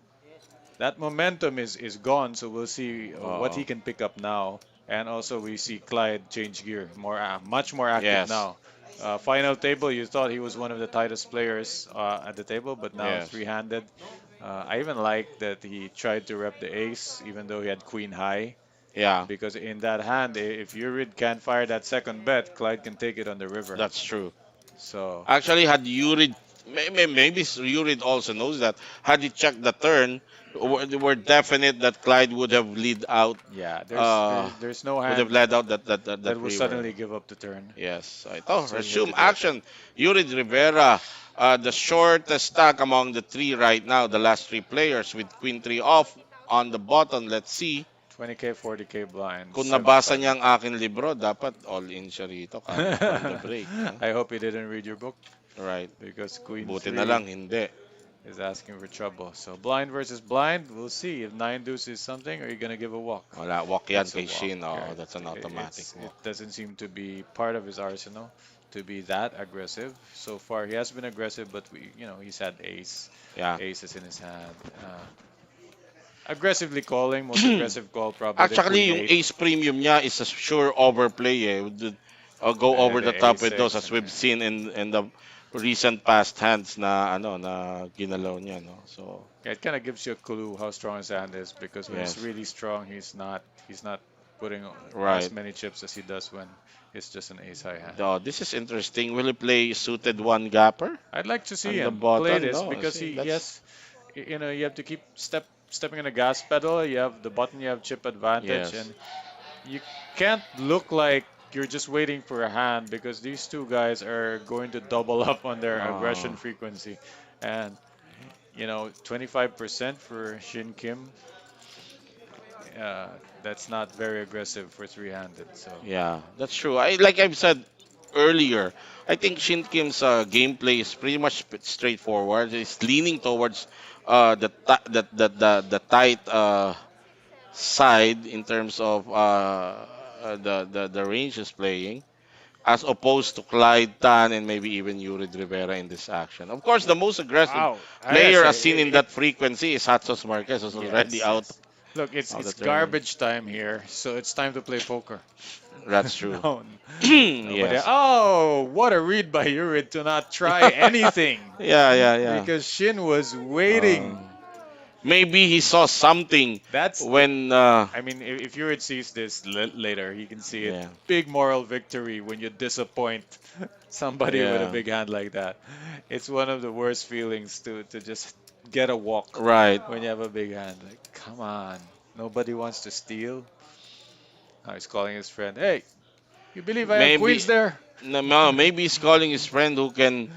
that momentum is gone, so we'll see what Uh, he can pick up now. And also we see Clyde change gear, much more active yes. now. Final table, you thought he was one of the tightest players at the table, but now Yes. three-handed. I even like that he tried to rep the ace, even though he had queen high, Yeah, because in that hand, if Yurid can't fire that second bet, Clyde can take it on the river. that's true. So Actually, had Yurid, maybe Yurid also knows that. Had he checked the turn, we're definite that Clyde would have yeah, uh, there's no would have hand led out that that will river. suddenly give up the turn. Yes, I thought So you have resume to do it. action. Yurid Rivera, the shortest stack among the three right now. The last three players with Queen Three off on the button. Let's see. 20K, 40K blind, Kung nabasa 75. niya ang aking libro, dapat all in siya rito from the break. No? I hope he didn't read your book Right. because Queen Buti na 3 lang, hindi. is asking for trouble. So blind versus blind, we'll see if nine deuce is something or you're gonna give a walk. Wala, walk yan That's a kay walk, Shin. Oh, right? that's an automatic It walk. doesn't seem to be part of his arsenal to be that aggressive. So far, he has been aggressive, but he's had Yeah. aces in his hand. Aggressively calling, most aggressive call probably the Actually, queen yung eight ace premium niya is a sure overplay eh. Go and over the the top ace with those six. as we've seen in the recent past hands na ginalaw niya, no. So, Yeah, it kind of gives you a clue how strong his hand is because when it's yes. really strong, he's not putting as Right. many chips as he does when it's just an ace high hand. Oh, this is interesting. Will he play suited one gapper I'd like to see on the him play button? this No, because see, that's you have to keep stepping on the gas pedal. You have the button, you have chip advantage, yes. and you can't look like you're just waiting for a hand because these two guys are going to double up on their Uh, aggression frequency. And 25% for Shin Kim, that's not very aggressive for three-handed. So yeah, that's true. Like I've said earlier, I think Shin Kim's gameplay is pretty much straightforward. He's leaning towards the tight side in terms of the range is playing, as opposed to Clyde Tan and maybe even Yurid Rivera in this action. Of course, the most aggressive wow, I gotta player say, as seen in that frequency is Hatsos Marquez, who's already yes, out yes. Look, it's of the it's tournament. garbage time here, so it's time to play poker. That's true. No, nobody. Yes. Oh, what a read by Urid to not try anything Yeah, yeah, yeah. because Shin was Uh, waiting. maybe he saw something That's when I mean, if Yurid sees this later, he can see it. yeah, Big moral victory when you disappoint somebody with a yeah, big hand like that. It's one of the worst feelings to just get a walk right. when you have a big hand. Like, come on, nobody wants to steal. Now he's calling his friend. Hey, you believe I have Maybe queens there? no, maybe he's calling his friend who can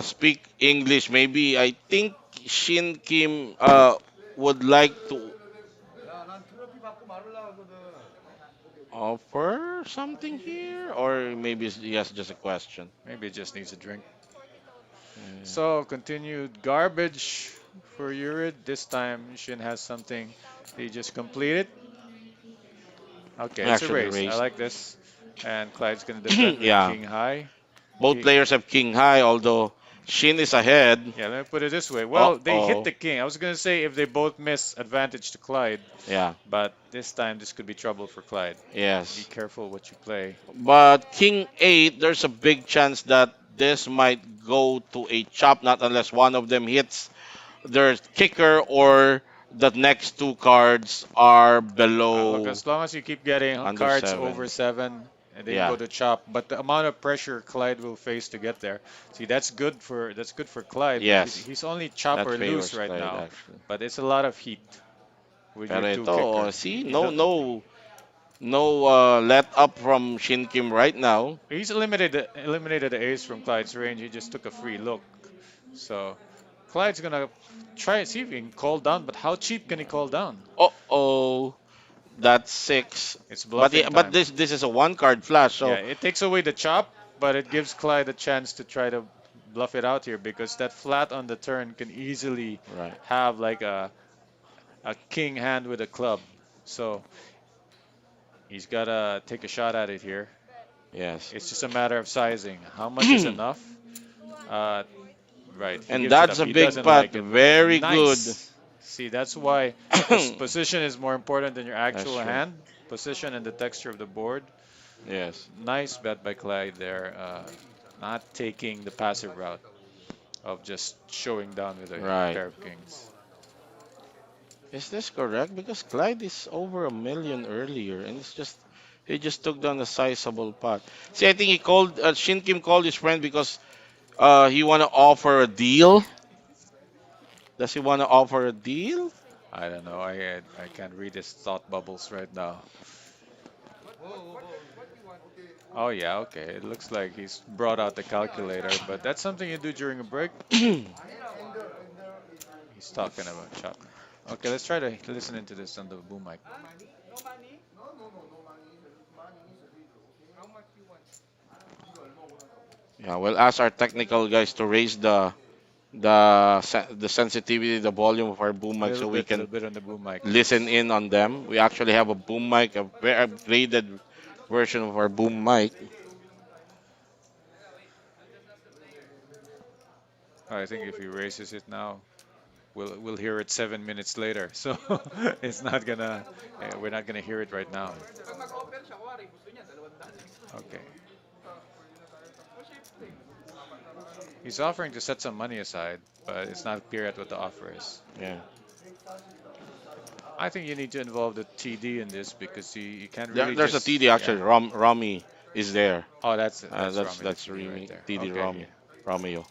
speak English. Maybe I think Shin Kim would like to offer something here, or maybe it's yes, just a question. Maybe it just needs a drink. Yeah. So continued garbage for Yurid. This time Shin has something he just completed. Okay, it's a Actually race. I raised. like this. And Clyde's gonna defend with Yeah. king high. Both He, players have king high, although Shin is ahead. Yeah, let me put it this way. Uh Well, they hit oh. the king. I was gonna say if they both miss, advantage to Clyde, Yeah. but this time this could be trouble for Clyde. Be Yes. careful what you play. But King 8, there's a big chance that this might go to a chop, not unless one of them hits their kicker or the next two cards are Look, below as long as you keep getting under cards 7. over 7, and then you go Yeah. to chop, but the amount of pressure Clyde will face to get there. See, that's good for Clyde, but Yes. he's only chop That or lose favors right Clyde now. actually. But it's a lot of heat with your Pero two ito, kicker. oh, see, He no, do- no let up from Shin Kim right now. he's eliminated the ace from Clyde's range. He just took a free look. So Clyde's gonna try see if he can call down, but how cheap can he call down? Oh, that's 6. It's But bluffing but time. this is a one card flash, Yeah, so it takes away the chop, but it gives Clyde a chance to try to bluff it out here because that flat on the turn can easily right. have like a king hand with a club. So he's gotta take a shot at it here. Yes. It's just a matter of sizing. How much is enough? Uh, right, he And gives it that's up. a He big doesn't pot. like it. Very good. Nice. See, that's why position is more important than your That's actual true. hand. Position and the texture of the board. Yes. Nice bet by Clyde there. Not taking the passive route of just showing down with a Right. pair of kings. Is this correct? Because Clyde is over a million earlier, and it's just he just took down a sizable pot. See, I think he called Shin Kim called his friend because he want to offer a deal. Does he want to offer a deal? I don't know. I can't read his thought bubbles right now. Oh yeah, okay. It looks like he's brought out the calculator, but that's something you do during a break. He's talking about chop. Okay, let's try to listen into this on the boom mic. Yeah, we'll ask our technical guys to raise the sensitivity, the volume of our boom mic, so we A little can bit on the boom mic. listen in on them. We actually have a boom mic, a very upgraded version of our boom mic. I think if he raises it now, we'll hear it 7 minutes later. So it's not gonna we're not gonna hear it right now. Okay. He's offering to set some money aside, but it's not clear yet what the offer is. Yeah, I think you need to involve the TD in this because you can't really there's a just TD yeah. actually. Rami is there. Oh, that's That's Rami, the TD right Remy, there. TD Okay, yeah. Rami, Romeo.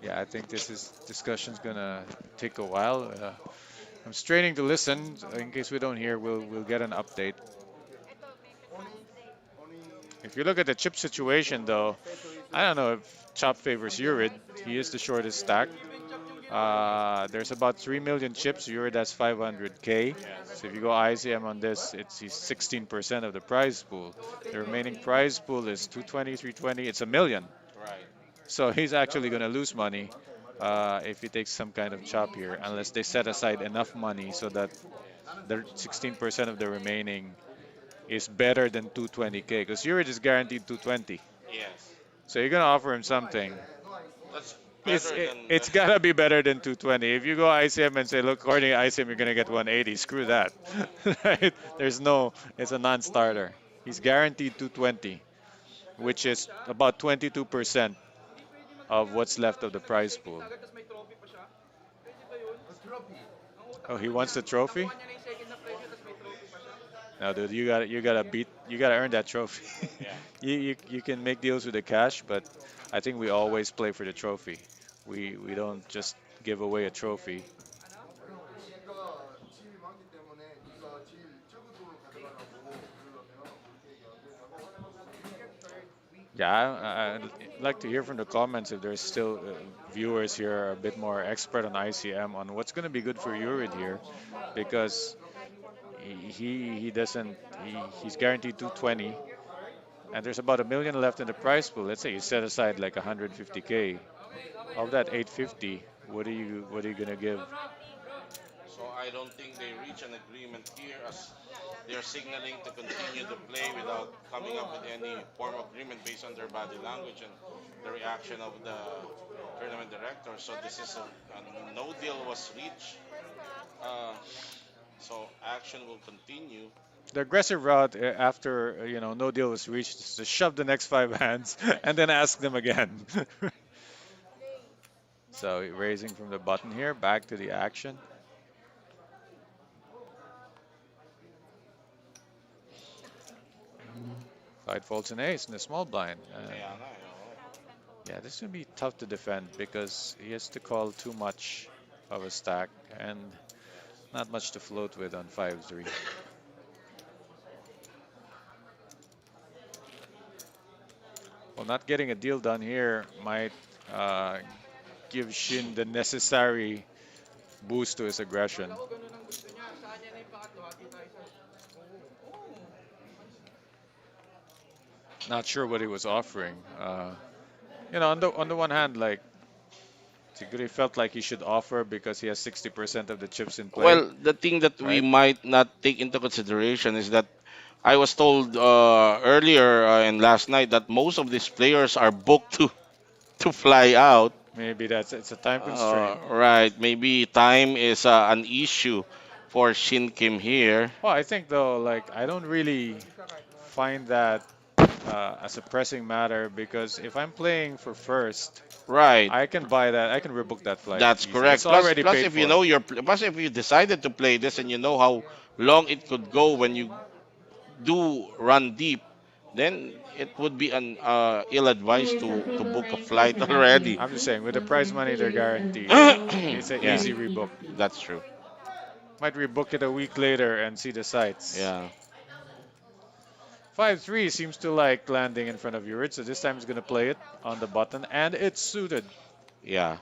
Yeah, I think this is discussion's gonna take a while. I'm straining to listen. In case we don't hear, we'll get an update. If you look at the chip situation, though, I don't know if Chop favors Urid. He is the shortest stack. There's about 3 million chips. Urid has 500K. So if you go ICM on this, he's 16% of the prize pool. The remaining prize pool is 220, 320. It's a million. So he's actually going to lose money if he takes some kind of chop here, unless they set aside enough money so that the 16% of the remaining is better than 220K. Because Urid is guaranteed 220. Yes, So you're going to offer him something. that's It's better it, than. it's gotta be better than 220. If you go ICM and say, look, according to ICM, you're gonna get 180. Screw that, right? There's no. It's a non-starter. He's guaranteed 220, which is about 22% of what's left of the prize pool. Oh, he wants the trophy? No, dude, you gotta earn that trophy. You can make deals with the cash, but I think we always play for the trophy. We don't just give away a trophy. Yeah, I'd like to hear from the comments if there's still viewers here are a bit more expert on ICM on what's going to be good for Urid here, because he doesn't he's guaranteed 220, and there's about a million left in the prize pool. Let's say you set aside like 150K of that 850. What are you gonna give? I don't think they reach an agreement here as they're signaling to continue the play without coming up with any form of agreement based on their body language and the reaction of the tournament director. So this is a no deal was reached. Uh, so action will continue. The aggressive route after no deal was reached is to shove the next five hands and then ask them again. So raising from the button here, back to the action. Clyde folds an ace in the small blind. Kaya nga, oo. Yeah, this would be tough to defend because he has to call too much of a stack and not much to float with on 5-3. Well, not getting a deal done here might uh, give Shin the necessary boost to his aggression. Not sure what he was offering. On the one hand, like Tigre felt like he should offer because he has 60% of the chips in play, Well, the thing that we right? might not take into consideration is that I was told earlier and last night that most of these players are booked to fly out. Maybe it's a time constraint. Right, maybe time is an issue for Shin Kim here. Well, I think though, like I don't really find that as a pressing matter because if I'm playing for first, Right, I can buy that. I can rebook that flight that's easily. It's correct. Plus, already plus paid if you for. know plus if you decided to play this and you know how long it could go when you do run deep, then it would be an ill advised Here's a to table book a 9 flight setup with already. I'm just saying, with the prize combined money they're pairs of guaranteed, draw it's and an Yeah, easy straight rebook. easy. that's true. Might rebook it a week later and see the sights. Yeah, 5-3 seems to like landing in front of Urid, so this time he's going to play it on the button, and it's suited. yeah.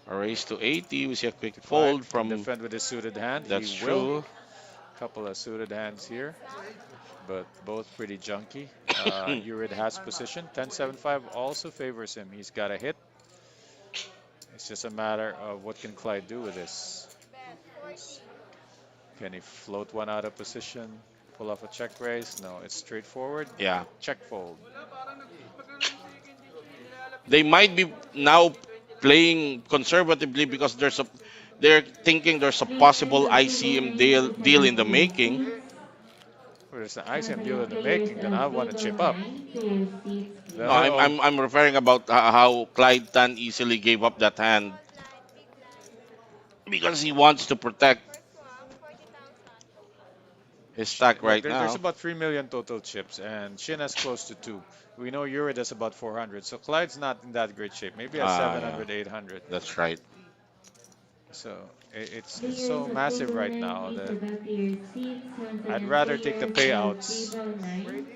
A raise to 80. We see a quick 55 fold can from. defend with his suited hand. He That's will. true. Couple of suited hands here, but both pretty junky. Urid has position. 10-7-5 also favors him. He's got a hit. It's just a matter of what can Clyde do with this. Can he float one out of position? Pull off a check raise? No, it's straightforward. Yeah, Check fold. they might be now playing conservatively because they're thinking there's a This is possible a table ICM 9 deal with deal in setup the with making. seats. Well, there's an ICM deal Combined in the pairs making, then I of want to table chip up. 9 with seats Then No, split. I'm referring about how Clyde Tan easily gave up that hand because he wants to protect his stack Look, right there's now. about 3 million total chips, and Shin has close to 2. We know Urid has about 400, so Clyde's not in that great shape. Maybe at Ah, yeah, 700, 800. that's right. So it's Here's so a massive table right 9 now with that seven paired seats. Once I'd again, rather take the pairs of payouts table 9.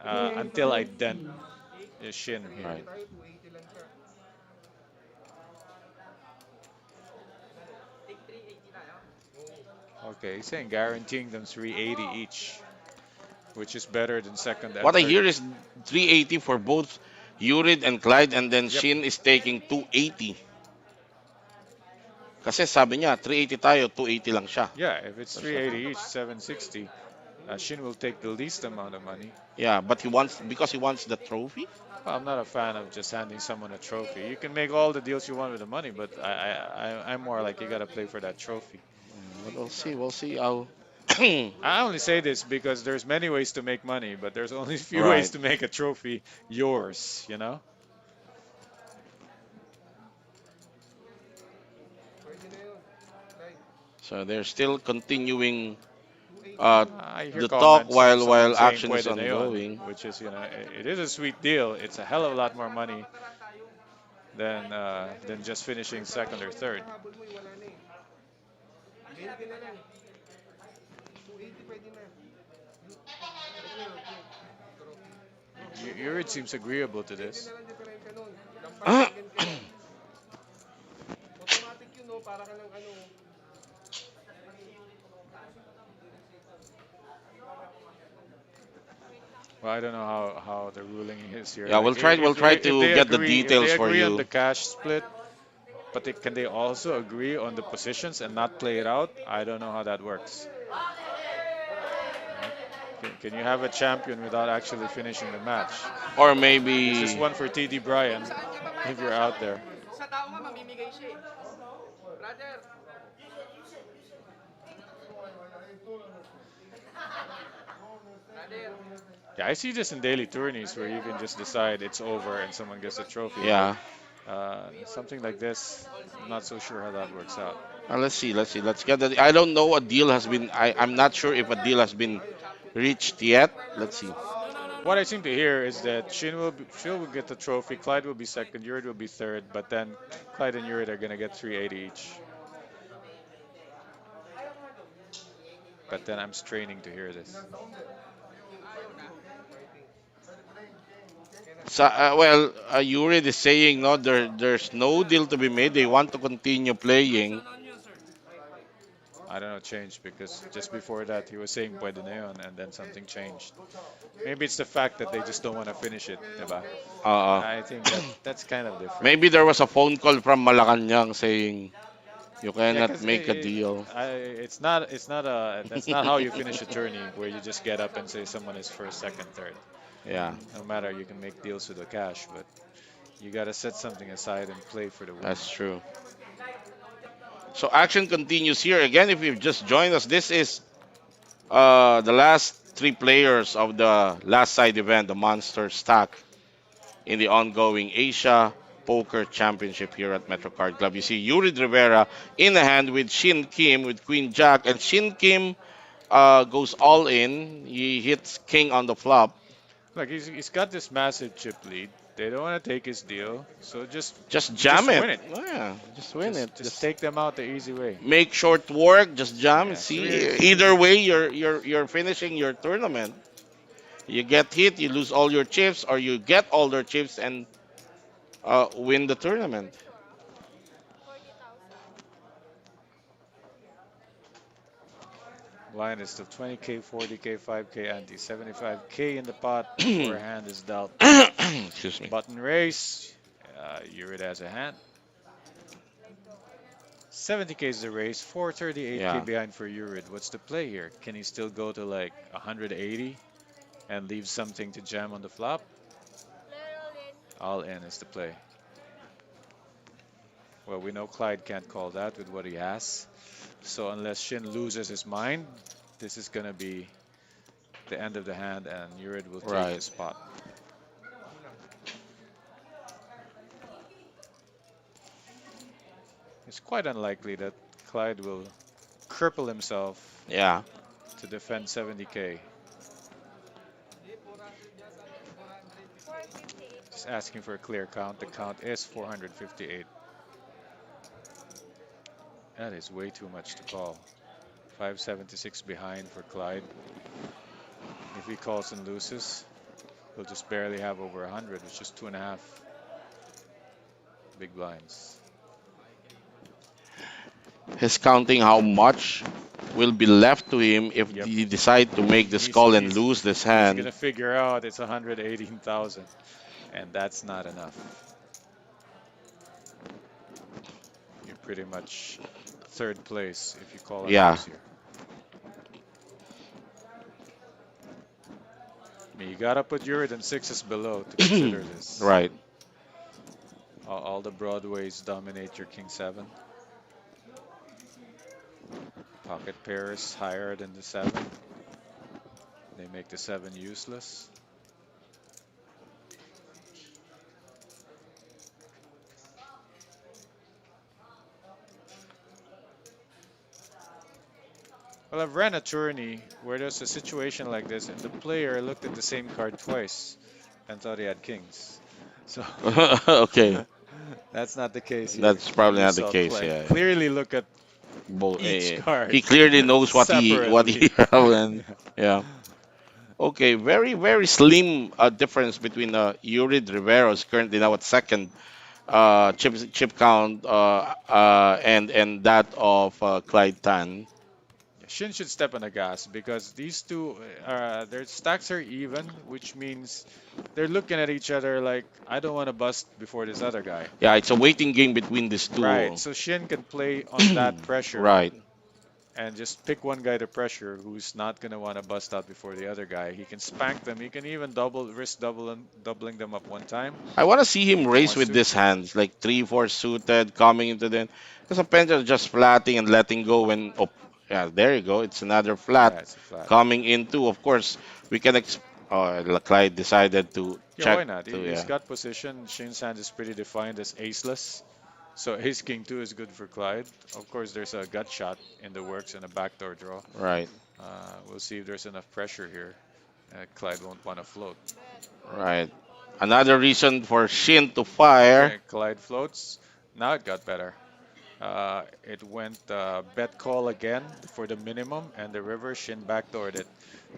Pairs until I with dent seats. Shin here. Right. Okay, he's saying guaranteeing them 380 each, which is better than second and What I third. hear is 380 for both Urid and Clyde, and then Yep. Shin is taking 280. Kasi sabi niya, 380 tayo, 280 lang siya. Yeah, if it's That's what 380 each, 760, Shin will take the least amount of money. Yeah, but he wants because he wants the trophy. Well, I'm not a fan of just handing someone a trophy. You can make all the deals you want with the money, but I'm more like you gotta play for that trophy. But we'll see. We'll see how. I only say this because there's many ways to make money, but there's only few ways Right. to make a trophy yours, you know? So they're still continuing uh, I hear the talk comments of someone while saying action Pwede is na yun, ongoing. which is, it is a sweet deal. It's a hell of a lot more money than just finishing second or third. Yurid seems agreeable to this. Well, I don't know how the ruling is here. Yeah, Like, we'll try if to get the if details they for agree on you. the cash split, but can they also agree on the positions and not play it out? I don't know how that works. Right? Can you have a champion without actually finishing the match? Or This is maybe, one for TD Bryan if you're out there. Yeah, I see this in daily tourneys where you can just decide it's over and someone gets a trophy, but yeah. something like this, I'm not so sure how that works out. Let's see, let's see. Let's get that. I don't know a deal has been. I'm not sure if a deal has been reached yet. Let's see. What I seem to hear is that Shin will get the trophy, Clyde will be second, Yurid will be third, but then Clyde and Yurid are gonna get 380 each. But then I'm straining to hear this. So, well, Yuri is saying no, there's no deal to be made. They want to continue playing. I don't know, changed because just before that he was saying pwede na yun, and then something changed. Maybe it's the fact that they just don't want to finish it, diba? Uh, I think that's kind of different. maybe there was a phone call from Malacanang saying you Yeah, cannot because make a deal. that's not how you finish a tourney where you just get up and say someone is first, second, third. Yeah, No matter, you can make deals with the cash, but you gotta set something aside and play for the win. that's true. So action continues here again. If you've just joined us, this is the last three players of the last side event, the Monster Stack, in the ongoing Asia Poker Championship here at MetroCard Club. You see Yuri Rivera in the hand with Shin Kim with Queen Jack, and Shin Kim goes all in. He hits King on the flop. Like he's got this massive chip lead. They don't want to take his deal, so Just just jam it. win it. Oh, yeah, just win it. Just take them out the easy way. Make short work. Just jam. Yeah, See, either way, you're finishing your tournament. You get hit, you lose all your chips, or you get all their chips and win the tournament. Line is still 20k, 40k, 5k ante, 75k in the pot before a hand is dealt. Excuse me. Button race. Yurid has a hand. 70k is the race, 438k Yeah, behind for Yurid. What's the play here? Can he still go to like 180 and leave something to jam on the flop? All in is the play. Well, we know Clyde can't call that with what he has. So unless Shin loses his mind, this is going to be the end of the hand and Yurid will take right. the spot. It's quite unlikely that Clyde will cripple himself Yeah. to defend 70k. Just asking for a clear count. The count is 458. That is way too much to call. 576 behind for Clyde. If he calls and loses, he'll just barely have over 100, which is 2.5 big blinds. He's counting how much will be left to him if Yep. he decide to make this He's, call and he's, lose this he's gonna hand. figure out it's 118,000, and that's not enough. You're pretty much third place if you call and Yeah. lose here. I mean, you gotta put Yurid and sixes below to consider this. Right. All the broadways dominate your king seven. Pocket pairs higher than the seven. They make the seven useless. Well, I've ran a tourney where there's a situation like this, and the player looked at the same card twice and thought he had kings. So Okay. that's not the case here. That's probably You not the saw case. Clyde Yeah. clearly look at Both. each card He clearly knows what he separately. have, and Yeah. yeah. Okay. Very slim difference between Yurid Rivera, who's currently now at second chip count, and that of Clyde Tan. Shin should step on the gas because these two, their stacks are even, which means they're looking at each other like, I don't want to bust before this other guy. Yeah, it's a waiting game between these Right. two. So Shin can play on that pressure Right, and just pick one guy to pressure who's not gonna want to bust out before the other guy. He can spank them. He can even doubling them up one time I want to see him if he race wants with to. these hands, like 3-4 suited, coming into them. Because sometimes just flatting and letting go when. Oh, yeah, there you go. It's another flat Yeah, it's a flat. coming into. Of course, we can. Clyde decided to Yeah, check why not? to He's yeah. got position. Shin's hand is pretty defined as aceless. So ace king two is good for Clyde. Of course, there's a gut shot in the works and a backdoor draw. Right, We'll see if there's enough pressure here. Clyde won't want to float. right. Another reason for Shin to fire, Okay, Clyde floats. Now it got better. It went bet call again for the minimum, and the river Shin backdoored it.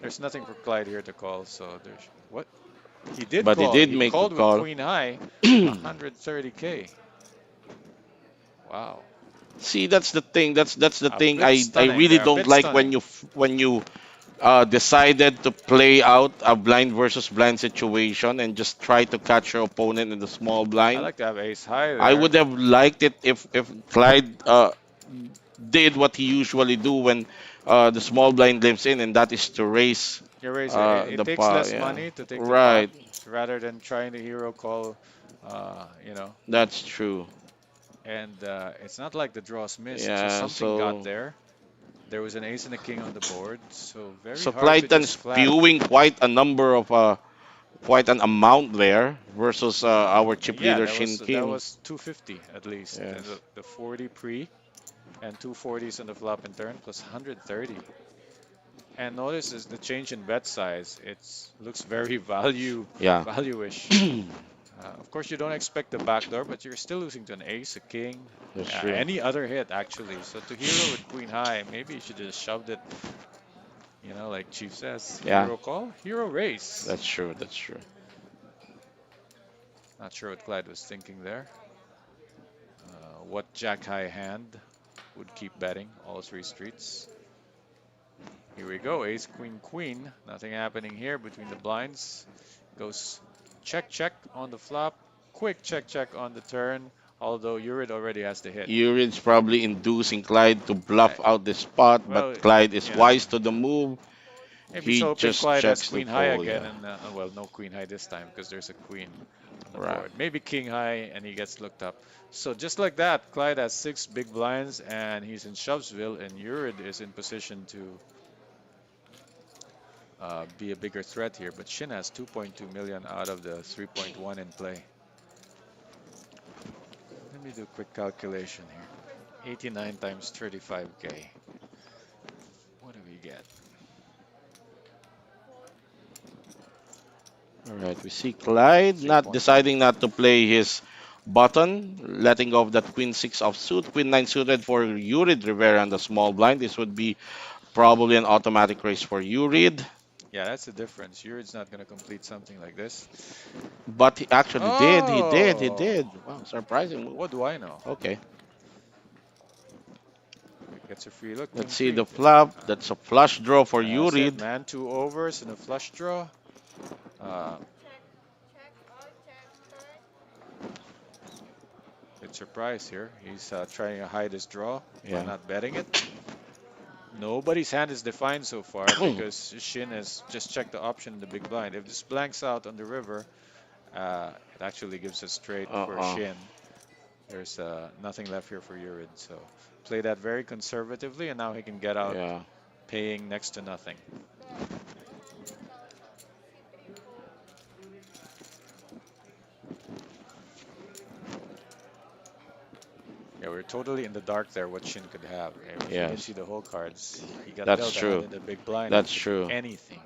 There's nothing for Clyde here to call, so there's what? He did but he call. did He make the called with call. queen high, 130K. Wow. See, that's the thing. That's the A thing. bit I stunning really there, a don't bit like when stunning. you decided to play out a blind versus blind situation and just try to catch your opponent in the small I blind. like to have ace high I there. would have liked it if Clyde did what he usually do when the small blind lives in, and that is to raise Your razor. It the takes pot. less Yeah, money to take the pot right. rather than trying to hero call, you know. That's true. And it's not like the draws missed, so Yeah. something got So there. There was an ace and a king on the board, so very so hard to Clyde Tan just flat. spewing quite a number of quite an amount there versus our chip Yeah, leader that Shin King. was 250 at least. Yes. The 40 pre and 240s on the flop and turn plus 130. And notice is the change in bet size. It's looks very Yeah. value-ish. Of course, you don't expect the backdoor, but you're still losing to an ace, a king, That's true. any other hit actually. So to hero with queen high, maybe you should just shoved it. Like Chief says, Yeah. hero call, hero race. That's true. That's true. Not sure what Clyde was thinking there. What jack high hand would keep betting all three streets? Here we go, ace, queen, queen. Nothing happening here between the blinds. Goes check, check on the flop. Quick check, check on the turn. Although Urid already has the hit. Urid's probably inducing Clyde to Uh, bluff out the spot, well, but Clyde is you know, wise to the move. maybe he's He hoping just Clyde has checks to queen high fold. again, Yeah. and well, no queen high this time because there's a queen on the Right. board. Maybe king high, and he gets looked up. So just like that, Clyde has 6 big blinds, and he's in Shovesville, and Urid is in position to be a bigger threat here. But Shin has 2.2 million out of the 3.1 in play. Let me do a quick calculation here. 89 times 35K. What do we get? All right. We see Clyde not 3.1. deciding not to play his button, letting off that queen six offsuit, queen nine suited for Urid Rivera on the small blind. This would be probably an automatic race for Urid, Yeah, that's the difference. Urid's not going to complete something like this. but he actually did. He did. He Oh, did. Wow, surprising move. what do I know? Okay. Gets a free look, king Let's see three. the flop. That's a flush draw for I said Urid. man, 2 overs and a flush draw. Uh, Bit surprise here. He's trying to hide his draw by Yeah. not betting it. Nobody's hand is defined so far because Shin has just checked the option in the big blind. If this blanks out on the river, it actually gives a straight for Uh-uh. Shin. There's nothing left here for Urid. So play that very conservatively, and now he can get out Yeah. paying next to nothing. Yeah, we're totally in the dark there. What Shin could have. If you didn't Yes. see the whole cards, he got That's dealt a hand true. in the big blind. It That's could be true. anything.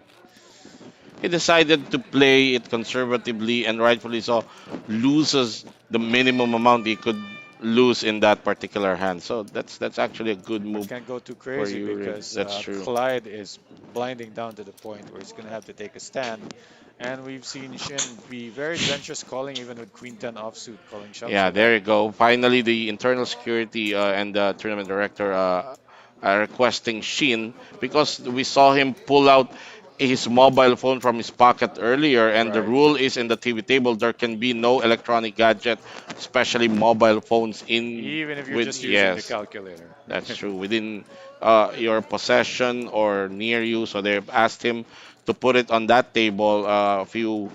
He decided to play it conservatively and rightfully so, loses the minimum amount he could lose in that particular hand. So that's actually a good But move can't go too for crazy you, Rid. because That's true. Clyde is blinding down to the point where he's going to have to take a stand. And we've seen Shin be very adventurous calling, even with Queen 10 offsuit, calling shoves Yeah, a lot. there you go. Finally, the internal security and the tournament director requesting Shin because we saw him pull out his mobile phone from his pocket earlier, and the Right. rule is in the TV table there can be no electronic gadget, especially mobile phones, in Even if you're with just using the yes, calculator. that's true, within your possession or near you. So they've asked him to put it on that table a few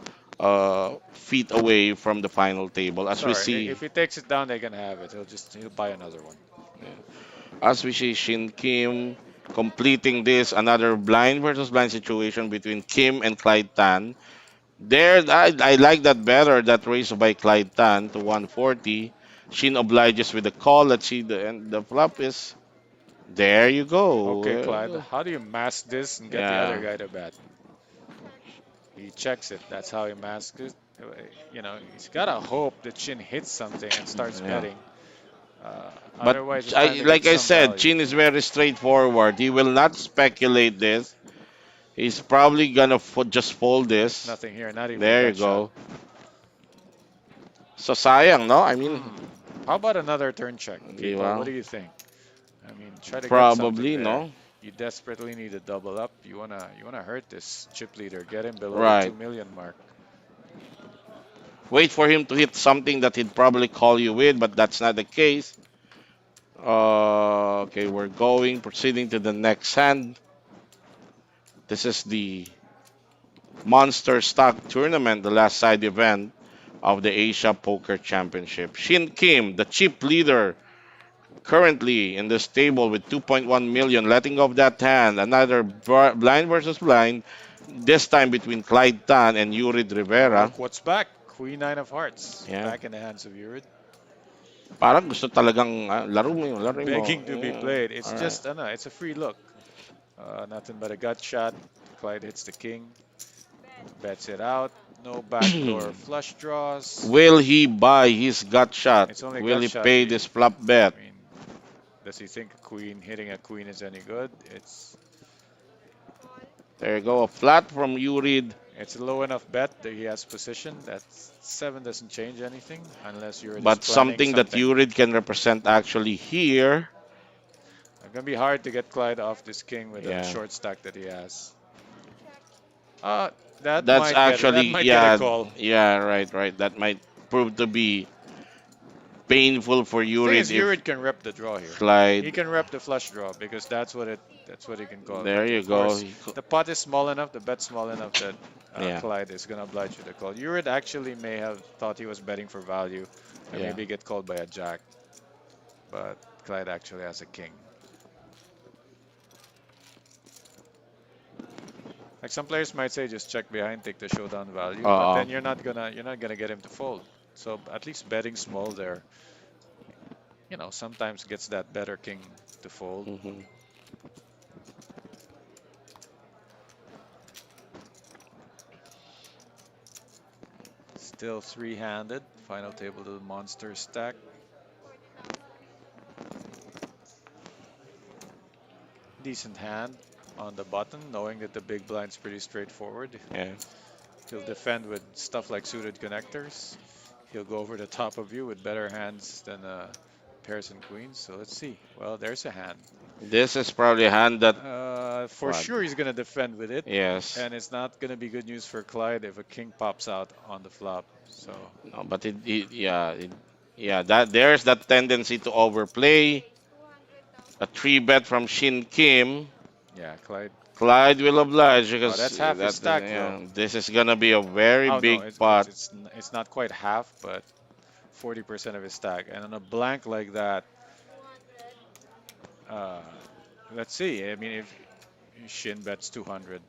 feet away from the final table, as we Sorry, see. if he takes it down, they can have it. He'll buy another one. As we see Shin Kim completing this, another blind versus blind situation between Kim and Clyde Tan. There, I like that better, that raise by Clyde Tan to 140. Shin obliges with the call. Let's see, and the flop is, there you Okay, Clyde, go. how do you mask this and get the other Yeah, guy to bet? He checks it. That's how he masks it. He's gotta hope that Chin hits something and starts yeah. betting. But Otherwise, it's time to get like I some said, value. Chin is very straightforward. He will not speculate this. He's probably gonna just fold this. Nothing here, not even a There you gut shot. go. So sayang, no? I mean, Hmm. How about another turn check, di people? What ba? do you think? I mean, try to get something Probably, there. no? You desperately need a double up. You wanna hurt this chip leader. Get him below the Right. 2 million mark. Wait for him to hit something that he'd probably call you with, but that's not the case. Okay, we're proceeding to the next hand. This is the Monster Stock Tournament, the last side event of the Asia Poker Championship. Shin Kim, the chip leader, currently in this table with 2.1 million, letting off that hand. Another blind versus blind, this time between Clyde Tan and Yurid Oh, Rivera. look what's back. Queen nine of hearts. Yeah. Back in the hands of Urid. Parang gusto talagang laro mo. Begging to be Yeah. played. It's All right. just, I know, it's a free look. Nothing but a gut shot. Clyde hits the king. Bets it out. No backdoor flush draws. Will he buy his gut shot? It's only Will gut he shot. pay this flop bet? I mean, does he think hitting a queen is any good? There you go, a flat from Yurid. It's a low enough bet that he has position. That 7 doesn't change anything unless you're just But planning something that something. Yurid can represent actually here. It's gonna be hard to get Clyde off this king with a Yeah. short stack that he has. Uh, that That's might get actually, a yeah, call. yeah, right. That might prove to be painful for Thing Yurid is, if Urid can rep the draw here. He Clyde. can rep the flush draw because that's what he can call. There But you of go. course, the pot is small enough, the bet's small enough that Yeah, Clyde is gonna oblige you to call. Urid actually may have thought he was betting for value and yeah. maybe get called by a jack, but Clyde actually has a king. Like some players might say, just check behind, take the showdown value, but Uh, then you're not gonna get him to fold. So at least betting small there, sometimes gets that better king to fold. mhm. Still three-handed. Final table to the monster stack. Decent hand on the button, knowing that the big blind's pretty straightforward. Yeah. He'll defend with stuff like suited connectors. He'll go over the top of you with better hands than pairs and queens. So let's see. Well, there's a hand. This is probably a hand that, For what? sure, he's going to defend with it. Yes. And it's not going to be good news for Clyde if a king pops out on the flop. So No, but yeah, that there's that tendency to overplay. A three bet from Shin Kim. yeah, Clyde. Clyde will oblige Oh, because that's half his stack though. this is gonna be a very Oh no, big pot. it's not quite half, but 40% of his stack. And on a blank like that, uh, let's see. I mean, if Shin bets 200,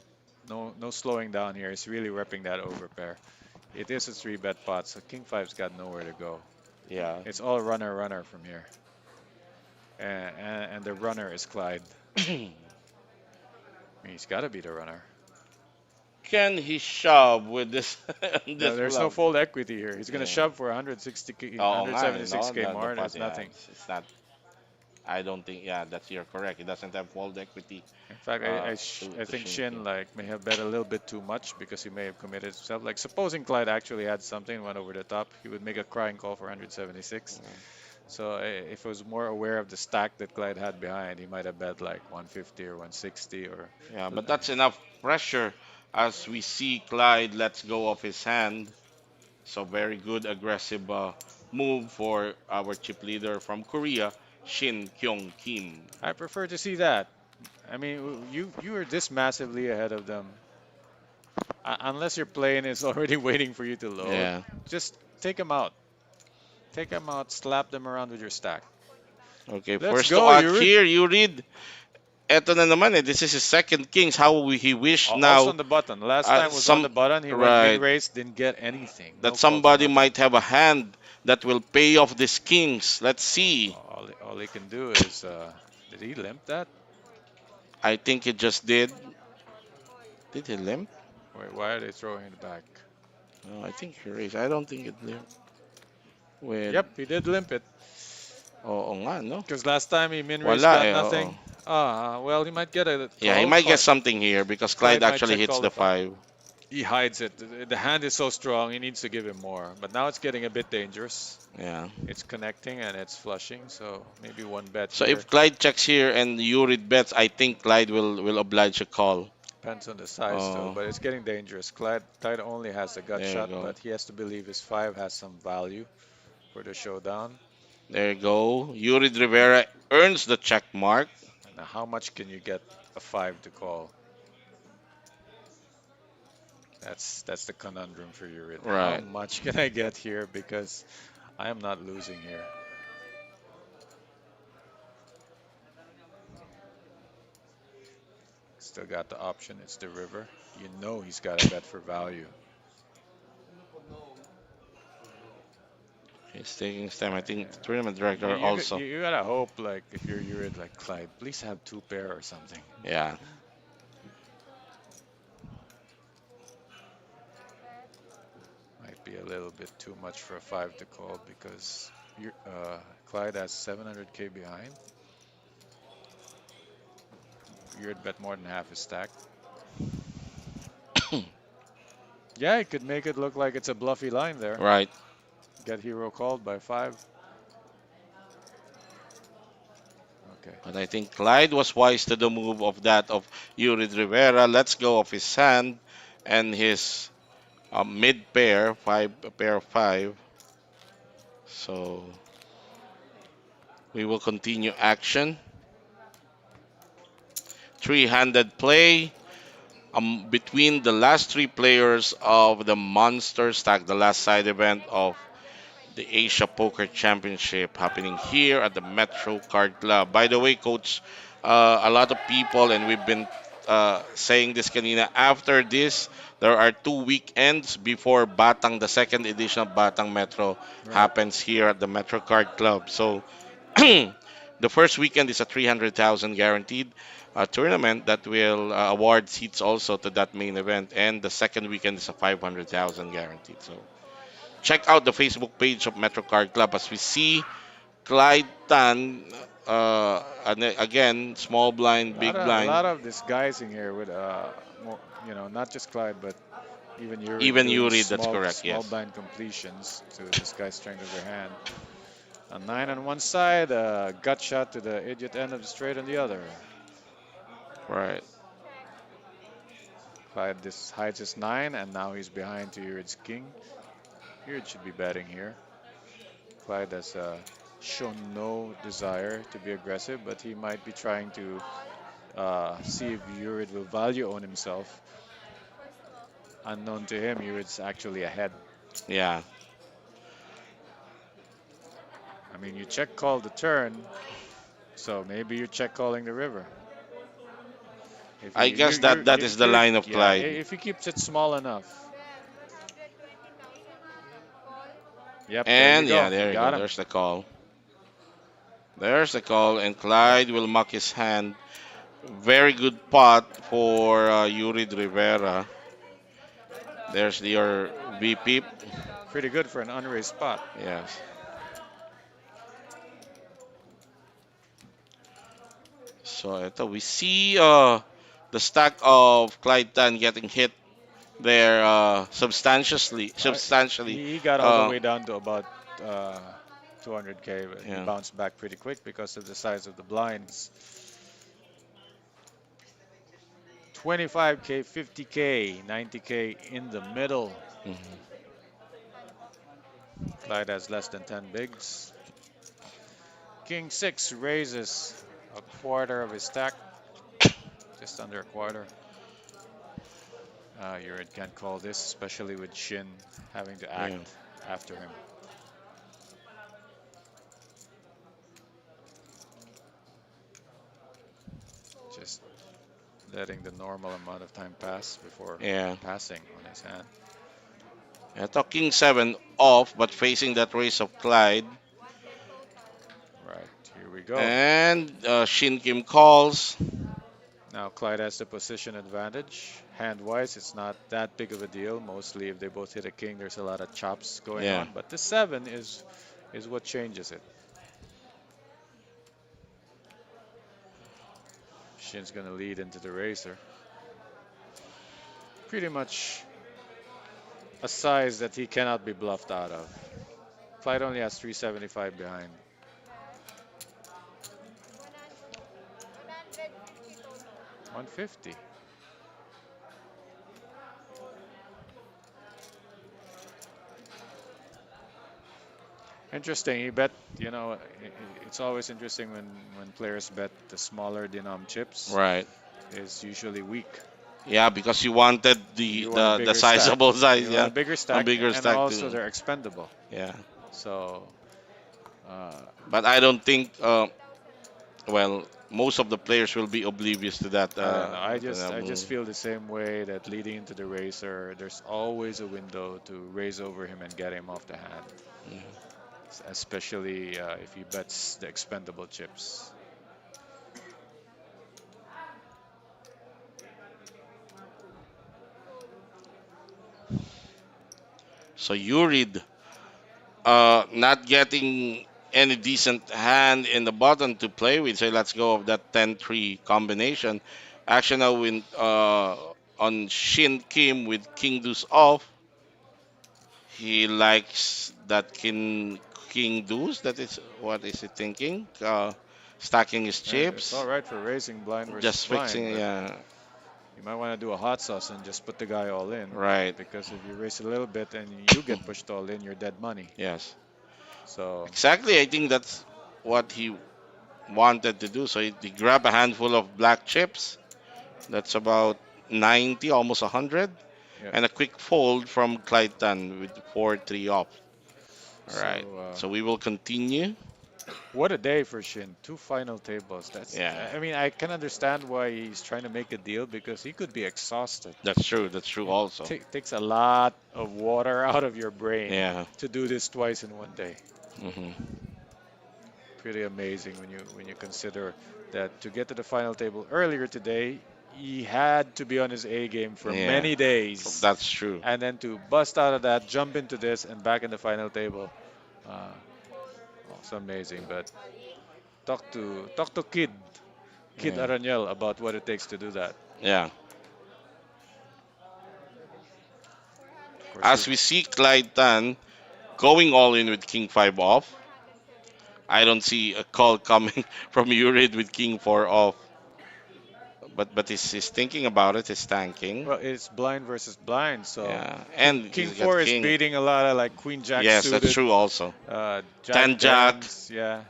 no slowing down here. He's really repping that overpair. It is a three bet pot, so King Five's got nowhere to go. Yeah. It's all runner from here, and the runner is Clyde. I mean, he's got to be the runner. Can he shove with this No, this there's no flop? fold equity here. He's gonna Yeah. shove for 160, Oo nga, no? 176k more, and pot, it's yeah, nothing. it's not. I don't think. Yeah, you're correct. It doesn't have fold equity. In fact, I To think Shin Shin Kim. like may have bet a little bit too much because he may have committed himself. Like supposing Clyde actually had something, went over the top, he would make a crying call for 176. So if he was more aware of the stack that Clyde had behind, he might have bet like 150 or 160 or. Yeah, but that's enough pressure as we see Clyde lets go of his hand. So very good aggressive move for our chip leader from Korea, Shin Kyung Kim. I prefer to see that. I mean, you are this massively ahead of them. Unless your plane is already waiting for you to load, Yeah. just take them out. Take them out, slap them around with your stack. Okay, Let's first to go, act Yurid. here, you read. Eto na naman eh. This is his second kings. How he wish Also now on the button. Last time was on some the button. He went right min-race, didn't get anything. that No calls or somebody nothing. might have a hand that will pay off these kings. Let's see. All he can do is, did he limp that? I think he just did. Did he limp? Wait, why are they throwing it back? No, I think he raised. I don't think it limp. With Yep, he did limp it. oo nga no. Because last time he min-race Wala got eh. Oo. nothing. Well, he might get a Yeah, he call. might get something here because Clyde Clyde might actually check hits call the the five. five. He hides it. The hand is so strong, he needs to give him more. But now it's getting a bit dangerous. Yeah. It's connecting and it's flushing, so maybe one bet So here. if Clyde checks here and Yurid bets, I think Clyde will oblige a call. Depends on the size, though, Oh, but it's getting dangerous. Clyde only has a gut there you shot, go. but he has to believe his five has some value for the showdown. There you go. Yurid Rivera earns the check mark. And how much can you get a five to call? That's the conundrum for you. Really. How Right. much can I get here? Because I am not losing here. Still got the option. It's the river. You know he's got a bet for value. He's taking his time. I think the Yeah. tournament director You, also. you gotta hope, like, if you're Urid, like Clyde, please have two pair or something. Yeah. Might be a little bit too much for a five to call because Clyde has 700k behind. Urid bet more than half his stack. Yeah, he could make it look like it's a bluffy line there. Right. Get hero called by five. Okay. But I think Clyde was wise to the move of that of Yurid Rivera. Let's go of his hand and his mid pair, a pair of five. So we will continue action. Three-handed play between the last three players of the Monster Stack, the last side event of the Asia Poker Championship happening here at the Metro Card Club. By the way, Coach, a lot of people, and we've been saying this kanina, after this, there are 2 weekends before Batang, the second edition of Batang Metro, Right. happens here at the Metro Card Club. So the first weekend is a 300,000 guaranteed tournament that will award seats also to that main event, and the second weekend is a 500,000 guaranteed. So check out the Facebook page of Metro Card Club as we see Clyde Tan. And again, small blind, big A blind, lot of this guys in here with more, not just Clyde, but even Yuri even doing Yuri. That's correct. small Yes. blind completions to this guy's strength of their hand. A nine on one side, a gut shot to the idiot end of the straight on the other. Right. Clyde this hides his nine, and now he's behind to Yurid's king. Yurid should be betting here. Clyde has shown no desire to be aggressive, but he might be trying to see if Yurid will value own himself. Unknown to him, Yurid's actually ahead. Yeah. I mean, you check call the turn, so maybe you're check calling the river. If I guess that is the line of yeah, Clyde. if he keeps it small enough. Yep, there you And go. yeah, there you Got go. him. There's the call. There's the call, and Clyde will muck his hand. Very good pot for Yuri Rivera. There's your VP. Pretty good for an unraised spot. Yes. So ito, we see the stack of Clyde Tan getting hit there Uh, substantially. he got all the Uh, way down to about 200K, but he Yeah. bounced back pretty quick because of the size of the blinds. 25K, 50K, 90K in the middle. Hmm. Clyde has less than 10 bigs. King 6 raises a quarter of his stack, just under a quarter. Urid can't call this, especially with Shin having to Yeah. act after him. Just letting the normal amount of time pass before Yeah. passing on his hand. Yeah. Talking 7 off, but facing that race of Clyde. Right, here we go. And Shin Kim calls. Now Clyde has the position advantage. Hand-wise, it's not that big of a deal. Mostly, if they both hit a king, there's a lot of chops going Yeah. on. But the 7 is what changes it. Shin's gonna lead into the racer. Pretty much a size that he cannot be bluffed out of. Clyde only has 375 behind. $150. Interesting. He bet, it's always interesting when players bet the smaller denom chips Right. is usually weak. Yeah, because you wanted the You want a the, the bigger stack. sizable size, You want yeah. a bigger A stack, bigger and stack also too. they're expendable. Yeah. So, uh, But I don't think well, most of the players will be oblivious to that I don't know. to that I just move. feel the same way that leading into the racer, there's always a window to raise over him and get him off the hand, Yeah. especially if he bets the expendable chips. So Yurid not getting any decent hand in the button to play with. So let's go of that 10-3 combination. Action now on Shin Kim with King Deuce off. He likes that King Deuce. That is what is he thinking? Stacking his It's all chips, right for raising blind versus just blind, fixing. but Yeah, you might want to do a hot sauce and just put the guy all in, right. because if you raise a little bit and you get pushed all in, you're dead money. Yes, So, exactly. I think that's what he wanted to do. So he grabbed a handful of black chips. That's about 90, almost 100. yeah. And a quick fold from Clyde Tan with 4-3 off. All So, right. So we will continue. what a day for Shin. Two final tables. Yeah, I mean, I can understand why he's trying to make a deal because he could be exhausted. that's true. That's true It also. takes a lot of water out of your brain Yeah. to do this twice in one day. Hmm. Pretty amazing when you consider that to get to the final table earlier today, he had to be on his A game for Yeah. many days, That's true. and then to bust out of that, jump into this, and back in the final table. Uh, also amazing. But talk to Kid Yeah. Araniel about what it takes to do that. Yeah. Of course, As we see Clyde Tan going all in with King 5 off, I don't see a call coming from Urid with King 4 off. But he's thinking about it. He's tanking. well, it's blind versus blind, so Yeah. King And King he's got Four is King. beating a lot of like Queen Jack Yes, that's suited, true also. Jack 10 Jack. tens, yeah.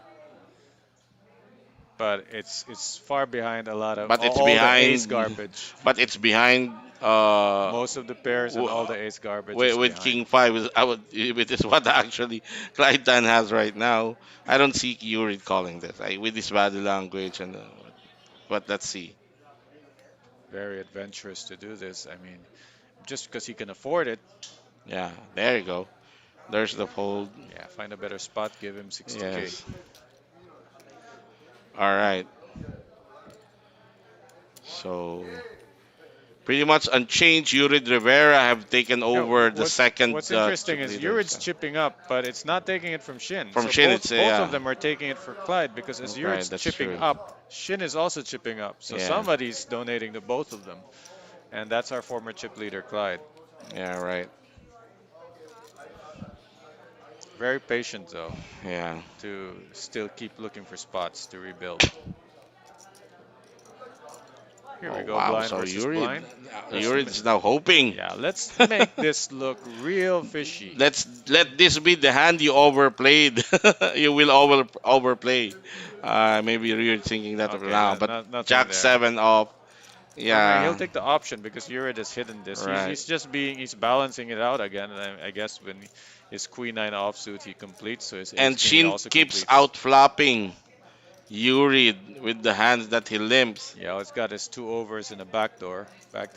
But it's far behind a lot of But it's all the ace behind. garbage. But it's behind. Most of the pairs and W- all the ace garbage is with behind. King 5 I would with is what actually Clyde Tan has right now. I don't see Yurid calling this with his body language and but let's see. Very adventurous to do this. I mean, just because he can afford it, Yeah, there you go. There's the fold. yeah, find a better spot, give him 60K. Yes. All right. So pretty much unchanged. Yurid Rivera have taken You know, over the second what's interesting chip is leader. Yurid's chipping up, but it's not taking it from Shin. From So Shin, both it's both of yeah. them are taking it for Clyde because as Right, Yurid's that's chipping true. up, Shin is also chipping up. So Yeah. somebody's donating to both of them, and that's our former chip leader Clyde. Yeah, right. Very patient though, Yeah. to still keep looking for spots to rebuild. Here Oh we go, wow. blind So versus Yurid, blind. Let's Yurid is now hoping. yeah, let's make this look real fishy. Let this be the hand you overplayed. You will overplay. Maybe you're thinking that of Okay, now, but nothing Jack there. seven off. Or maybe he'll Yeah. take the option because Yurid has hidden this. Right. He's just he's balancing it out again. And I guess when his queen nine offsuit he completes, so his ace And king he Shin also keeps completes. out flopping Yurid with the hands that he limps. Yeah, it's got his two overs and a backdoor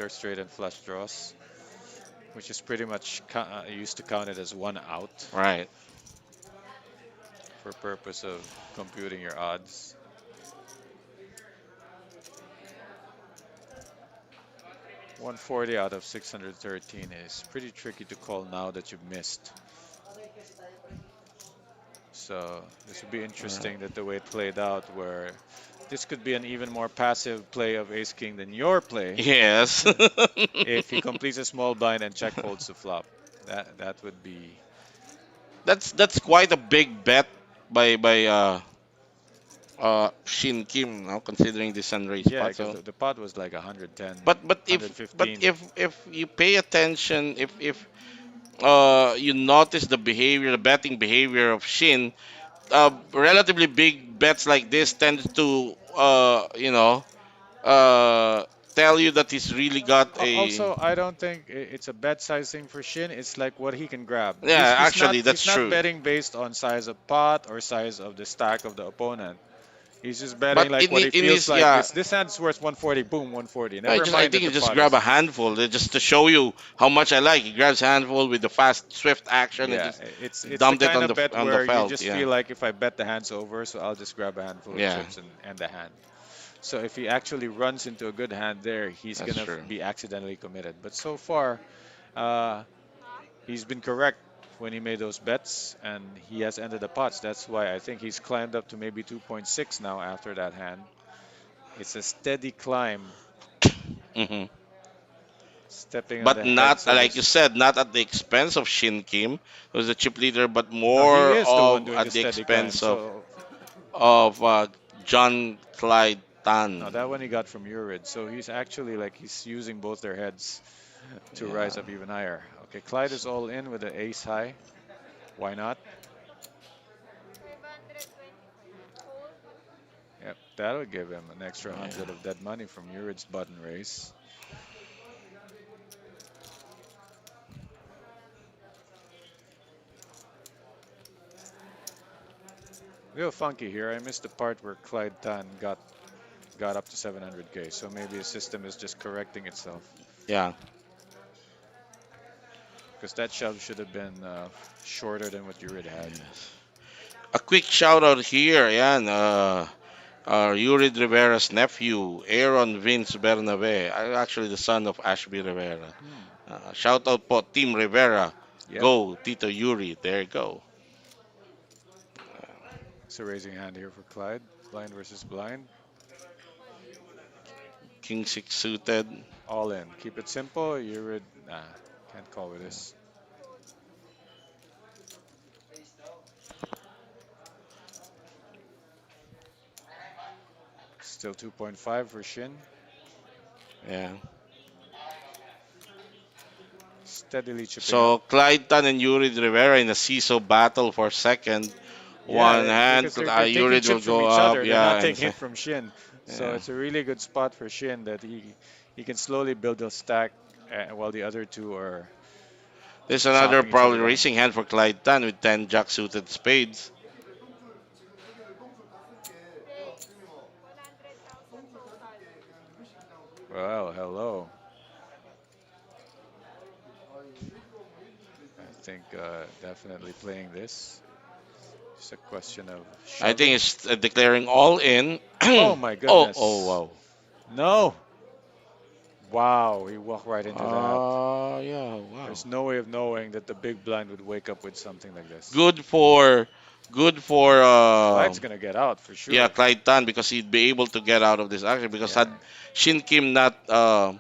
straight and flush draws, which is pretty much used to count it as one out Right. for purpose of computing your odds. 140 out of 613 is pretty tricky to call now that you've missed. So this would be Right. interesting that the way it played out, where this could be an even more passive play of ace king than your play Yes. if he completes a small blind and check folds the flop. That would be That's quite a big bet by Shin Kim now considering the sunrise yeah, spot. because So the pot was like 110, but 115. if you pay attention, if you notice the behavior, the betting behavior of Shin, relatively big bets like this tend to uh tell you that he's really got a. Also, I don't think it's a bet size thing for Shin. It's like what he can grab. Yeah, actually that's He's not true. betting based on size of pot or size of the stack of the opponent. He's just betting But like what he in feels his like. yeah, This hand's worth 140. Boom, 140. I Never just I mind think that he the just pot grab a is. handful just to show you how much I like. He grabs a handful with the fast, swift action and Yeah, just it's the dumped it kind of bet on the where you felt. just Yeah, feel like if I bet the hand's over, so I'll just grab a handful of yeah, chips and the hand. So if he actually runs into a good hand there, he's that's gonna true. be accidentally committed. But so far, uh, he's been correct when he made those bets, and he has ended the pots. That's why I think he's climbed up to maybe 2.6 now after that hand. It's a steady climb, Hmm. stepping on But the not heads of like you his. said, not at the expense of Shin Kim, who's the chip leader, but No, he more is the one of doing the at the steady climb. expense So of John Clyde now Tan. that one he got from Urid. So he's actually like he's using both their heads to rise Yeah. up even higher. Okay, Clyde is So, all in with an ace high. Why not? Yep, that'll give him an extra yeah. 100 of dead money from Urid's button raise. Real funky here. I missed the part where Clyde Tan got up to 700k. So maybe the system is just correcting itself Yeah. because that shove should have been shorter than what Urid had. Yes. A quick shout out here, yan. Yurid Rivera's nephew, Aaron Vince Bernabe, actually the son of Ashby Rivera. Hmm. Shout out po, Team Rivera. Yep. Go, Tito Yuri. There you go. It's a raising hand here for Clyde. Blind versus blind. King 6 suited. All in. Keep it simple. Urid, nah, can't call with this. Still 2.5 for Shin. Yeah. Steadily chipping up. So Clyde Tan and Yurid Rivera in a CISO battle for second. One Yeah, hand, because they're taking Yurid will chips from go each up. other. They're Yeah, not and taking it from Shin. So yeah. it's a really good spot for Shin that he can slowly build a stack while the other two are There's another chopping each probably other down. racing hand for Clyde Tan with 10 jack suited spades. Well, hello. I think definitely playing this. It's a question of I think shoving. it's declaring all in. Oh my Oh, goodness. wow. No. Wow, he walked right into that. Yeah, wow. There's no way of knowing that the big blind would wake up with something like this. Good for, good for, Clyde's gonna get out for yeah, sure. Clyde Tan because he'd be able to get out of this action because Yeah. had Shin Kim not had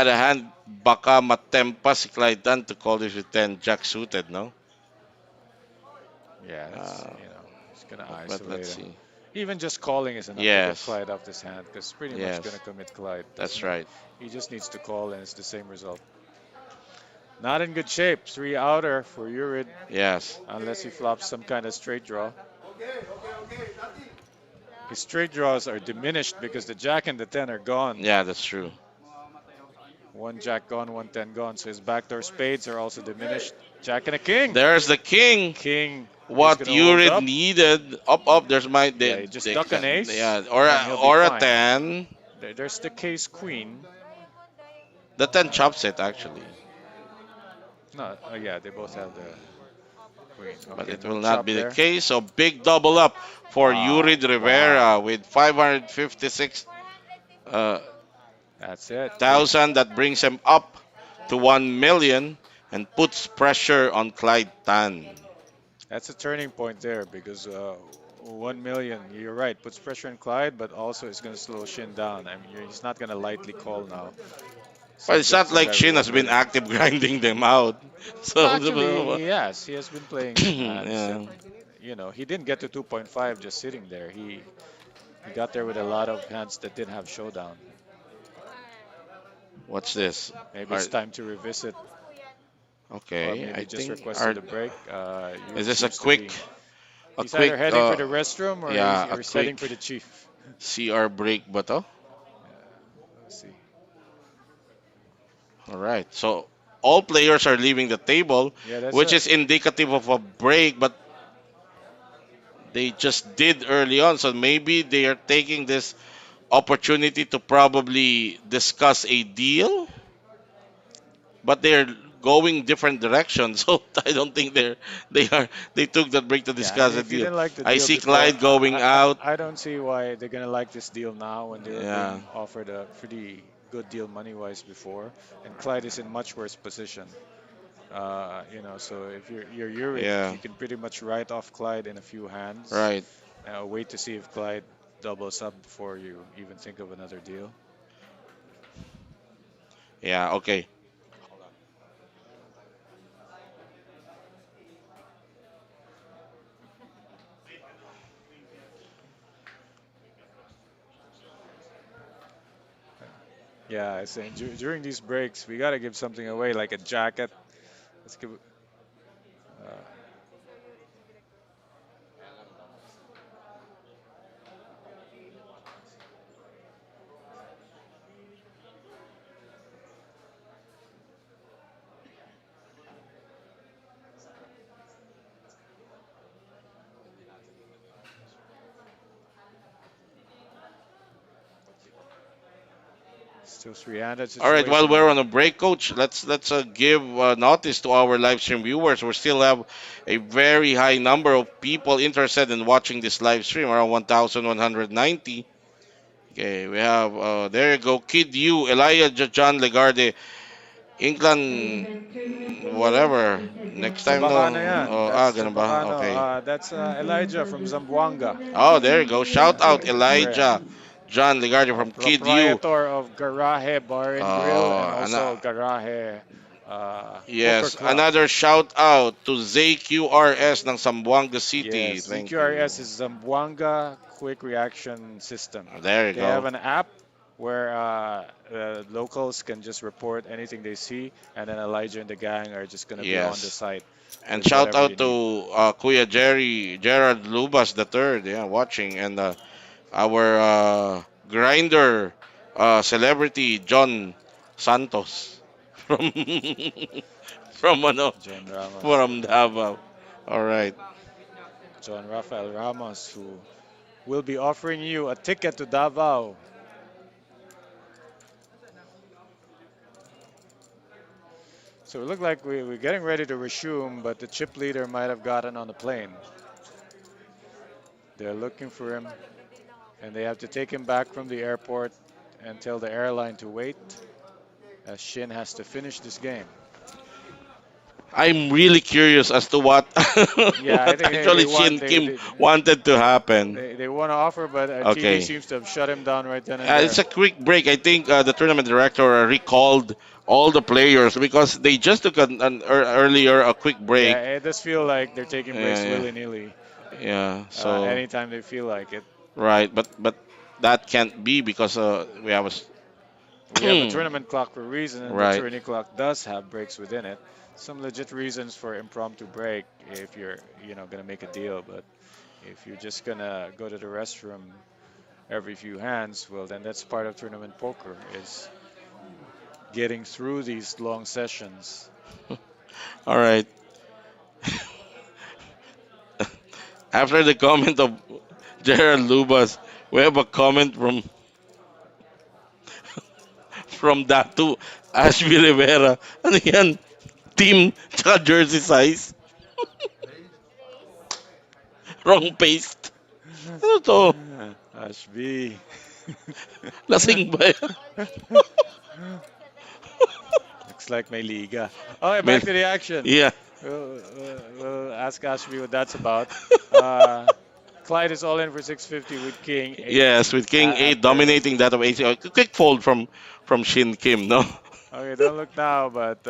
a hand, baka matempa si Clyde Tan to call this with 10 jack suited, no? Yeah, that's, Uh, he's going to but isolate let's him. see. Even just calling is enough to get Yes, Clyde off this hand because pretty much going yes, to commit Clyde. that's Doesn't right. He just needs to call and it's the same result. Not in good shape. Three outer for Urid Yes. unless he flops some kind of straight draw. His straight draws are diminished because the jack and the 10 are gone. Yeah, that's true. One jack gone, one 10 gone. So his backdoor spades are also diminished. Jack and a king. There's the king. King is What going to hold Urid up. needed. Up, up. There's my. Yeah, you just duck an ace Yeah, and he'll be or a fine. 10. There's the case queen. The 10 chops it, actually. No, oh yeah, they both have the queen. But Okay, it no will not chop be the there. case. So big double up for Wow, Yurid Rivera wow. with 556 That's it. thousand. That brings him up to 1 million and puts pressure on Clyde Tan. That's a turning point there because 1 million, you're right, puts pressure on Clyde, but also it's going to slow Shin down. I mean, he's not going to lightly call now. But it's not Some like guy with Shin 1 has been million. active grinding them out. Well, So, actually, he has. He has been playing some hands, yeah. and he didn't get to 2.5 just sitting there. He got there with a lot of hands that didn't have showdown. What's this? Maybe Are, it's time to revisit, or okay, I maybe just think requested a break. is Yuri this a seems to be. a He's quick either heading for the restroom or yeah, a he's heading quick for the chief. CR break ba to? Let's see. All right. So all players are leaving the table, Yeah, that's which a. is indicative of a break, but they just did early on. So maybe they are taking this opportunity to probably discuss a deal, but they're going different directions. So I don't think they took that break to Yeah, I mean, discuss a if you deal. didn't like the I deal see before, Clyde going out. I don't see why they're gonna like this deal now when they were Yeah. being offered a pretty good deal money-wise before, and Clyde is in much worse position. So if you're Urid, Yeah. you can pretty much write off Clyde in a few hands. Right. Wait to see if Clyde doubles up before you even think of another deal. Yeah, okay. Yeah, I say during these breaks we gotta give something away like a jacket. Let's give. Uh, Still three-handed All right, while situation we're here. on a break, coach, let's give notice to our live stream viewers. We still have a very high number of people interested in watching this live stream, around 1,190. Okay, we have there you go, Kid U, Elijah John Legarde, Inclan, Elephant Tournament rules whatever. presented Next time no. Sabacano by yan. Oh, That's ganun ba? Sabacano. Okay. That's Champions Elijah of from the Zamboanga. Oh, there you 2023 go. Shout Asia out Correct, correct. Elijah Pacific John Legarde from Kid U. Proprietor of Garaje Bar and Grill and also Uh, Garaje Poker Yes, Club. another shout out to ZQRS ng Zamboanga City. Yes, Thank you. ZQRS is Zamboanga Quick Reaction System. There you They have go. an app where locals can just report anything they see, and then Elijah and the gang are just going to be on the Yes. site And with shout whatever you out need. to Kuya Gerard Lubas the third, yeah, watching, and our grinder celebrity John Santos from from ano John Ramos. from Davao. All right. John Rafael Ramos, who will be offering you a ticket to Davao. So it looked like we're getting ready to resume, but the chip leader might have gotten on the plane. They're looking for him, and they have to take him back from the airport and tell the airline to wait, as Shin has to finish this game. I'm really curious as to what Yeah, I what think they actually want Shin Kim wanted to happen. they want to offer, but TD Okay. seems to have shut him down right then and It's there. a quick break. I think the tournament director recalled all the players because they just took earlier a quick break. Yeah, it does feel like they're taking breaks Yeah, willy nilly yeah, yeah. So anytime they feel like it. right, but that can't be because we have a We have a tournament clock for a reason, and the right. tourney clock does have breaks within it. Some legit reasons for impromptu break if you're, gonna make a deal. But if you're just gonna go to the restroom every few hands, well, then that's part of tournament poker is getting through these long sessions. All right. After the comment of Gerald Lubas, we have a comment from Datu Ashby Rivera. Ano yan? Team tsaka jersey size. Wrong paste. Ano to? Ashby. Lasing ba yan? Looks like may liga. Okay, Man, back to the action. yeah. We'll ask Ashby what that's about. Uh, Clyde is all in for 650 with King 8 Yes, with King 8 after. dominating that of 8. Quick fold from Shin Kim, no? Okay, don't look now, but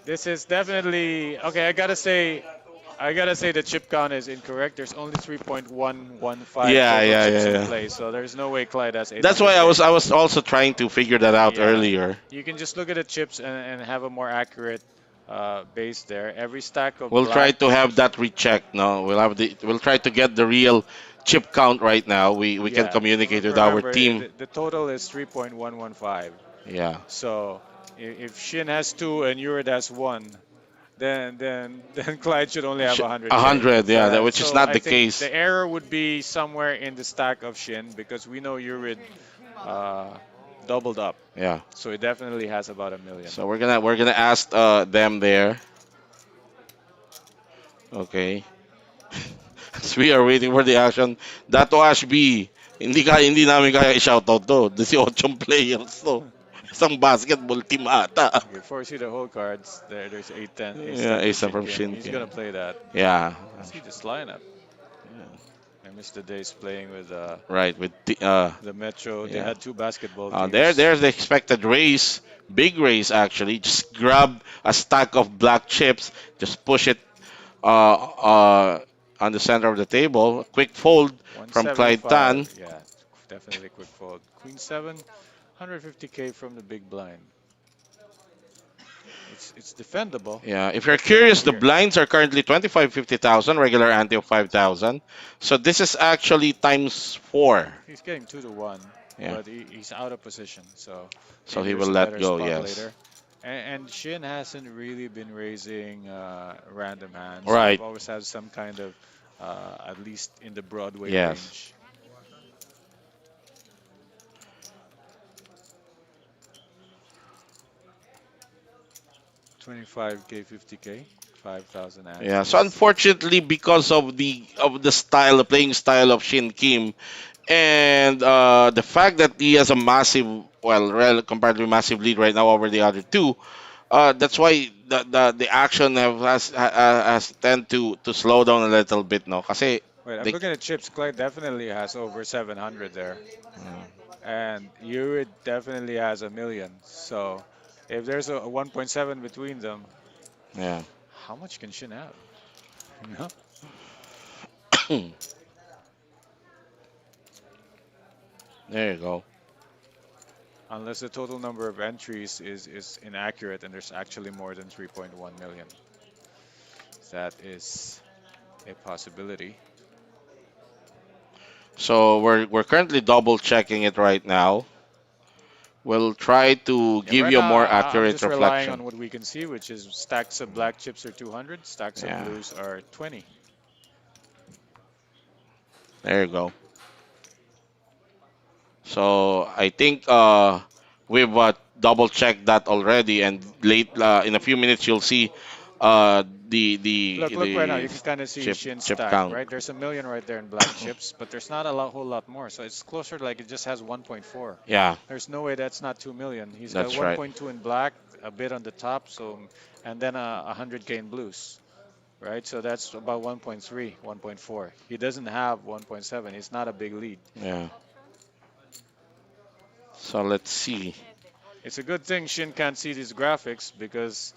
this is definitely okay. I gotta say the chip count is incorrect. There's only 3.115 Yeah, total yeah, chips yeah, in yeah. play, so there's no way Clyde has That's why I 800k. was I was also trying to figure that out Yeah, earlier. you can just look at the chips and have a more accurate base there. Every stack of We'll try black. to have that rechecked. No, we'll try to get the real chip count right now. We can Yeah, communicate with our remember team. the total is 3.115. Yeah. So if Shin has two and Urid has one, then Clyde should only have A 100k. hundred, yeah, which is So not I the think case. the error would be somewhere in the stack of Shin because we know Urid uh, doubled up, Yeah. so it definitely has about a million. So we're gonna ask them there. Okay. As we are waiting for the action, Dato Ash B. Hindi namin kaya i-shoutout to. 18 players to. Isang basketball team ata. Okay, force you to hold cards. There's 8-10, ace Yeah, 10 from Asa Shin from Kim. He's Shinkin. gonna play that. Yeah. See this lineup. I missed the days playing with Right, with the Metro. They yeah. had two basketball There, teams. there's the expected raise. Big raise, actually. Just grab a stack of black chips. Just push it on the center of the table. Quick fold from Clyde 175. Tan. Yeah, definitely quick fold. Queen 7, 150k from the big blind. It's defendable. Yeah, if you're But not curious, the here. blinds are currently 25, 50,000, regular ante of 5,000. So this is actually times 4. He's getting 2 to 1, Yeah. but he's out of position. So So maybe he there's will a let better go, spot yes. later. And Shin hasn't really been raising random hands. Right. They've always had some kind of, at least in the Broadway Yes. range. 25k, 50k, 5,000 Yeah. So answers. unfortunately, because of the style, the playing style of Shin Kim, and the fact that he has a massive, well, comparatively massive lead right now over the other two, that's why the action has tend to slow down a little bit, no? Kasi Wait, I'm they, looking at chips. Clyde definitely has over 700 there. And Yurid definitely has a million. So if there's a 1.7 between them, yeah. how much can Shin have? You know? There you go. Unless the total number of entries is inaccurate and there's actually more than 3.1 million. That is a possibility. So we're currently double checking it right now. We'll try to Yeah, give right you a now more I'm accurate just relying on reflection. what we can see, which is stacks of black chips are 200, stacks of Yeah, blues are 20. there you go. So I think we've double checked that already, and late in a few minutes you'll see Look right now. You can kind of see chip Shin chip stack, count. right? There's a million right there in black chips, but there's not a whole lot more. So it's closer, like it just has 1.4. Yeah, There's no way that's not 2 million. He's got that's right. 1.2 in black, a bit on the top, so and then 100k in blues, right? So that's about 1.3, 1.4. He doesn't have 1.7. It's not a big lead. Yeah. So let's see. It's a good thing Shin can't see these graphics because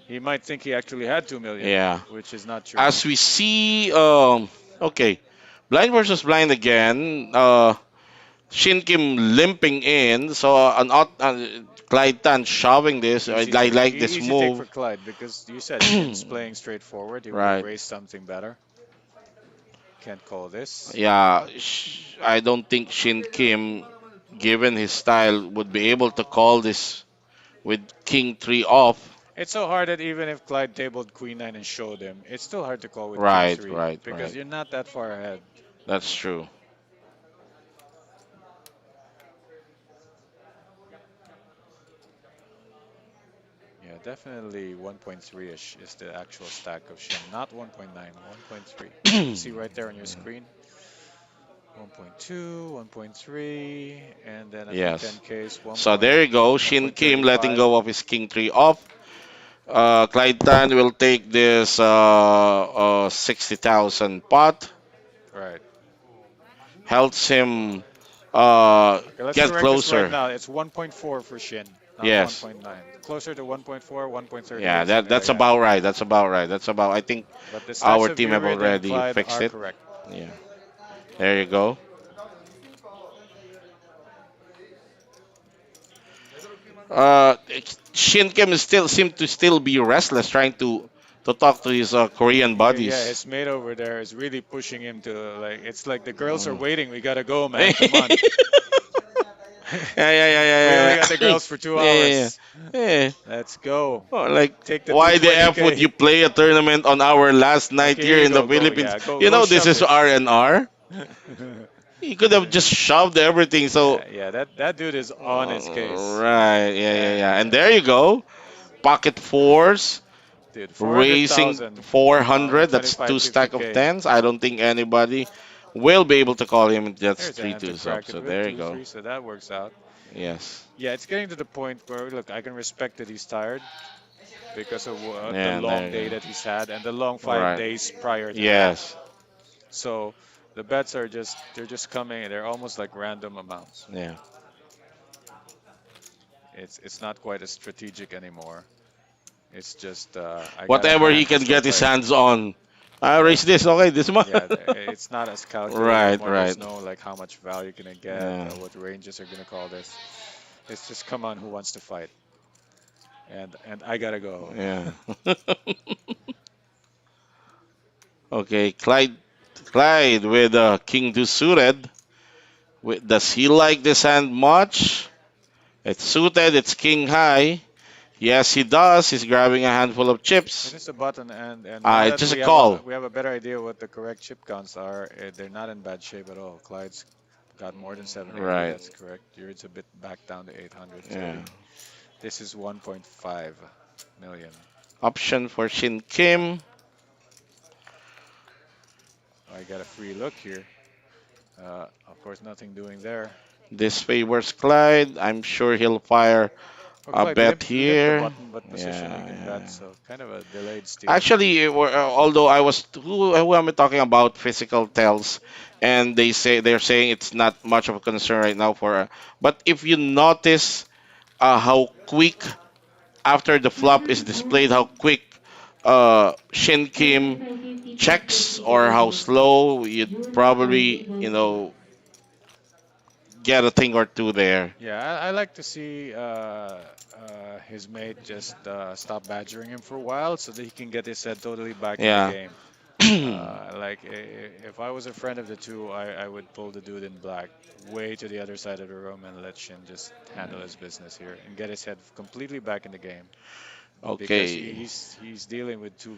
he might think he actually had 2 million, Yeah. which is not true. As we see, okay, blind versus blind again. Shin Kim limping in, so Clyde Tan shoving this. I like this Easy take move. for Clyde because you said Shin's playing straightforward. He would have Right. raised something better. Can't call this. Yeah, I don't think Shin Kim, given his style, would be able to call this with King 3 off. It's so hard that even if Clyde tabled Queen 9 and showed him, it's still hard to call with King Right, 3 right, because right. you're not that far ahead. That's true. Yeah, definitely 1.3-ish is the actual stack of Shin, not 1.9, 1.3. See right there on your screen. 1.2, 1.3, and then I think Yes. 10K is So there you go. Shin Kim letting 1.35. go of his King 3 off. Clyde Tan will take this 60,000 pot. Right. Helps him Okay, let's get correct this right closer. now. It's 1.4 for Shin, not Yes. 1.9. Closer to 1.4, Yeah, 1.38, something like that's that. about right. That's about right. That's about. I think But the stats our of team have Virid and already Clyde fixed are it. correct. Yeah. There you go. Uh, Shin Kim is still seem to still be restless, trying to talk to his Korean Yeah, buddies. his mate over there is really pushing him to like. It's like the girls are Mm. waiting. We gotta go, yeah, man. Come on. yeah, yeah, We only yeah, got the yeah. girls for two Yeah, hours. yeah. Let's go. Oh, like, Take the why the F would 220k. you play a tournament on our last night Okay, here here you in the go. Go, Philippines? yeah. Go, You go know this shove is it. R&R. He could have just shoved everything. So, Yeah. That dude is on his case. right, yeah, yeah, And yeah. And there you go. Pocket fours, dude, raising 400,000 on 400. That's 25, two stack of 50k. tens. I don't think anybody will be able to call him. That's There's a hand to 3-2 up. crack it So with there you two, go. three, so that works out. Yes. Yeah, it's getting to the point where look, I can respect that he's tired because of the Yeah, there long you day go. that he's had and the long five Right. days prior to that. Yes. So the bets are just they're just coming. They're almost like random amounts. Yeah. It's not quite as strategic anymore. It's just I got a Whatever he hand. can Let's go get his play. hands on. I Yeah, raise this. Okay, this one. yeah. It's not as calculated right, anymore. There's right. no like how much value can I get, Yeah. what ranges are gonna call this. It's just come on, who wants to fight? And I gotta go. Yeah. okay, Clyde with King 2 suited. Does he like this hand much? It's suited, it's King high. Yes, he does. He's grabbing a handful of It chips. is a button, and now It's that just a call. we have a better idea what the correct chip counts are, they're not in bad shape at all. Clyde's got more than 780. Right. That's correct. It's a bit back down to 800. So Yeah. this is 1.5 million. Option for Shin Kim. I got a free look here. Of course, nothing doing there. This favors Clyde. I'm sure he'll fire Oh, a Clyde bet limped the here. button, but Yeah, positioning in bet, yeah. so kind of a delayed steal. Actually, although I was who am I talking about physical tells, and they're saying it's not much of a concern right now for. But if you notice how quick after the flop is displayed, how quick Shin Kim 2050 checks, success or how available. slow, you'd Use probably multiple chips. get a thing or two there. Yeah, I like to see his mate just stop badgering him for a while so that he can get his head totally back in the Yeah. game. If I was a friend of the two, I would pull the dude in black way to the other side of the room and let Shin just handle his business here and get his head completely back in the game because okay. he's dealing with two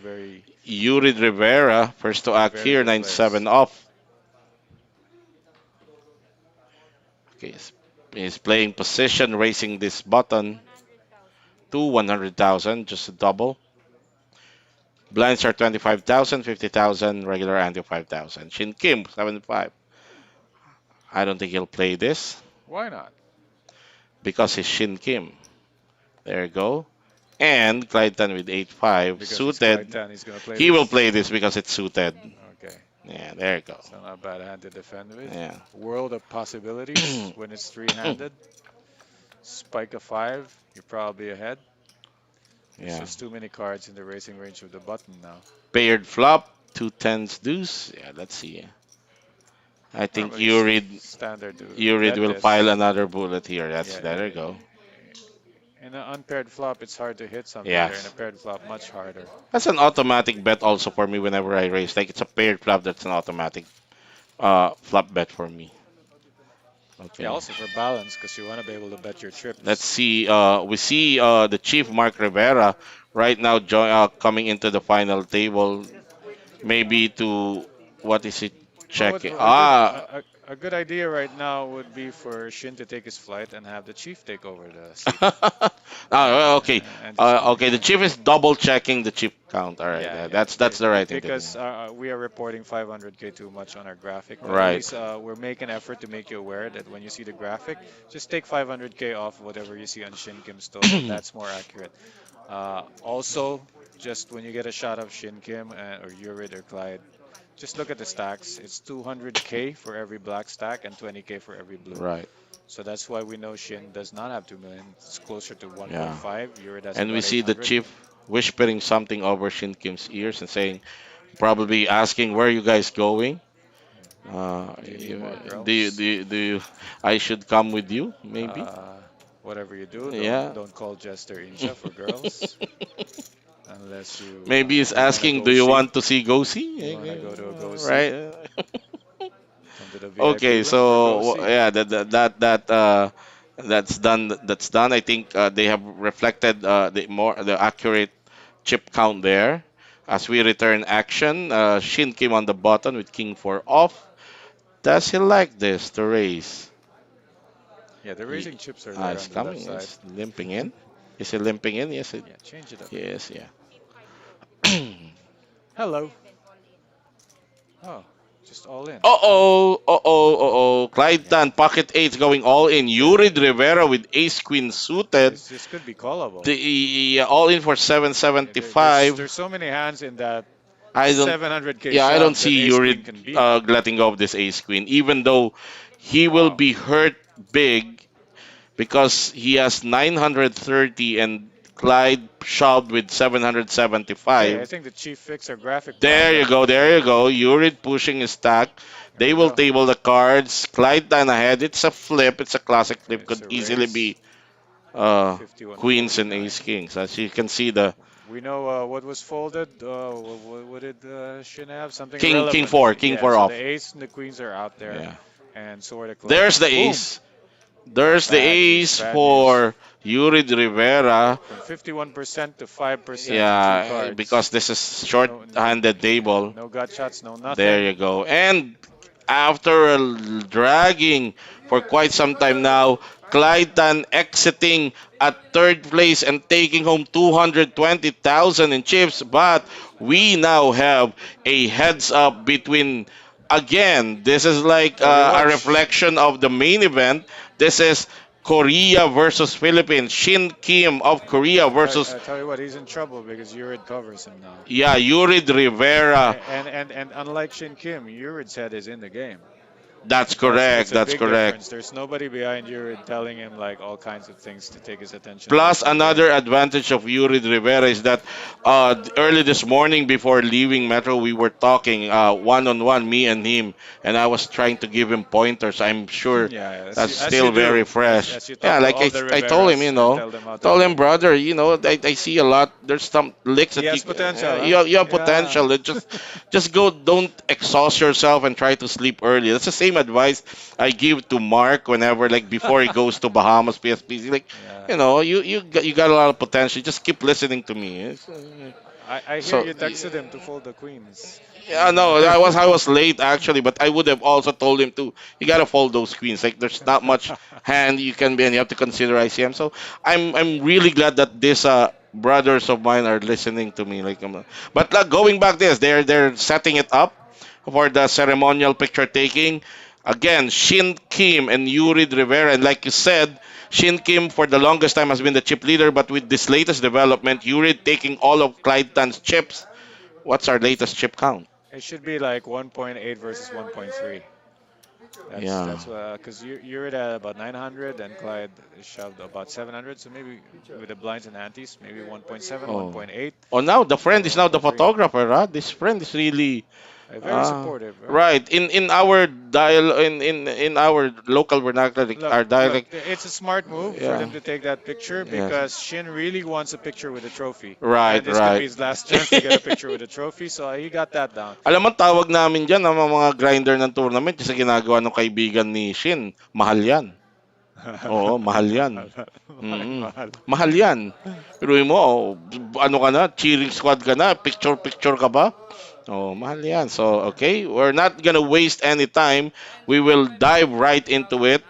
Yurid Rivera, first to act very here, good 9-7 players. off. Okay, he's playing position, raising this button to 100,000, just a double. Blinds are 25,000, 50,000, regular ante 5,000. Shin Kim, 75. I don't think he'll play this Why not? because he's Shin Kim. There you go. and Clyde Tan with 8-5 Because it's Clyde suited. Tan, he's gonna play He will this. play this because it's suited. Okay, Yeah, there you go. so not a bad hand to defend with. Yeah. World of possibilities when it's three-handed. Spike a five, you're probably ahead. There's Yeah. just too many cards in the racing range of the button now. Paired flop, two tens deuce. Yeah, let's see. I think Normally it's Yurid standard to Yurid bet will file this. another bullet here. That's Yeah, there you go. in an unpaired flop, it's hard to hit something there. In a Yes. paired flop, much harder. That's an automatic bet also for me whenever I race. Like it's a paired flop, that's an automatic flop bet for me. Yeah, Okay. also for balance, because you want to be able to bet your Let's trips. see. We see the Chief Mark Rivera right now coming into the final table. Maybe to what is it? Well, Check it. a good Ah, a good idea right now would be for Shin to take his flight and have the chief take over the seat well, okay. and just Okay, the chief is double checking the chip count. All right, yeah, yeah. that's the right thing to do. Because we are reporting 500k too much on our graphic, but at Right. least we're making effort to make you aware that when you see the graphic, just take 500k off whatever you see on Shin Kim's total. That's more accurate. Also, just when you get a shot of Shin Kim or Yurid or Clyde, just look at the stacks. It's 200k for every black stack and 20k for every blue. Right. So that's why we know Shin does not have 2 million. It's closer to Yeah. 1.5. Yurid has And we about see the 800. chief whispering something over Shin Kim's ears and saying, probably asking, "Where are you guys going? Do you need more Do you, I should come with you? Maybe. Uh, Whatever you do, Yeah. don't call Jester Incha for girls unless Maybe he's you want to asking, go "Do you see. want to see go see?" You want to go to a go see. Right. Come to the VIP Okay, room for go so see. yeah, that's done. That's done. I think they have reflected the accurate chip count there. As we return action, Shin came on the button with King 4 off. Does he like this to raise? Yeah, the He, raising chips are there it's on the left coming. side. It's limping in. Is he limping in? Yes. Yeah, change it up. Yes. Yeah. Hello. Oh, just all in. Clyde Yeah, Tan, pocket eights going all in. Yurid Rivera with ace queen suited. this could be callable. The all in for Yeah, there's 775. so many hands in that I don't 700k Yeah, I don't shove that see Ace Queen Yurid can beat. letting go of this ace queen, even though he will Wow. be hurt big because he has 930 and Clyde shoved with Okay, I 775. think the chief fixed our graphic There you problem. go, there you go. Yurid pushing his stack. Here They we will go. table the cards. Clyde down ahead. It's a flip. It's a classic flip. It's Could a easily raise. be uh, queens and 51-49. ace kings. As you can see, the We know what was folded. What did Shin have? Something king relevant. four, king Yeah, four so the off. ace and the queens are out there, Yeah. and so are the There's clubs. the Boom! ace. There's the Bad news. ace Bad news. for Yurid Rivera. From 51% to 5% in two Yeah, cards. because this is No, short-handed table. no gut shots, no There nothing. you go. And after dragging for quite some time now, Clyde Tan exiting at third place and taking home 220,000 in chips. But we now have a heads up between. Again, this is like A a revanche. reflection of the main event. This is Korea versus Philippines. Shin Kim of Korea versus, I tell you what, he's in trouble because Yurid covers him now. yeah, Yurid Rivera. And unlike Shin Kim, Yurid's head is in the game. That's That's correct. a That's big correct. difference. There's nobody behind Yurid telling him like all kinds of things to take his attention away Plus, from the game. another advantage of Yuri Rivera is that early this morning before leaving Metro, we were talking one on one, me and him, and I was trying to give him pointers. I'm sure Yeah, that's as you still very do, fresh. as you Yeah, talk to like all the I told him, Riveras and tell them how to told him, play. brother, I see a lot. There's some licks He that has potential, huh? you have Yeah. potential. Just go, don't exhaust yourself and try to sleep early. That's the same advice I give to Mark whenever, like, before he goes to Bahamas, PSPC. Like, Yeah. you got a lot of potential. Just keep listening to me. I hear So, you texted him to fold the queens. yeah, no, I was late actually, but I would have also told him to. You gotta fold those queens. Like, there's not much hand you can be, and you have to consider ICM. So I'm really glad that these brothers of mine are listening to me. Like, but going back this, they're setting it up for the ceremonial picture taking. Again, Shin Kim and Yurid Rivera. And like you said, Shin Kim for the longest time has been the chip leader, but with this latest development, Yurid taking all of Clyde Tan's chips. What's our latest chip count? It should be like 1.8 versus 1.3. Yeah. That's because you're at about 900 and Clyde shoved about 700. So maybe with the blinds and antes, maybe 1.7, Oh. 1.8 Oh, now the friend or is now the 1.3. photographer, huh? This friend is really Very supportive, right? right. In our dial in our local vernacular, like Look, our look, dialect. it's a smart move for Yeah. them to take that picture Yes. because Shin really wants a picture with a trophy. Right, And this could be right. his last chance to get a picture with a trophy, so he got that down. Alam mo, tawag namin dyan ang mga grinder ng tournament kasi ginagawa ng kaibigan ni Shin. Mahal yan. Oo, mahal yan. Mahal, mm mahal. Mahal yan. Pero mo, oh, ano ka na, cheering squad ka na, picture-picture ka ba? Oh, mahal yan. So, okay, we're not gonna waste any time. We will dive right into it.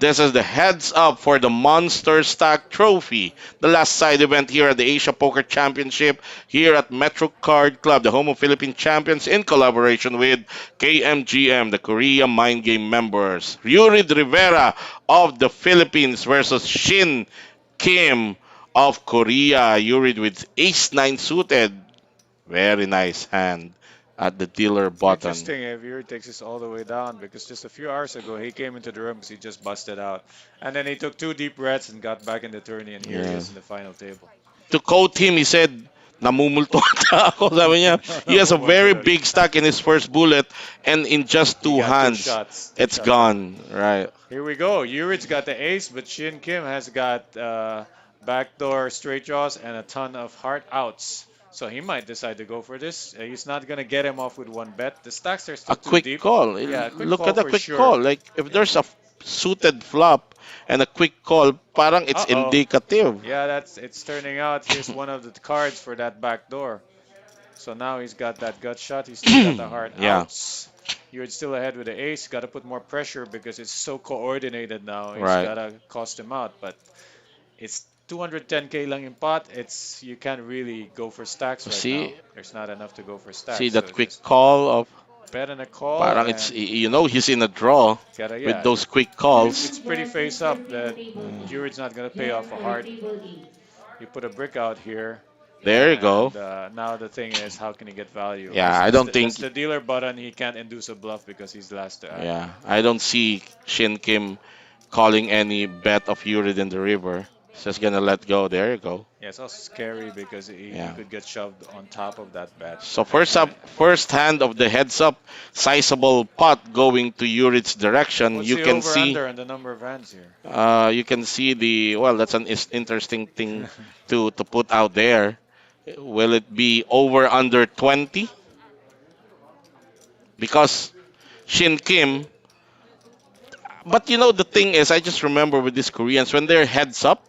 This is the heads up for the Monster Stack Trophy, the last side event here at the Asia Poker Championship here at Metro Card Club, the home of Philippine champions, in collaboration with KMGM, the Korea Mind Game members. Yurid Rivera of the Philippines versus Shin Kim of Korea. Yurid with Ace 9 suited. Very nice hand at the dealer button. Interesting if Yuri takes this all the way down because just a few hours ago he came into the room because he just busted out. And then he took two deep breaths and got back in the tourney, and here he Yeah. is in the final table. To quote him, he said, namumulto ata ako. Sabi niya, he has a What very the- big stack in his first bullet, and in just He two got two hands, shots. Two it's shots out. gone. Right. Here we go. Yurid's got the ace, but Shin Kim has got backdoor straight draws and a ton of heart outs. So he might decide to go for this. He's not going to get him off with one bet. The stacks are A still too quick deep. call. Yeah, a quick Look call at the for quick sure. call. Like, if there's a suited flop and a quick call, parang it's Uh-oh. indicative. Yeah, it's turning out. Here's one of the cards for that back door. So now he's got that gut shot. He's still got the heart Yeah. outs. You're still ahead with the ace. Got to put more pressure because it's so coordinated now. He's Right. got to cost him out. But it's 210k lang in pot. It's you can't really go for stacks right now. See, There's not enough to go for see stacks. So that quick just call of, bet and a call parang it's, and he's in a draw gotta with yeah. those quick calls. It's pretty face up that Mm. Jurid's not gonna pay off a heart. You put a brick out here. There you go. And now the thing is, how can he get value? Yeah, I don't That's think. the dealer button. He can't induce a bluff because he's last to act. Yeah, I don't see Shin Kim calling any bet of Urid in the river. He's just gonna let go. There you go. Yeah, it's also scary because he Yeah. could get shoved on top of that bet. So first up, And first hand of the heads up, sizable pot going to Urid's direction. what's You the can over see, under and the number of hands here? you can see the well. That's an interesting thing to put out there. Will it be over under 20? Because Shin Kim. But you know the thing is, I just remember with these Koreans when they're heads up,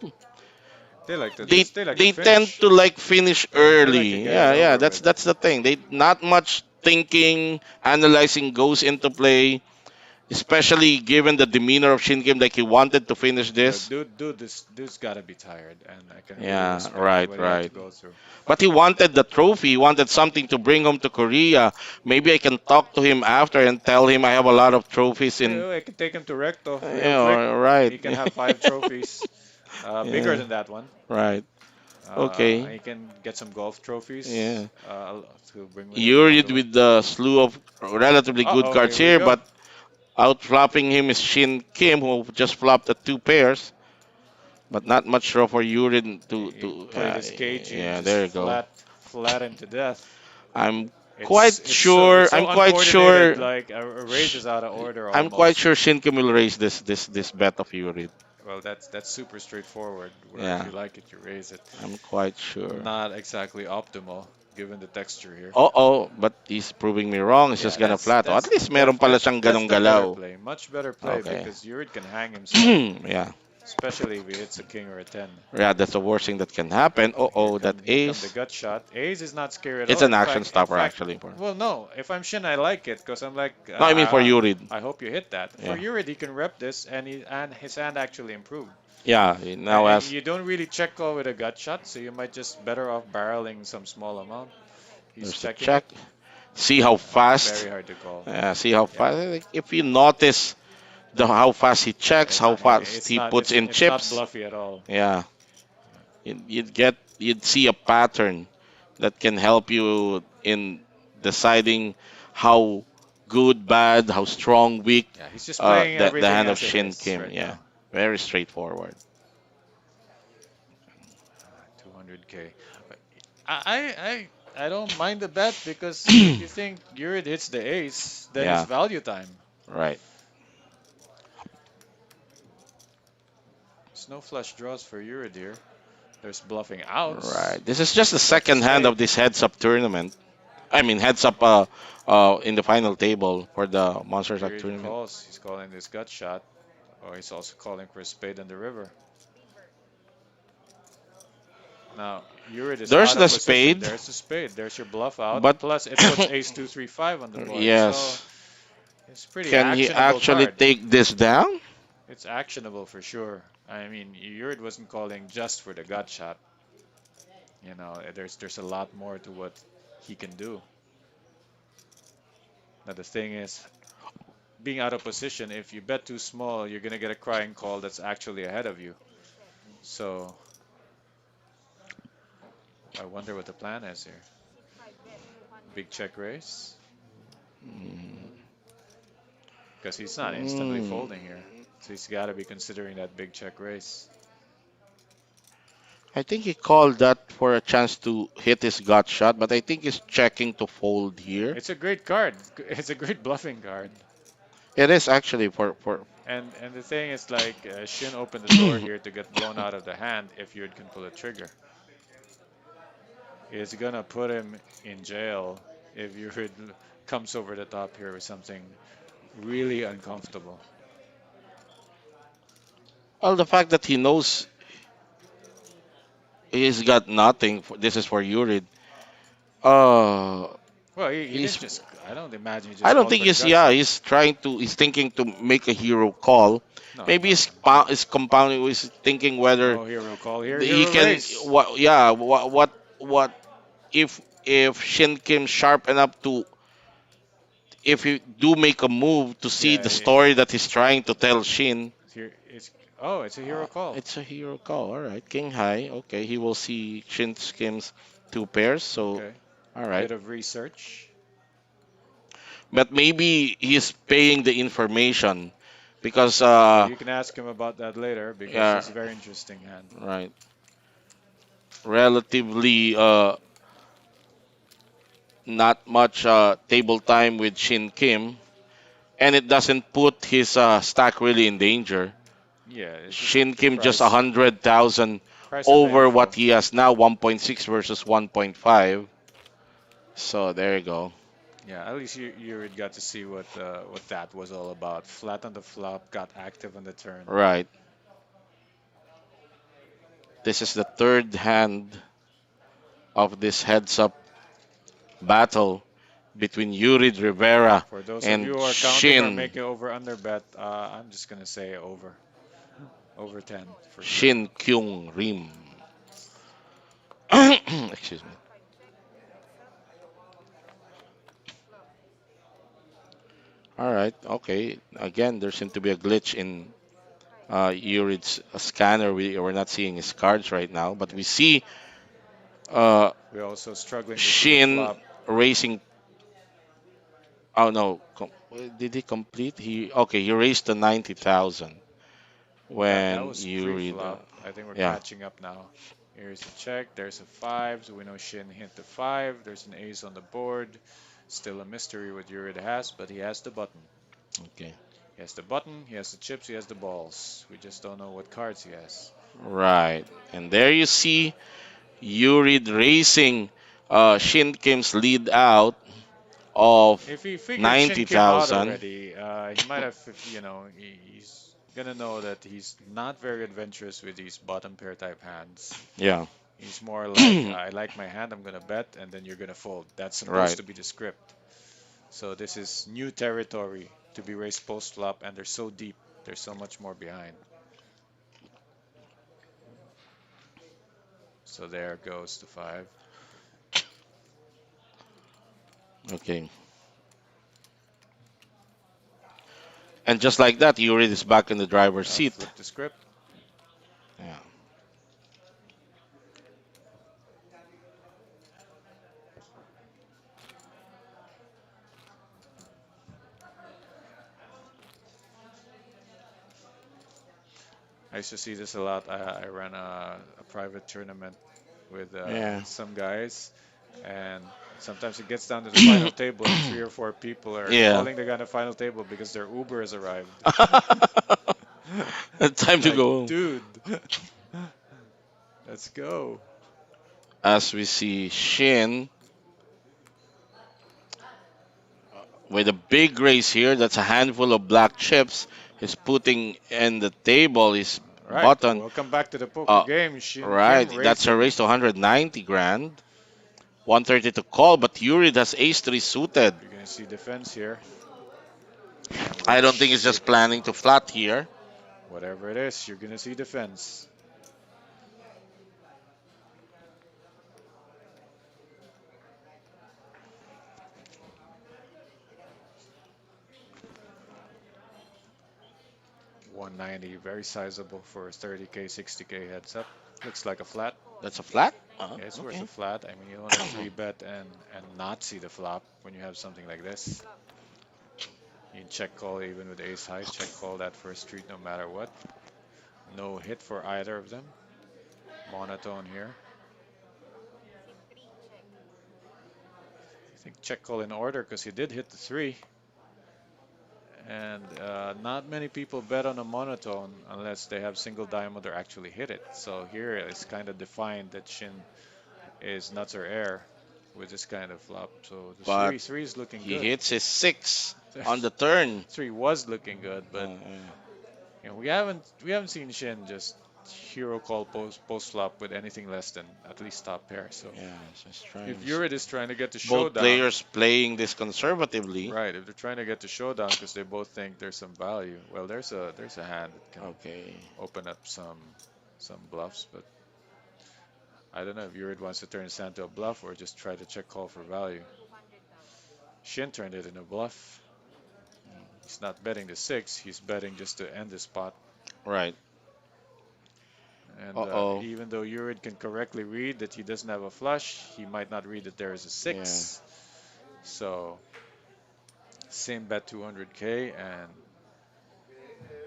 They like to they just they like they to tend finish. to like finish They like to early. get Yeah, it yeah, over that's with. that's the thing. They not much thinking, analyzing goes into play, especially given the demeanor of Shin Kim, like he wanted to finish Look, this. this dude's gotta be tired, and I can really Yeah, respect right, what he had to right. go through. But he wanted the trophy. He wanted something to bring home to Korea. Maybe I can talk to him after and tell him I have a lot of trophies in. I can take him to Recto real quick. Yeah, right. He can have 5 trophies, bigger Yeah, than that one. right. Okay. He can get some golf trophies Yeah. to bring with him all Yurid the way. with the slew of relatively good Uh-oh, cards here we here, go. but outflopping him is Shin Kim, who just flopped the two pairs. But not much draw for Yurid He to played his cage in yeah, just there you go. flattened to death. I'm quite It's sure. so I'm quite uncoordinated, sure. like a race is out of order I'm quite almost. sure Shin Kim will raise this bet of Yurid. Well, that's super straightforward. Where if Yeah, you like it, you raise it. I'm quite sure. Not exactly optimal given the texture here. Oh, but he's proving me wrong. He's Yeah, just gonna flat. Oh, at least meron pala siyang that's ganong the better galaw. play. Much better play Okay. because Yurid can hang himself, Yeah. especially if he hits a king or a 10. Yeah, that's the worst thing that can happen. That Here come the ace. gut shot. Ace is not scary at It's all. an action In stopper fact, actually. well, no. If I'm Shin, I like it because I'm like, No, I mean for Yurid. I hope you hit that. Yeah. For Yurid, he can rep this, and his hand actually improved. Yeah, he now And has. you don't really check call with a gut shot, so you might just better off barreling some small amount. He's There's a checking check. it. See how Very fast. hard to call. See how Yeah. fast. If you notice the how fast he checks, how fast It's he not puts in it's not chips. bluffy at all. Yeah, you'd see a pattern that can help you in deciding how good, bad, how strong, weak Yeah, he's just playing the everything hand of as it Shin is Kim. right Yeah, now. very straightforward. 200K. I don't mind the bet because if you think Yurid hits the ace, then it's Yeah, value time. right, There's no flush draws for Yurid here. There's bluffing outs. right. This is just the That's a second hand of spade. this heads-up tournament. I mean, heads-up in the final table for the Monsters Act Yurid tournament. calls. He's calling this gut shot. Or he's also calling for a spade on the river. Now, Yurid is There's out the of position. spade, There's the spade. There's your bluff out. but Plus, it puts ace 2 3 5 on the board. So yes, it's a pretty can he actionable actually card. take this down? It's actionable for sure. I mean, Yurid wasn't calling just for the gut shot. There's a lot more to what he can do. Now the thing is, being out of position, if you bet too small, you're gonna get a crying call that's actually ahead of you. So I wonder what the plan is here. Big check raise? Because he's not instantly Mm. folding here. So he's got to be considering that big check raise. I think he called that for a chance to hit his gut shot, but I think he's checking to fold here. It's a great card. It's a great bluffing card. It is actually for And the thing is, like, Shin opened the door here to get blown out of the hand if Yud can pull a trigger. It's gonna put him in jail if Yud comes over the top here with something really uncomfortable. well the fact that he knows he's got nothing. This is for Yurid. Uh, Well, he he's. didn't just. I don't imagine he I just don't called think for the he's. gut Yeah, shot. he's trying to. He's thinking to make a hero call. No, Maybe no, he's compounding. He's thinking whether no hero call here. he Hero can. race. What? Yeah. What if Shin Kim sharp enough to if you do make a move to see Yeah, the story that he's trying to tell Shin, here it's. Oh, it's a hero call. it's a hero call. All right, King High. Okay, he will see Shin Kim's two pairs. So, Okay, all right. bit of research. But maybe he's paying the information because, Well, you can ask him about that later because yeah, it's a very interesting hand. right, relatively not much table time with Shin Kim, and it doesn't put his stack really in danger. Yeah, it's just Shin the Kim just price. 100,000 Price of the over info. what he has now, 1.6 versus 1.5. So there you go. Yeah, at least you got to see what that was all about. Flat on the flop, got active on the turn. Right. This is the third hand of this heads up battle between Yurid Rivera For those of you and who are counting or Shin making over under bet, I'm just gonna say over. Over 10 for sure. Shin Kyung Rim. Excuse me. All right. Okay. Again, there seemed to be a glitch in Yurid's scanner. We're not seeing his cards right now, but Yeah. we see uh, We're also struggling to see the Shin flop. racing. Oh no. Did he complete? He okay. He raised to 90,000 That when was Yurid. pre-flop. I think we're Yeah. catching up now. Here's a check. There's a 5, so we know Shin hit the 5. There's an ace on the board. Still a mystery what Yurid has, but he has the button. Okay. He has the button, he has the chips, he has the balls. We just don't know what cards he has. Right. And there you see Yurid racing Shin Kim's lead out of If he figured Shin came out 90,000. already, he might have, he's gonna know that he's not very adventurous with these bottom pair type hands. Yeah. He's more like, I like my hand, I'm gonna bet, and then you're gonna fold. That's supposed Right. to be the script. So this is new territory to be raised post flop, and they're so deep. There's so much more behind. So there goes the 5. Okay. And just like that, Yuri is back in the driver's seat. Flip the script. Yeah. I used to see this a lot. I ran a private tournament Yeah. with some guys, and sometimes it gets down to the final table, and three or four people are Yeah. calling the guy on the final table because their Uber has arrived. Time to Like, go home. dude, let's go. As we see Shin with a big raise here, that's a handful of black chips. He's putting in the table his All right, button. welcome back to the poker Uh, game. Shin right, Kim that's a raising. raise to 190 grand. 130 to call, but Yurid has ace 3 suited. You're gonna see defense here, and I don't let's think he's see. just planning to flat here. Whatever it is, you're gonna see defense. 190, very sizable for a 30k, 60k heads up. Looks like a flat. That's a flat? Yeah, it's worth a Okay. flat. I mean, you don't want to three bet and not see the flop when you have something like this. You can check call even with ace high. Check call that first street no matter what. No hit for either of them. Monotone here. I think check call in order because he did hit the three. And not many people bet on a monotone unless they have single diamond or actually hit it. So here it's kind of defined that Shin is nuts or air with this kind of flop. So the But three is looking he good. hits his 6 on the turn. Three was looking good, but Uh, you know, we haven't seen Shin just hero call post flop with anything less than at least top pair. So yeah, just trying. if Urid is trying to get to Both showdown, players playing this conservatively. right? If they're trying to get to showdown because they both think there's some value, well, there's a hand that can Okay. open up some bluffs, but I don't know if Urid wants to turn his hand to a bluff or just try to check call for value. Shin turned it into a bluff. He's not betting the six. He's betting just to end the spot. Right. And Uh-oh. even though Urid can correctly read that he doesn't have a flush, he might not read that there is a Yeah. six. So same bet 200k and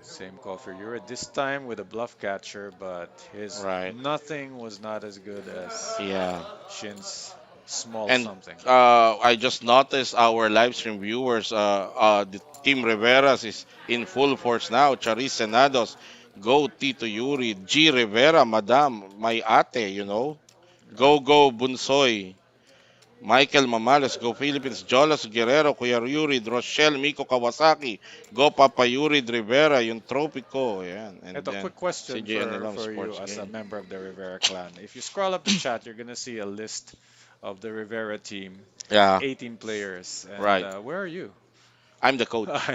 same call for Urid. This time with a bluff catcher, but his Right. nothing was not as good as Yeah. Shin's small And something. I just noticed our live stream viewers, the Team Rivera's is in full force now. Charis Senados, go Tito Yuri, G Rivera, Madam, my ate, you know. Go, go, Bunsoy. Michael Mamales, go Philippines. Jolas Guerrero, Kuya Yuri, Rochelle, Miko Kawasaki. Go Papa Yuri Rivera, yung tropico. Yan. And And a then quick question CJ Alam for you Sports as a Game. member of the Rivera clan. If you scroll up the chat, you're gonna see a list of the Rivera team, Yeah, 18 players. And right. where are you? I'm the coach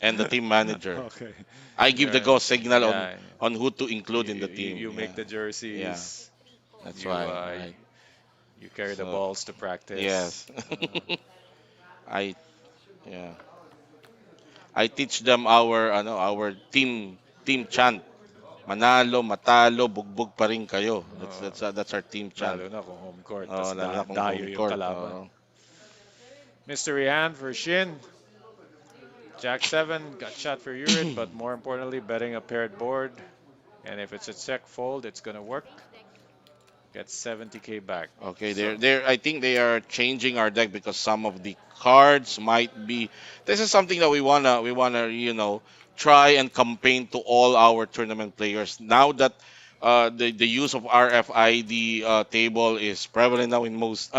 and the team manager. Okay. I give the Yeah, go signal yeah. on who to include in You, the you, team. you Yeah, make the yeah, jerseys. that's You why. uh, Right. you carry the So balls to practice. yes, I yeah I teach them our our team chant. Manalo, matalo, bugbog pa rin kayo. Uh, That's our team chant. Lalo na kung home court, Oh, tas lalo na kung dayo home yung court. kalaban. Mystery hand for Shin. Jack 7 got shot for Urid, but more importantly, betting a paired board. And if it's a check fold, it's going to work. Get 70k back. Okay, So, I think they are changing our deck because some of the cards might be. This is something that we wanna try and campaign to all our tournament players. Now that the use of RFID table is prevalent now in most,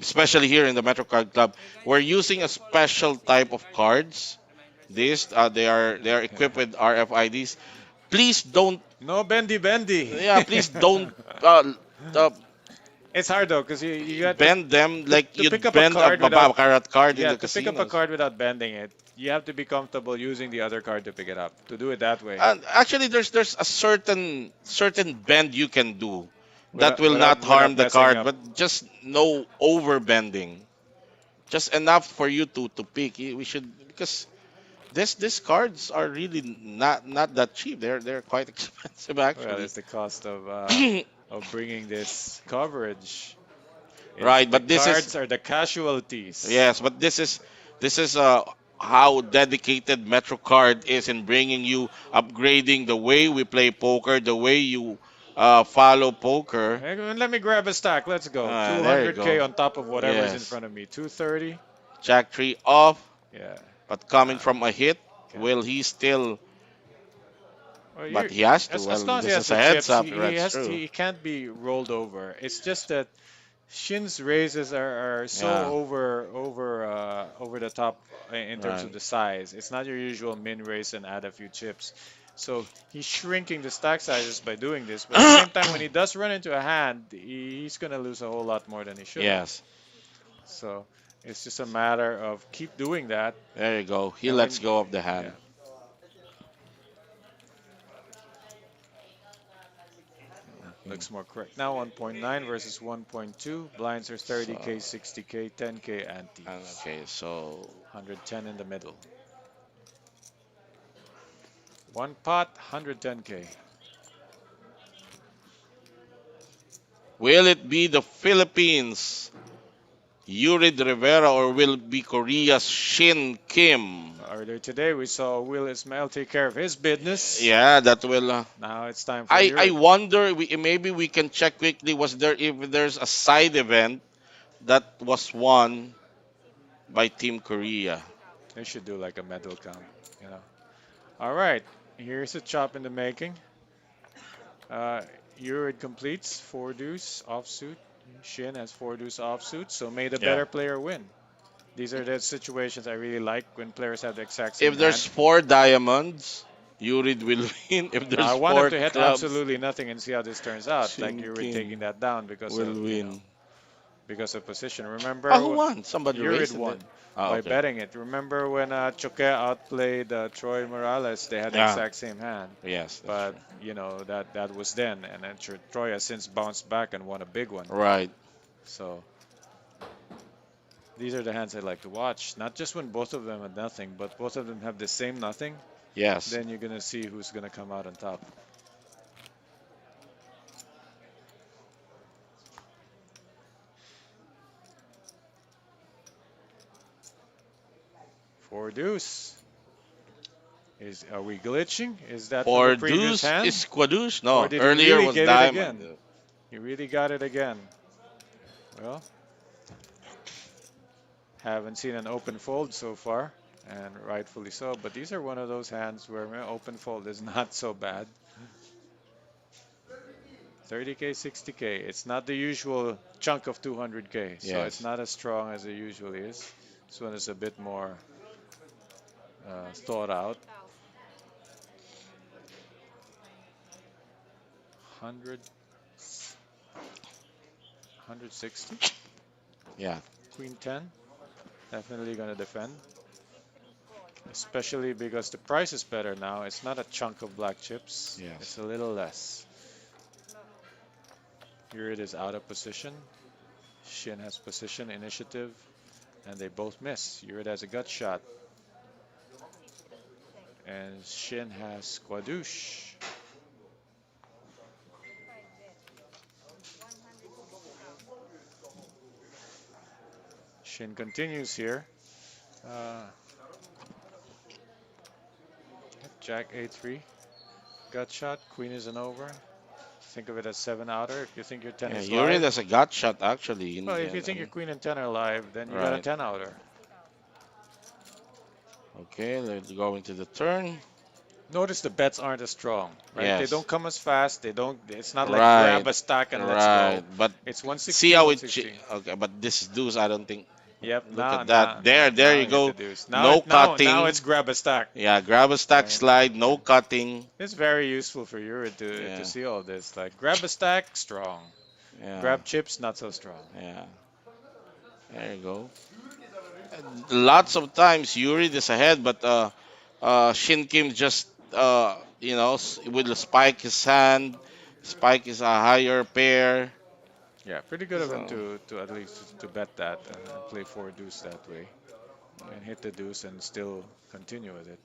especially here in the Metro Card Club, we're using a special type of cards. This they are equipped with RFIDs. Please don't, no bendy bendy. yeah, please don't uh, It's hard though, because you got bend them like to pick you'd up a bend a card without karat card in yeah the to pick up a casinos. card without bending it. You have to be comfortable using the other card to pick it up. To do it that way. And actually, there's a certain bend you can do. that will not without harm the messing card, up. but just no overbending. Just enough for you to pick. We should, because this cards are really not that cheap. They're quite expensive Well, actually. it's the cost of bringing this coverage. It's Right, the but this is, cards are the casualties. yes, but this is how dedicated MetroCard is in bringing you, upgrading the way we play poker, the way you follow poker. Hey, let me grab a stack. Let's go. There you 200k go. on top of whatever's in Yes, front of me. 230. Jack 3 off, Yeah. but coming Uh, from a hit, can, will he still? well, But you he has to. as Well, long as he this has is the a heads chips, up. he That's has true. he can't be rolled over. It's just that Shin's raises are so Yeah, over the top in terms of right. the size. It's not your usual min raise and add a few chips. So he's shrinking the stack sizes by doing this. But at the same time, when he does run into a hand, he's gonna lose a whole lot more than he should have. Yes, So it's just a matter of keep doing that. there you go. He And lets when go of the hand. yeah, Okay. looks more correct. Now 1.9 versus 1.2. Blinds are So, 30k, 60k, 10k ante. okay, so 110 in the middle. One pot, 110k. will it be the Philippines, Yurid Rivera, or will it be Korea's Shin Kim? Earlier today, we saw Will Ismail take care of his business. Yeah, that will. Now it's time for I Yurid. wonder. Maybe we can check quickly. Was there, if there's a side event that was won by Team Korea? They should do like a medal count, you know. All right, here's a chop in the making. Uh, Yurid completes four deuce offsuit. Shin has four deuce offsuit, so may the Yeah. better player win. These are the situations I really like when players have the exact same If hand. there's four diamonds, Yurid will win. If Now there's I want him four to hit clubs, absolutely nothing and see how this turns out. Like Shin Yurid taking Kim that down because will of win. because of position. Oh, who Remember, won? Somebody Yurid raised it. won Oh, by okay. betting it. Remember when Choque outplayed Troy Morales? They had the Yeah. exact same hand, Yes, that's but true. you know that was then, and then Troy has since bounced back and won a big one. Right. So these are the hands I like to watch. Not just when both of them have nothing, but both of them have the same nothing. Yes. Then you're gonna see who's gonna come out on top. Four deuce. Are we glitching? Is that from the For previous deuce hand? is Quadouche? Or No, did he earlier really was get it diamond. again? He really got it again. Well, haven't seen an open fold so far, and rightfully so. But these are one of those hands where open fold is not so bad. 30k, 60k. It's not the usual chunk of 200k, so it's Yes. not as strong as it usually is. This one is a bit more thought out. 100, 160. Yeah. Queen 10. Definitely gonna defend. Especially because the price is better now. It's not a chunk of black chips. It's Yes. a little less. Here it is out of position. Shin has position, initiative, and they both miss. Yurid has a gut shot. And Shin has Squadouche. Shin continues here. Uh, Jack A3. Gut shot. Queen is an over. Think of it as 7 outer. If you think your 10 Yeah, is Yuri live. has a gut shot actually. Well, if you think your queen and 10 are live, then you got a Right. 10 outer. Okay, let's go into the turn. Notice the bets aren't as strong, right? They Yes. don't come as fast. They don't. It's not like Right. grab a stack and let's Right. go. But It's see 116, how it. 116. Okay, but this deuce, I don't think. Yep. Look Now, at that. There now you I hit the go. deuce. No Now cutting. it's grab a stack. Yeah, grab a stack Right. slide. No cutting. It's very useful for you to Yeah. see all this. Like grab a stack, strong. Yeah. Grab chips, not so strong. Yeah. There you go. Lots of times Yuri is ahead, but Shin Kim just will spike his hand, Spike is a higher pair. Yeah, pretty good of him So, to at least to bet that and play four deuce that way and hit the deuce and still continue with it.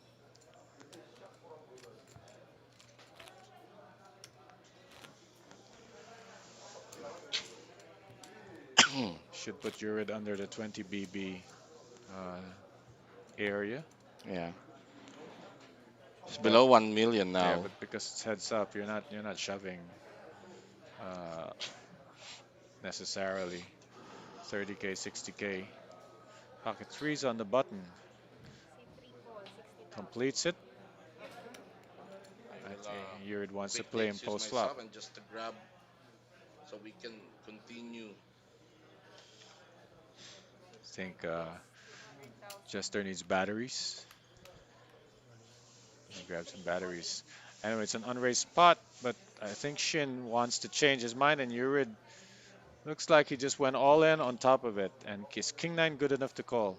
Should put Urid under the 20 BB uh, area. yeah. It's But below 1 million yeah, now. but because it's heads up, you're not shoving uh, necessarily 30k, 60k. Pocket threes on the button. Completes it. I I'll think Urid wants to quick play in takes use post my flop. sub and just to grab so we can continue. Think Jester needs batteries. He grabs some batteries. Anyway, it's an unraised spot, but I think Shin wants to change his mind, and Urid looks like he just went all in on top of it. And is King 9 good enough to call?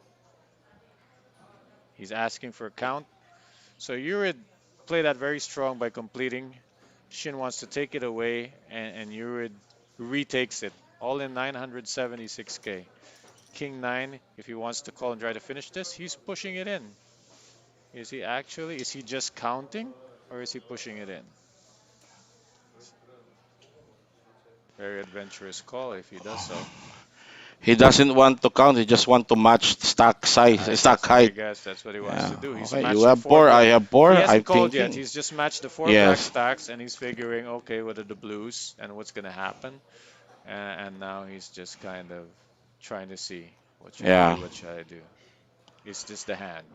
He's asking for a count. So Urid played that very strong by completing. Shin wants to take it away, and Urid retakes it. All in 976k. King 9, if he wants to call and try to finish this, he's pushing it in. Is he actually? Is he just counting? Or is he pushing it in? Very adventurous call if he does so. He doesn't want to count. He just want to match stack size, stack That's my height. guess. That's what he wants Yeah. to do. He's Okay. You matched the have four four. I black. have He four. I'm hasn't called yet. thinking. He's just matched the four black Yes. stacks, and he's figuring, okay, what are the blues and what's gonna happen? And now he's just kind of trying to see what should I Yeah. do? What should I do? Is this the hand?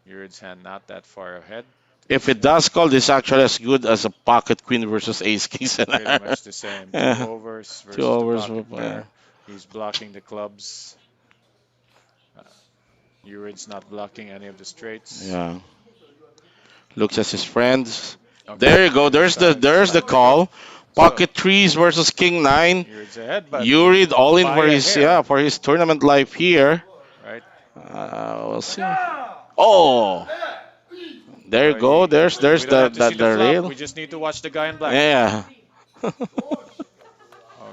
Urid's hand not that far ahead. If it does call, this actually as good as a pocket queen versus ace king Pretty scenario. much the same. Two Yeah. overs Two versus the overs. pocket pair. He's blocking the clubs. Uh, Urid's not blocking any of the straights. Yeah. Looks as his friends. Okay, There you go. he decides There's the not to go. call. So Pocket threes versus king nine. Urid's ahead, but You read all in by for a his hair, for his tournament life here. right? We'll see. Oh, there you go. There's We don't have to see the the flop. rail. We just need to watch the guy in black. Yeah.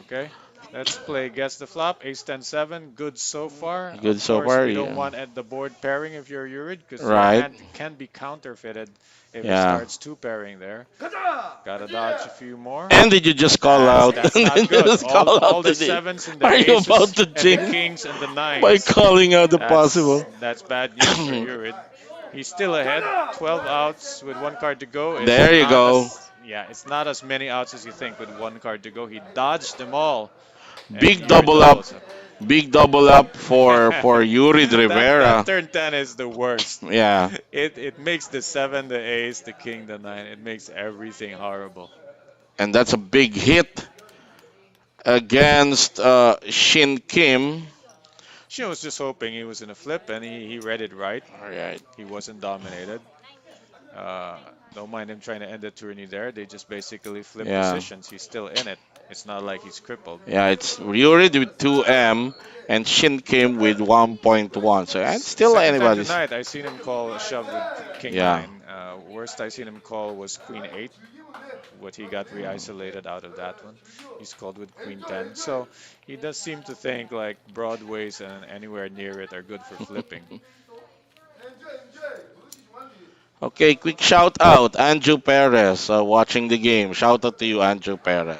Okay. Let's play guess the flop. Ace 10 7. Good so far. Good Of so course, far. we don't Yeah. want at the board pairing if you're Urid because your Right. hand can be counterfeited if it Yeah. starts two pairing there. Gotta dodge a few more. And did you just call out? That's And then not you good. just call All out the the name. sevens and the Are you aces about to and the jinx kings and the by nines. calling out the possible? That's bad news for Urid. He's still ahead. 12 outs with one card to go. It's There you not go. as yeah, it's not as many outs as you think with one card to go. He dodged them all, and Big Urid double up. doubles up. Big double up for Yuri That Rivera. turn 10 is the worst. Yeah. It makes the 7, the ace, the king, the 9. It makes everything horrible. And that's a big hit against Shin Kim. Shin was just hoping he was in a flip, and he read it right. All right. He wasn't dominated. Uh, don't mind him trying to end the tourney there. They just basically flip Yeah. positions. He's still in it. It's not like he's crippled. Yeah, it's Yuri with 2M and Shin Kim with 1.1. So and still Second time anybody's. tonight, I seen him call a shove with King Yeah. 9. Worst I seen him call was Queen 8. What he got re-isolated out of that one. He's called with Queen 10. So he does seem to think like Broadways and anywhere near it are good for flipping. Okay, quick shout out, Andrew Perez, watching the game. Shout out to you, Andrew Perez.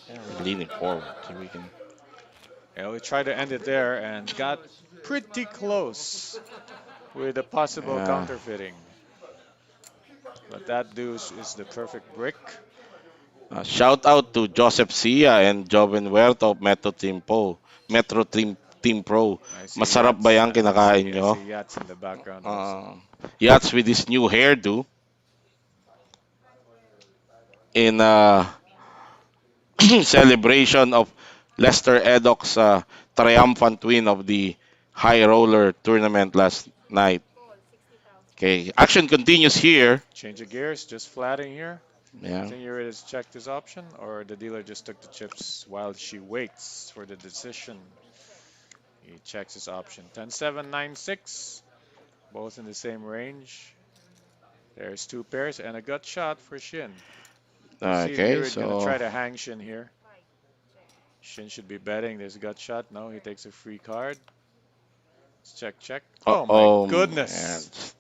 Yeah, we're leaning forward so we can. Yeah, we tried to end it there and got pretty close with a possible Yeah. counterfeiting. But that deuce is the perfect brick. Shout out to Joseph Sia and Joven Huerta of Metro Team Pro. I see Masarap ba yachts. yan kinakain I nyo? see yachts in the background also. Yachts with this new hairdo in celebration of Lester Eddock's triumphant win of the High Roller tournament last night. Okay, action continues here. Change of gears, just flatting here. I Yeah. think Yuri has checked his option, or the dealer just took the chips while she waits for the decision. He checks his option. 10-7, 9-6, both in the same range. There's two pairs and a gut shot for Shin. Let's see if Okay, Yurid gonna so try to hang Shin here. Shin should be betting this gut shot. No, he takes a free card. Let's check, check. Oh my oh man, goodness.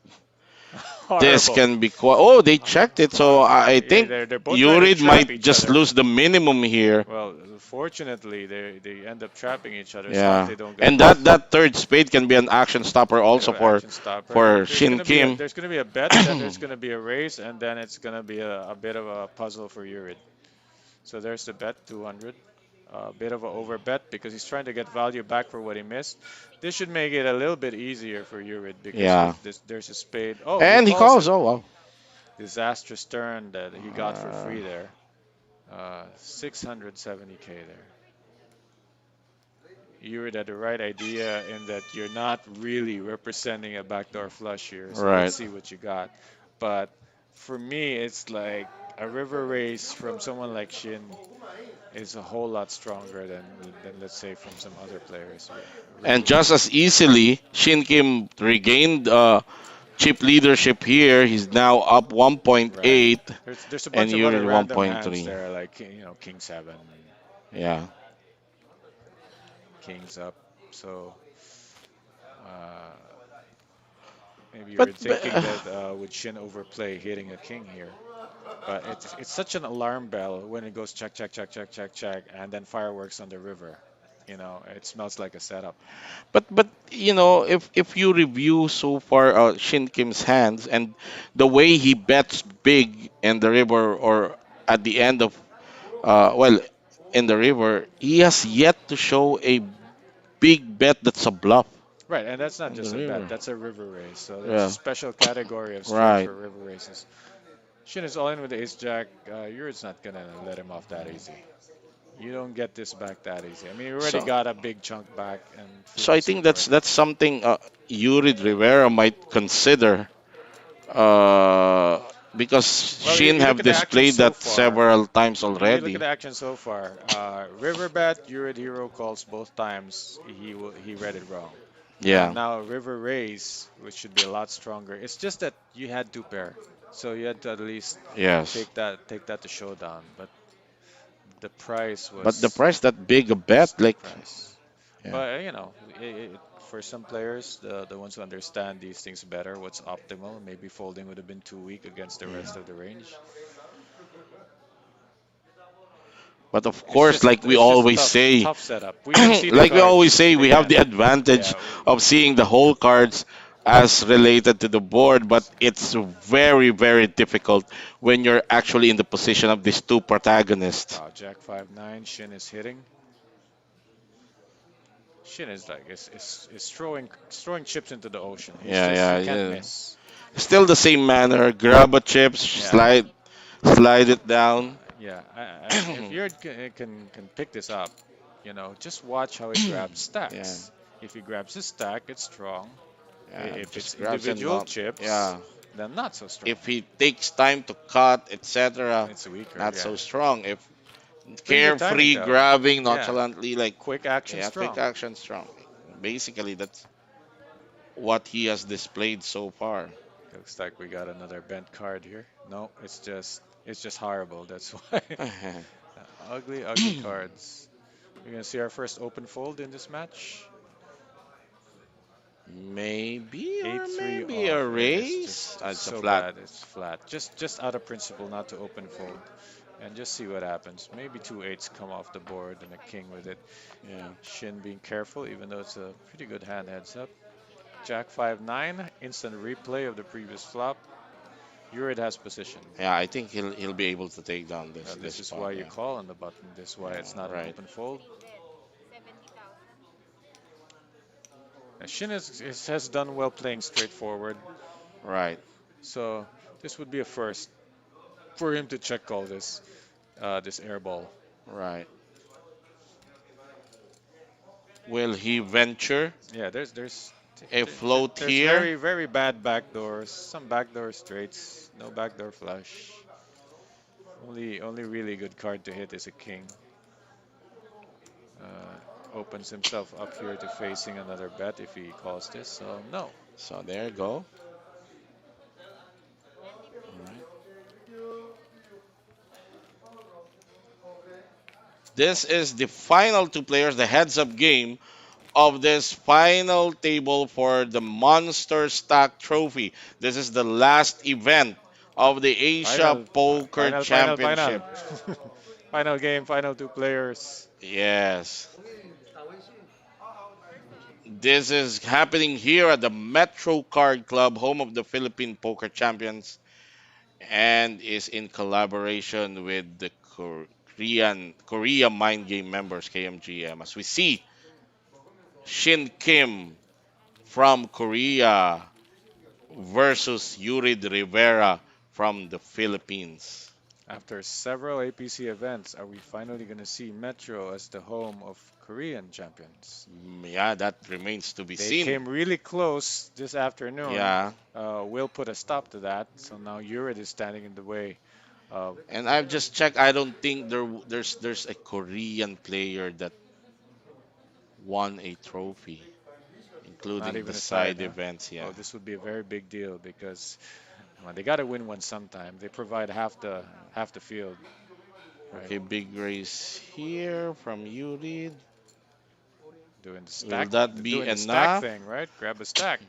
this Horrible. can be quite. Oh, they checked it, so I Yeah, think they're both trying to Yurid trap might each just other. lose the minimum here. Well, fortunately, they end up trapping each other, so long as Yeah, they don't get and caught. that third spade can be an action stopper Bit also of an action stopper. for Shin Kim. There's gonna be a bet, then there's gonna be a raise, and then it's gonna be a bit of a puzzle for Yurid. So there's the bet, 200. A bit of an over bet because he's trying to get value back for what he missed. This should make it a little bit easier for Yurid because Yeah, if there's a spade. Oh, he and he calls calls. it. Oh wow. Disastrous turn that he got for Uh, free there. 670K there. You had the right idea in that you're not really representing a backdoor flush here, so let's right. see what you got. But for me, it's like a river race from someone like Shin is a whole lot stronger than let's say from some other players. And River, just as easily, Shin Kim regained chip leadership here. He's now up right. 1.8 There's a and bunch of other Yuri random hands 1.3. there, like King Seven, Yeah. Kings up. So uh, maybe But, you're thinking that would Shin overplay hitting a king here? But it's such an alarm bell when it goes check, check, check, check, check, check, and then fireworks on the river. It smells like a setup. but if you review so far Shin Kim's hands and the way he bets big in the river or at the end of well in the river, he has yet to show a big bet that's a bluff Right, and that's not in the just a bet, river. that's a river race. So there's a Yeah. special category of strength Right. for river races. Shin is all in with the ace jack. You're just not gonna let him off that easy. You don't get this back that easy. I mean, you already So got a big chunk back and so I think 50 card. that's something Yurid Rivera might consider uh, because Well, Shin you look have at the action displayed so that far. several times You look at already. the action so far. River bet, Yurid hero calls both times. He read it wrong. And Yeah. now River Race, which should be a lot stronger. It's just that you had two pair, so you had to at least Yes. take that to showdown. But the price But the was price that big a bet, steep like price. yeah. But for some players, the ones who understand these things better, what's optimal, maybe folding would have been too weak against the rest Yeah. of the range. But of course, like we It's just a always say, tough setup. We can see the like we always cards say, we have again. the advantage Yeah, of seeing the whole cards as related to the board, but it's very, very difficult when you're actually in the position of these two protagonists. wow, Jack 5-9, Shin is hitting. Shin is like is throwing chips into the ocean. Yeah, He yeah, can't yeah. miss. Still the same manner. Grab a chips, Yeah, slide it down. yeah. If you can pick this up, just watch how he grabs Yeah, stacks. If he grabs a stack, it's strong. yeah. If it's Just grabs and individual not. chips, Yeah. then not so strong. If he takes time to cut, etc., It's weaker. not Yeah, so strong. If pretty good timing carefree, though. grabbing Yeah, nonchalantly, like quick action, yeah, quick strong. action, strong. Basically, that's what he has displayed so far. Looks like we got another bent card here. No, it's just horrible. That's why. Ugly, ugly cards. We're gonna see our first open fold in this match. Maybe or 8-3 maybe a off. It's race. just It's a so flat. bad. It's flat. Just out of principle not to open fold. And just see what happens. Maybe two eights come off the board and a king with it. Yeah. Shin being careful, even though it's a pretty good hand heads up. Jack 5-9, instant replay of the previous flop. Urid has position. Yeah, I think he'll be able to take down this This is spot. why you Yeah. call on the button. This is why Yeah. it's not an Right. open fold. Shin has done well playing straightforward, Right. so this would be a first for him to check call this air ball. Right. Will he venture Yeah, there's a float there's here? very very bad backdoors, some backdoor straights, no backdoor flush. Only really good card to hit is a king. Uh, opens himself up here to facing another bet if he calls this. So no. So there you go. All right. This is the final two players, the heads up game of this final table for the Monster Stack Trophy. This is the last event of the Asia Final, Poker final. Championship. Final game, final two players. Yes. This is happening here at the Metro Card Club, home of the Philippine Poker Champions, and is in collaboration with the Korea Mind Game members, KMGM. As we see, Shin Kim from Korea versus Yurid Rivera from the Philippines. After several APC events, are we finally going to see Metro as the home of Korean champions? Yeah, that remains to be They seen. came really close this afternoon. Yeah, Will put a stop to that. So now Urid is standing in the way. Uh, and I've just checked. I don't think there's a Korean player that won a trophy, Not including the even a side, side huh? events. Yeah. Oh, this would be a very big deal because well, they got to win one sometime. They provide half the field, right? Okay, big race here from Yurid. Doing the Will stack, that be doing the stack enough? thing, right? Grab a stack.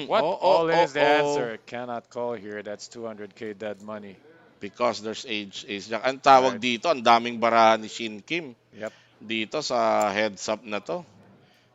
What? Oh, oh, All in oh, is the oh. answer. Cannot call here. That's 200k dead money, Because there's age ace jack. Ang tawag right? dito, ang daming barahan ni Shin Kim Yep. dito sa heads up na to.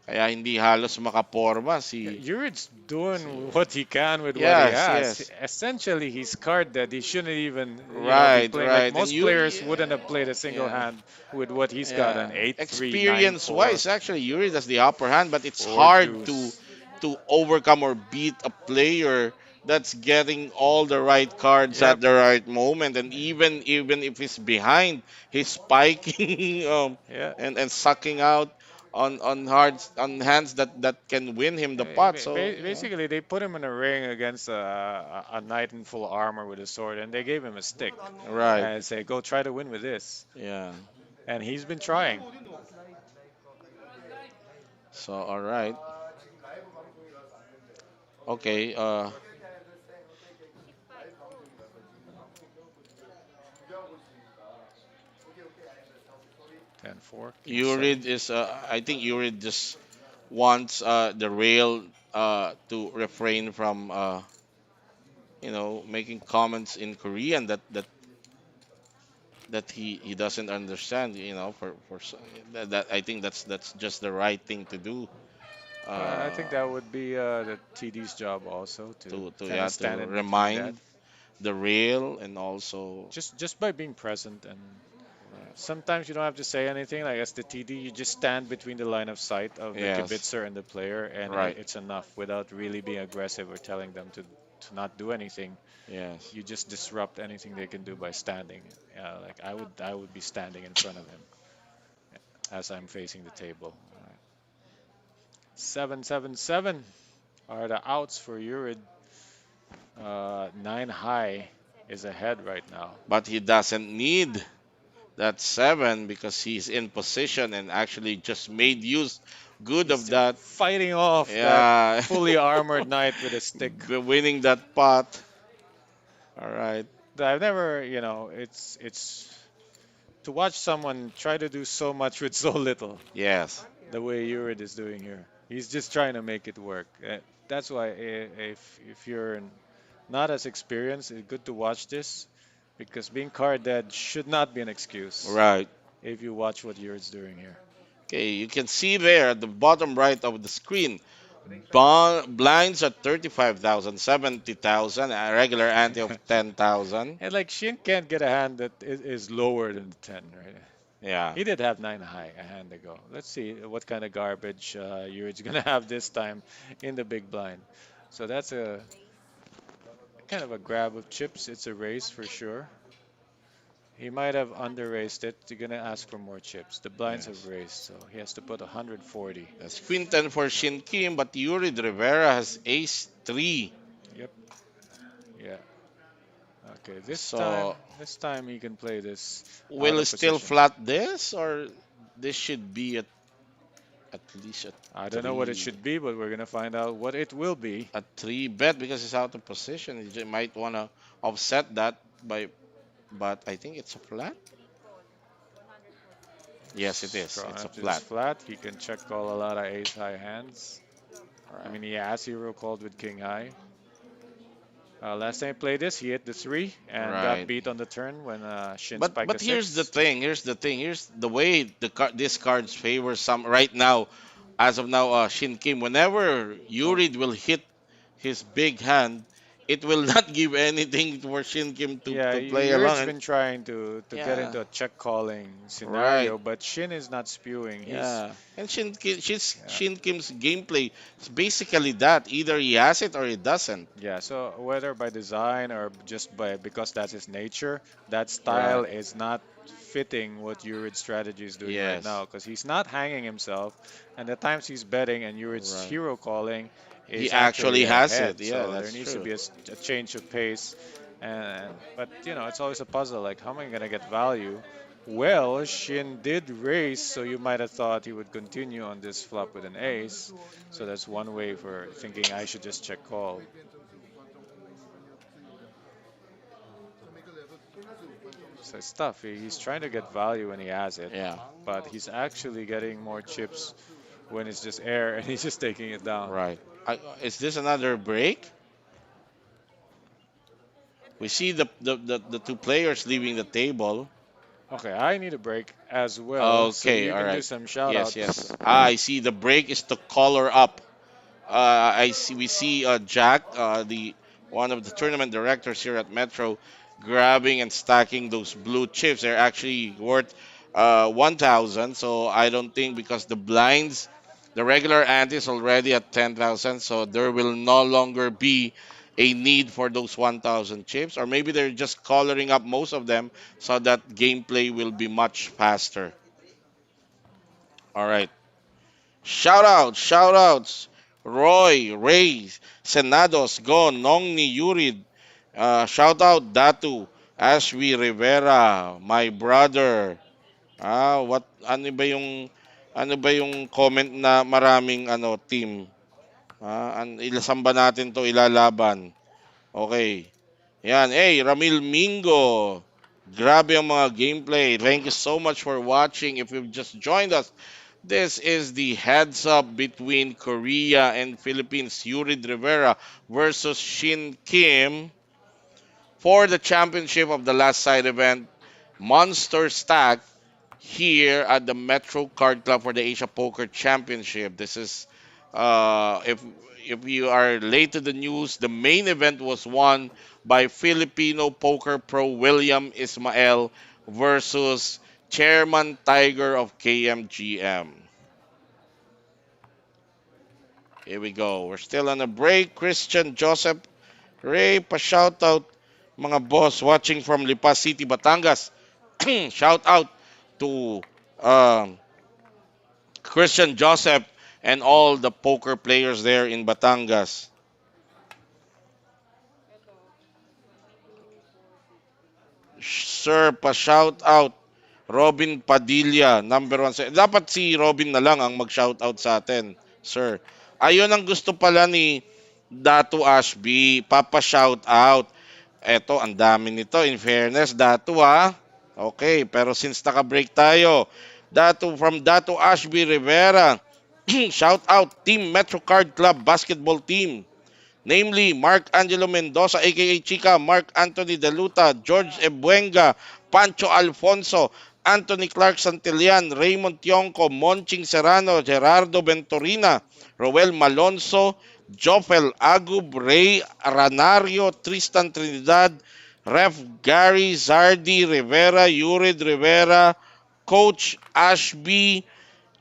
Kaya hindi halos makaporma Yeah, si Urich's si doing what he can with what he Yes, has. yes. Essentially, he's card that he shouldn't even, be Right, playing. Like right. And most you players wouldn't have played a single yeah. hand with what he's got Yeah. an 8-3, Experience 9-4, wise, actually Yuri has the upper hand, but it's 4 hard deuce. to overcome or beat a player that's getting all the right cards Yep. at the right moment. And even if he's behind, he's spiking Yeah. and sucking out on hands that can win him the pot. So yeah. Basically, they put him in a ring against a knight in full armor with a sword, and they gave him a stick Right. and say, "Go try to win with this." Yeah. And he's been trying. So all right. Okay. 10-4, king 7. Urid is I think Urid just wants the rail to refrain from making comments in Korean that he doesn't understand, that I think that's just the right thing to do, I think uh that would be the TD's job also to to kind of yeah, to stand in between that. remind the rail and also Just by being present, and sometimes you don't have to say anything. Like as the TD, you just stand between the line of sight of the yes, kibitzer and the player, and right, it's enough without really being aggressive or telling them to not do anything. yes. You just disrupt anything they can do by standing. Like I would be standing in front of him as I'm facing the table. 7-7-7 are the outs for Urid. 9 high is ahead right now. But he doesn't need that 7 because he's in position and actually just made use good He's of still that. fighting off that Yeah. fully armored knight with a stick. Winning that pot. All right. I've never, it's to watch someone try to do so much with so little, Yes. the way Urid is doing here. He's just trying to make it work. That's why if you're not as experienced, it's good to watch this because being card dead should not be an excuse Right. if you watch what Urid's doing here. Okay, you can see there at the bottom right of the screen, blinds at 35,000, 70,000, a regular ante of 10,000. And like Shin can't get a hand that is lower than the 10, right? Yeah. He did have 9 high a hand ago. Let's see what kind of garbage Yuri's gonna have this time in the big blind. So that's a kind of a grab of chips. It's a raise for sure. He might have under raised it. You're gonna ask for more chips. The blinds have Yes. raised, so he has to put 140. That's Queen 10 for Shin Kim, but Yuri Rivera has ace 3. Yep. Yeah. Okay. So, This time he can play this out will it of still position. flat this or this should be a At least I don't know what it should be, but we're gonna find out what it will be. a three bet because he's out of position. Might wanna offset that by, but I think it's a flat. Yes, it is. Strong It's a enough to just flat. flat. He can check call a lot of ace high hands. All I right. mean, he has hero called with king high. Last time he played this, he hit the three and got Right. beat on the turn when Shin But spiked a but here's the six. thing. Here's the thing. Here's the way this cards favor some right now. As of now, Shin Kim. Whenever Oh, Yurid will hit his big hand, it will not give anything for Shin Kim yeah, to play along. Yurid's And been trying to get yeah, into a check calling right. scenario, but Shin is not spewing. He's Yeah. And yeah, Shin Kim's gameplay is basically that. Either he has it or he doesn't. yeah. So whether by design or just by because that's his nature, that Right. style is not fitting what Yurid's strategy is doing right Yes. now because he's not hanging himself, and the times he's betting and Yurid's Right. hero calling He is actually actually has it. ahead. Yeah, So there that's needs to true. be a change of pace, and but it's always a puzzle. Like how am I gonna get value? Well, Shin did raise, so you might have thought he would continue on this flop with an ace. So that's one way for thinking I should just check call. So it's tough. He's trying to get value when he has it, Yeah. but he's actually getting more chips when it's just air and he's just taking it down. Right. Is this another break? We see the two players leaving the table. Okay, I need a break as well, so Okay, you all can do right. some Yes, shoutouts. yes. I see the break is to color up. I see we see Jack, the one of the tournament directors here at Metro, grabbing and stacking those blue chips. They're actually worth 1,000. So I don't think because the blinds, the regular ante is already at 10,000. So there will no longer be a need for those 1,000 chips, or maybe they're just coloring up most of them so that gameplay will be much faster. All right. Shout outs. Roy, Ray, Senados, Gon, Nongni, Yurid. Shout out Datu, Ashby Rivera, my brother. Ano ba yung comment na maraming team? Ilasamba natin to ilalaban. Okay. Yan, hey, Ramil Mingo. Grabe ang mga gameplay. Thank you so much for watching. If you've just joined us, this is the heads up between Korea and Philippines. Yurid Rivera versus Shin Kim for the championship of the last side event. Monster Stack here at the Metro Card Club for the Asia Poker Championship. This is if you are late to the news, the main event was won by Filipino poker pro William Ismael versus Chairman Tiger of KMGM. Here we go. We're still on a break. Christian Joseph Ray, pa-shoutout mga boss watching from Lipa City, Batangas. Shout out to um, Christian Joseph and all the poker players there in Batangas. Sir, pa-shout out Robin Padilla, number one. Dapat si Robin na lang ang mag-shout out sa atin, sir. Ayun ang gusto pala ni Datu Ashby, papa-shout out. Eto, ang dami nito. In fairness, Datu ha. Okay, pero since naka-break tayo, Datu Ashby Rivera, shout out Team Metro Card Club Basketball Team. Namely, Mark Angelo Mendoza, aka Chica, Mark Anthony Deluta, George Ebuenga, Pancho Alfonso, Anthony Clark Santillan, Raymond Tionco, Monching Serrano, Gerardo Venturina, Roel Malonzo, Jofel Agub, Ray Ranario, Tristan Trinidad, Ref Gary Zardi Rivera, Yurid Rivera, Coach Ashby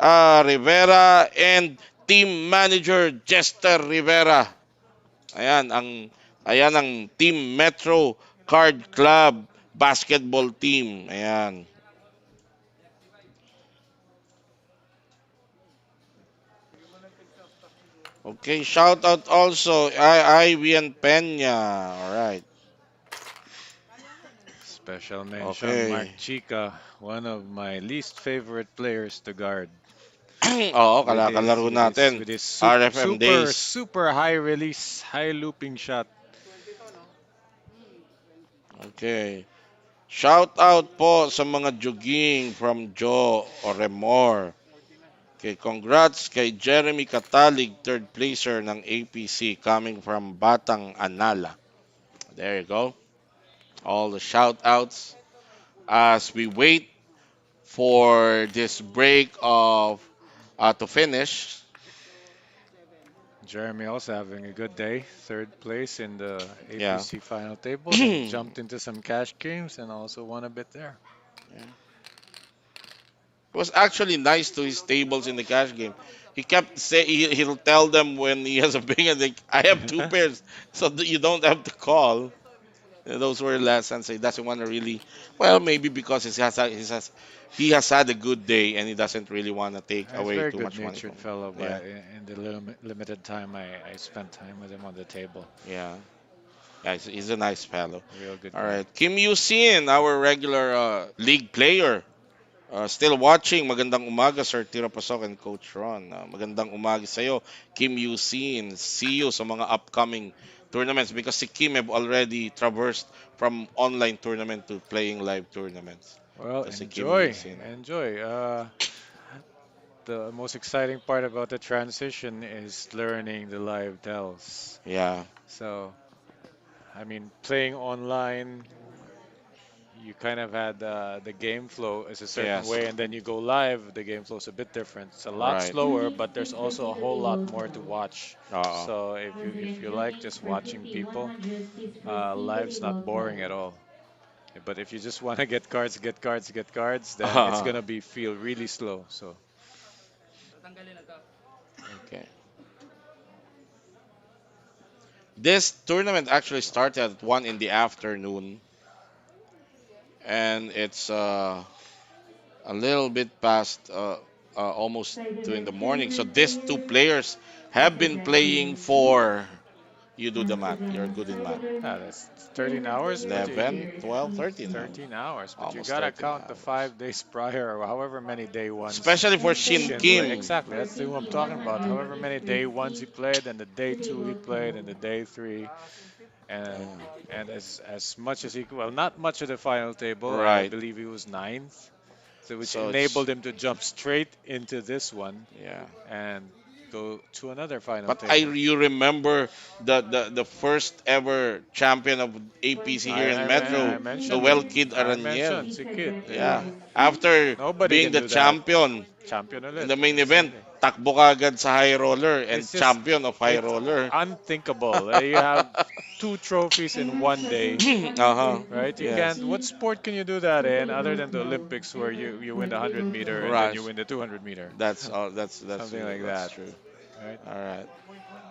Rivera, and Team Manager Jester Rivera. Ayan ang Team Metro Card Club basketball team. Ayan. Okay, shout out also Ivian Peña. All right. Special mention, Mark Okay. Chica, one of my least favorite players to guard. Oo, with his kalaro with his natin. with his RFM super days. super high release, high looping shot. Okay. Shout out po sa mga jogging from Joe Oremor. Okay, congrats kay Jeremy Katalig, third placer ng APC coming from Batang Anala. There you go. All the shout outs as we wait for this break of to finish. Jeremy also having a good day, third place in the Yeah. APC final table, then Yeah. jumped into some cash games and also won a bit there. It was actually nice to his tables in the cash game. He kept say he'll tell them when he has a big and like I have two pairs, so that you don't have to call. Those were lessons. He doesn't want to really. Well, maybe because he has had a good day and he doesn't really want to take He's a away very too much money good-natured from. fellow, Yeah, but in the limited time I spent time with him on the table, yeah, yeah. He's a nice fellow. real good All guy. right, Kim Yusin, our regular league player. Still watching. Magandang umaga, Sir Tira Pasok and Coach Ron. Magandang umaga sa'yo, Kim Yusin. See you sa mga upcoming tournaments because si Kim have already traversed from online tournament to playing live tournaments. Well, To si Kim enjoy, Yusin. enjoy. The most exciting part about the transition is learning the live tells. Yeah, So, I mean, playing online, you kind of had the game flow is a certain yes, way, and then you go live, the game flow is a bit different. It's a lot right. slower, Music but there's is also a whole basically lot world more to music. watch. Oo. So Once if again, you like tuning just for watching fifty one people, hundred is basically live's not world boring at music. all. But if you just want to get cards, get cards, get cards, then it's gonna be feel really slow. So Okay. This tournament actually started at 1 in the afternoon and it's a little bit past almost By the 2 in the next morning. So tournament these two player, players have Mr. been Jackie playing XP. for, you do the Once math, again, you're to good in start the math. tournament, that's player 13 number hours, but 11, player 12, 13 XP. hours. 13 hours. But you Almost gotta 13 count the hours. 5 days prior, or however many day ones Especially for Once Shin again, Shin played. players Kim. Exactly, for that's the who I'm fifty talking one about. hundred However is many day ones he basically played, and the day the two he world played, and title. the day three, and Yeah. as much as he could, well, not much of the final table. I Right. believe he was ninth, so which So it's, enabled him to jump straight into this one yeah. and go to another final But I table. you remember the first ever champion of Once APC here in again, I Metro, players Noel mentioned leader Kid I Araniel. mentioned is Sikit, headed Yeah. towards After nobody being can the do that. champion Champion in ulit. the main event, Exactly. takbo kagad sa high roller and It's just champion of high it's roller. unthinkable. You have two trophies and in once one again day, to Uh-huh. contest this right? You Yes. can't. What tournament, sport can you do that in City other Ball than the Club Olympics, where you win or the 100 Table meter and then Club. Right. you win the 200 meter, That's all that's something like that's that, true. right? All right.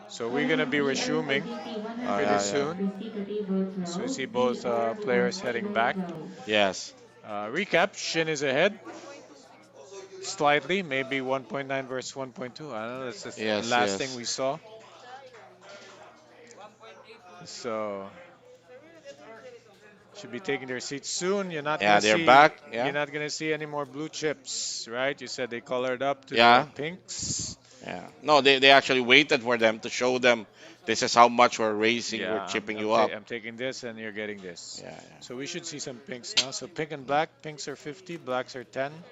So we're gonna be Currently, around resuming fifty one Oh pretty yeah, hundred yeah. is soon. basically Table So you Club. see We both are players on heading Table back. Club. Yes. Recap: Shin is ahead slightly, maybe 1.9 versus 1.2. I don't know. That's the Yes, last thing yes. we saw. So should be taking their seats soon. Yeah, they're back. You're Yeah. not gonna see any more blue chips, right? You said they colored up to the Yeah. pinks. Yeah. No, they actually waited for them to show them this is how much we're raising, we're Yeah, chipping you up. I'm taking this and you're getting this. Yeah, So we should see some pinks now. So pink and black. Pinks are 50, blacks are 10.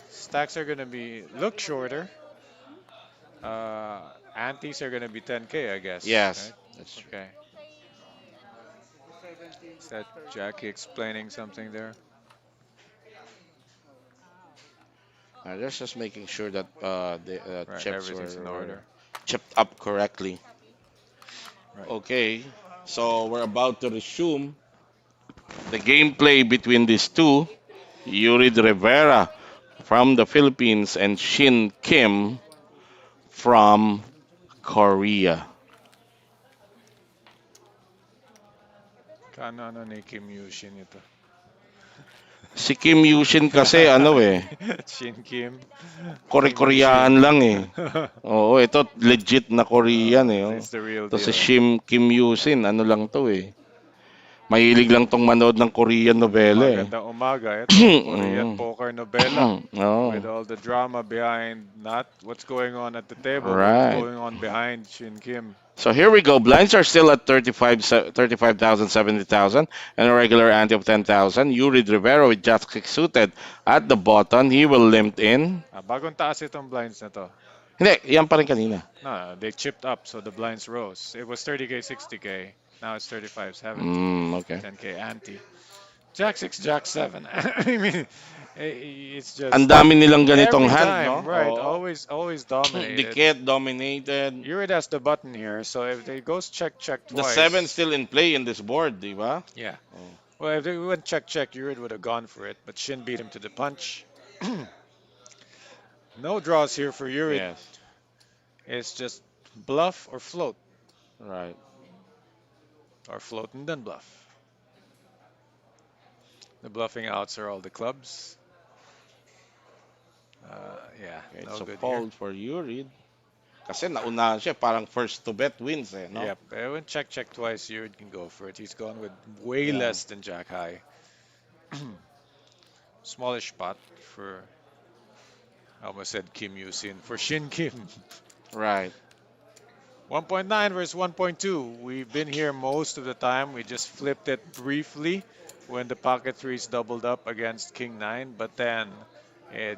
Stacks are gonna be look shorter. Antes are gonna be 10K, I guess, yeah. Yes. right? That's true. Okay. Is that Jackie explaining something there? That's just making sure that the Right, chips everything's in were order. chipped up correctly. Right. Okay, so we're about to resume the gameplay between these two. Yuri Rivera from the Philippines and Shin Kim from Korea. Kano ni Kim Yushin ito. Si Kim Yushin kasi ano eh, Shin Kim. Kim Kore-Koreahan Yushin. lang eh. Oo, ito legit na Korean eh. Oh. It's the real Ito si deal. Kim Yusin, ano lang to eh. Mahilig lang tong manood ng Korean novela eh. Magandang umaga. Ito, Korean Mm. poker novela with Oh, all the drama behind not what's going on at the table, but what's right. going on behind Shin Kim. So here we go. Blinds are still at 35,000, 70,000, and a regular ante of 10,000. Yuri Rivera with Jack suited at the bottom. He will limp in. Bagong taas itong blinds na to. Hindi, yan pa rin kanina. No, they chipped up, so the blinds rose. It was 30K, 60K. Now it's 35, 70, Okay. 10K ante. Jack 6, Jack 7. I mean, it's Ang just dami nilang ganitong every hand, no? time, right? Oo. Always dominated. Dikit, dominated. Yurid has the button here, so if it goes check, check The seven twice. still in play in this board, di ba? Yeah. Oh. Well, if they went check, check, Yurid would have gone for it, but Shin beat him to the punch. No draws here for Yurid. Yes, It's just bluff or float, right. or float and then bluff. The bluffing outs are all the clubs. Yeah, Okay, no so good here. fold for Yurid. Kasi nauna siya, parang first to bet wins eh, no? Yep, when check, check twice, Yurid can go for it. He's gone with way Yeah. less than Jack High. Smallish spot for, I almost said Kim Yusin, for Shin Kim. Right. 1.9 versus 1.2. We've been here most of the time. We just flipped it briefly when the pocket threes doubled up against King 9. But then,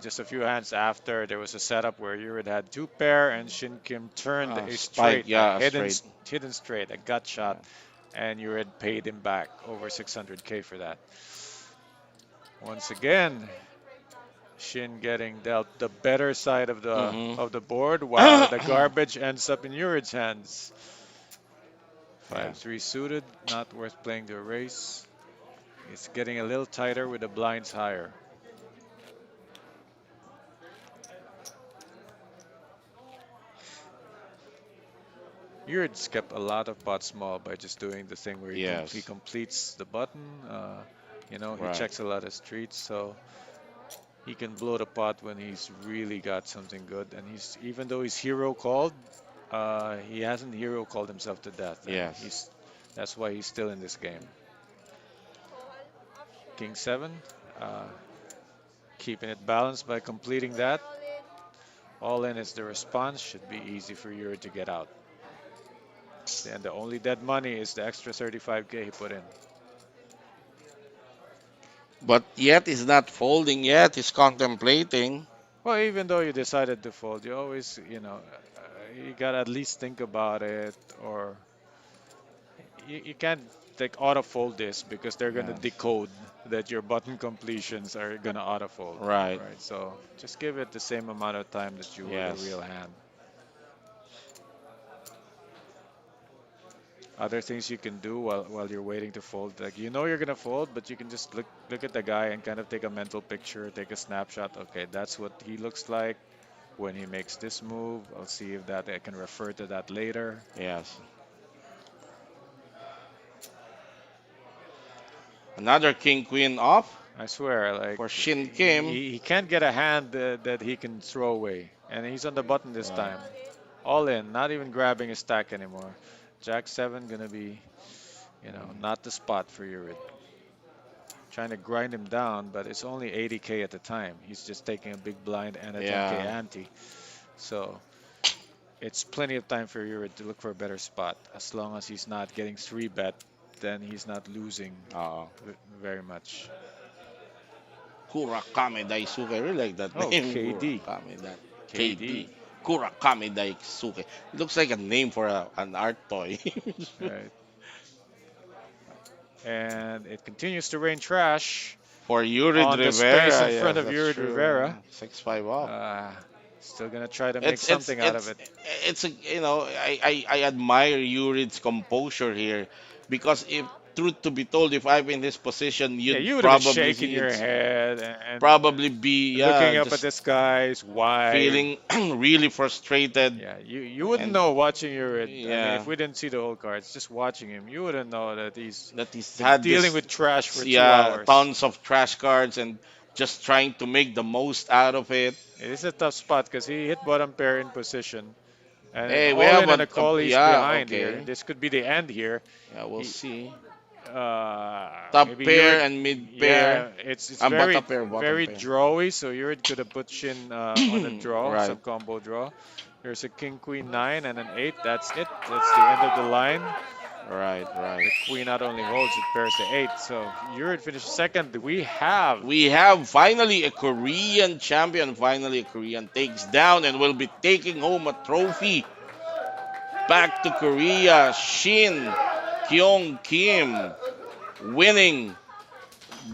just a few hands after, there was a setup where Yurid had two pair and Shin Kim turned a Spike, straight, yeah, straight. hidden straight, a gut shot, and Yurid paid him back over 600K for that. Once again, Shin getting dealt the better side of the board, while the garbage ends up in Yurid's hands. 5-3 suited, not worth playing the race. It's getting a little tighter with the blinds higher. Yurid's kept a lot of pots small by just doing the thing where he Yes. completes the button. He Right. checks a lot of streets, so he can blow the pot when he's really got something good. And even though he's hero called, he hasn't hero called himself to death. And Yes. that's why he's still in this game. King 7, keeping it balanced by completing that. All in is the response. Should be easy for Yuri to get out. And the only dead money is the extra 35K he put in. But yet he's not folding yet. He's contemplating. Well, even though you decided to fold, you always, you gotta at least think about it, or you can't like auto fold this because they're gonna Yes. decode that your button completions are gonna auto fold. Right. Right. So just give it the same amount of time that you would a Yes. real hand. Other things you can do while you're waiting to fold, like you're gonna fold, but you can just look at the guy and kind of take a mental picture, take a snapshot. Okay, that's what he looks like when he makes this move. I'll see if that I can refer to that later. Yes. Another king queen off I swear, like for Shin Kim. he can't get a hand that he can throw away, and he's on the button this time. All in, not even grabbing a stack anymore. Jack 7 gonna be, not the spot for Yurid. Trying to grind him down, but it's only 80K at the time. He's just taking a big blind and a 10K Yeah. ante. So it's plenty of time for Yurid to look for a better spot. As long as he's not getting 3-bet, then he's not losing Oh. very much. Kurakame Daisuke. I really like that Oh, name. KD. Kurakame KD. KD. Kurakame Daisuke. It looks like a name for an art toy. Right. And it continues to rain trash For Yurid on the Rivera. space in Yes, front of that's Yurid true. Rivera. 6-5 off. Still gonna try to make something out of it. It's a, I admire Yurid's composure here, because if truth to be told, if I'm in this position, Yeah, you'd you would have been probably shaking your head and probably be looking up at just the skies. Why? feeling really frustrated. Yeah, you wouldn't And- know watching Yurid. I mean, Yeah. if we didn't see the whole cards, just watching him, you wouldn't know that he's That he's had dealing this, with trash for 2 yeah, hours. tons of trash cards and just trying to make the most out of it. It is a tough spot because he hit bottom pair in position. And Hey, all we have in and a call, he's yeah, behind okay. here. This could be the end here. Yeah, we'll He- see. Top maybe pair Yurid. and mid pair. Yeah, it's And very bottom pair, bottom very pair. drawy. So Yurid could have put Shin on a draw, Right. some combo draw. Here's a king queen nine and an eight. That's it. That's the end of the line. Right, right. The queen not only holds, it pairs the eight. So Yurid finishes second. We have We have finally a Korean champion. Finally, a Korean takes down and will be taking home a trophy back to Korea. Shin Kyung Kim winning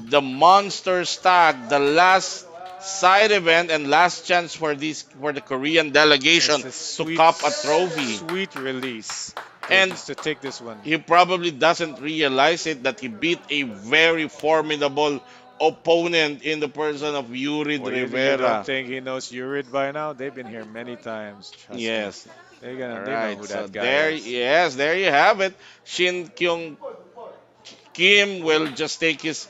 the monster stag, the last side event and last chance for the Korean delegation it's a to sweet cop a trophy. sweet release And just to take this one. he probably doesn't realize it that he beat a very formidable opponent in the person of Yurid What do you think? You don't Rivera. think he knows Yurid by now? They've been here many times. Trust me. Yes. All They know right. who So that guy there, is. yes, there you have it. Shin Kyung Kim will just take his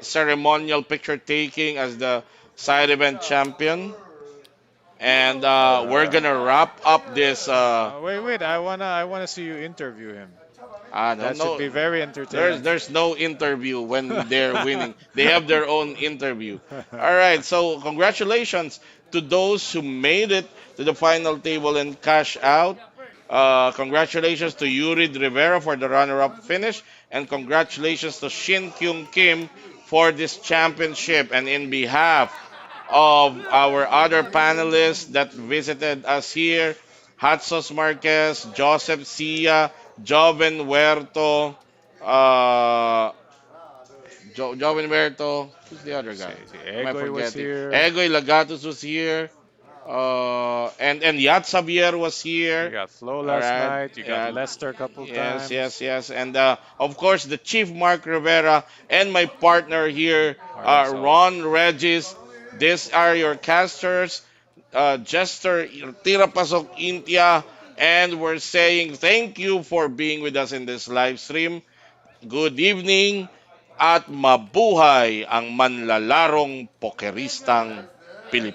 ceremonial picture taking as the side event champion. And we're gonna wrap up this. Wait. I wanna see you interview him. No, That should no, be very entertaining. there's no interview when they're winning. They have their own interview. All right, so congratulations to those who made it to the final table and cash out. Congratulations to Yuri Rivera for the runner-up finish, and congratulations to Shin Kyung Kim for this championship. And in behalf of our other panelists that visited us here, Hatsos Marquez, Joseph Sia, Joven Huerto, uh, Joven Huerto, who's the other guy? See, Am I Egoy was forgetting? here. Egoy Lagatos was here. And Yat Xavier was You here. got Flo All last right. night. You got Yeah. Lester a couple Yes, yes, times. yes. And of course, the Chief Mark Rivera and my partner here, RXO. Ron Regis. These are your casters, Jester Tira Pasok Intia. And we're saying thank you for being with us in this live stream. Good evening at mabuhay ang manlalarong pokeristang Pilipino.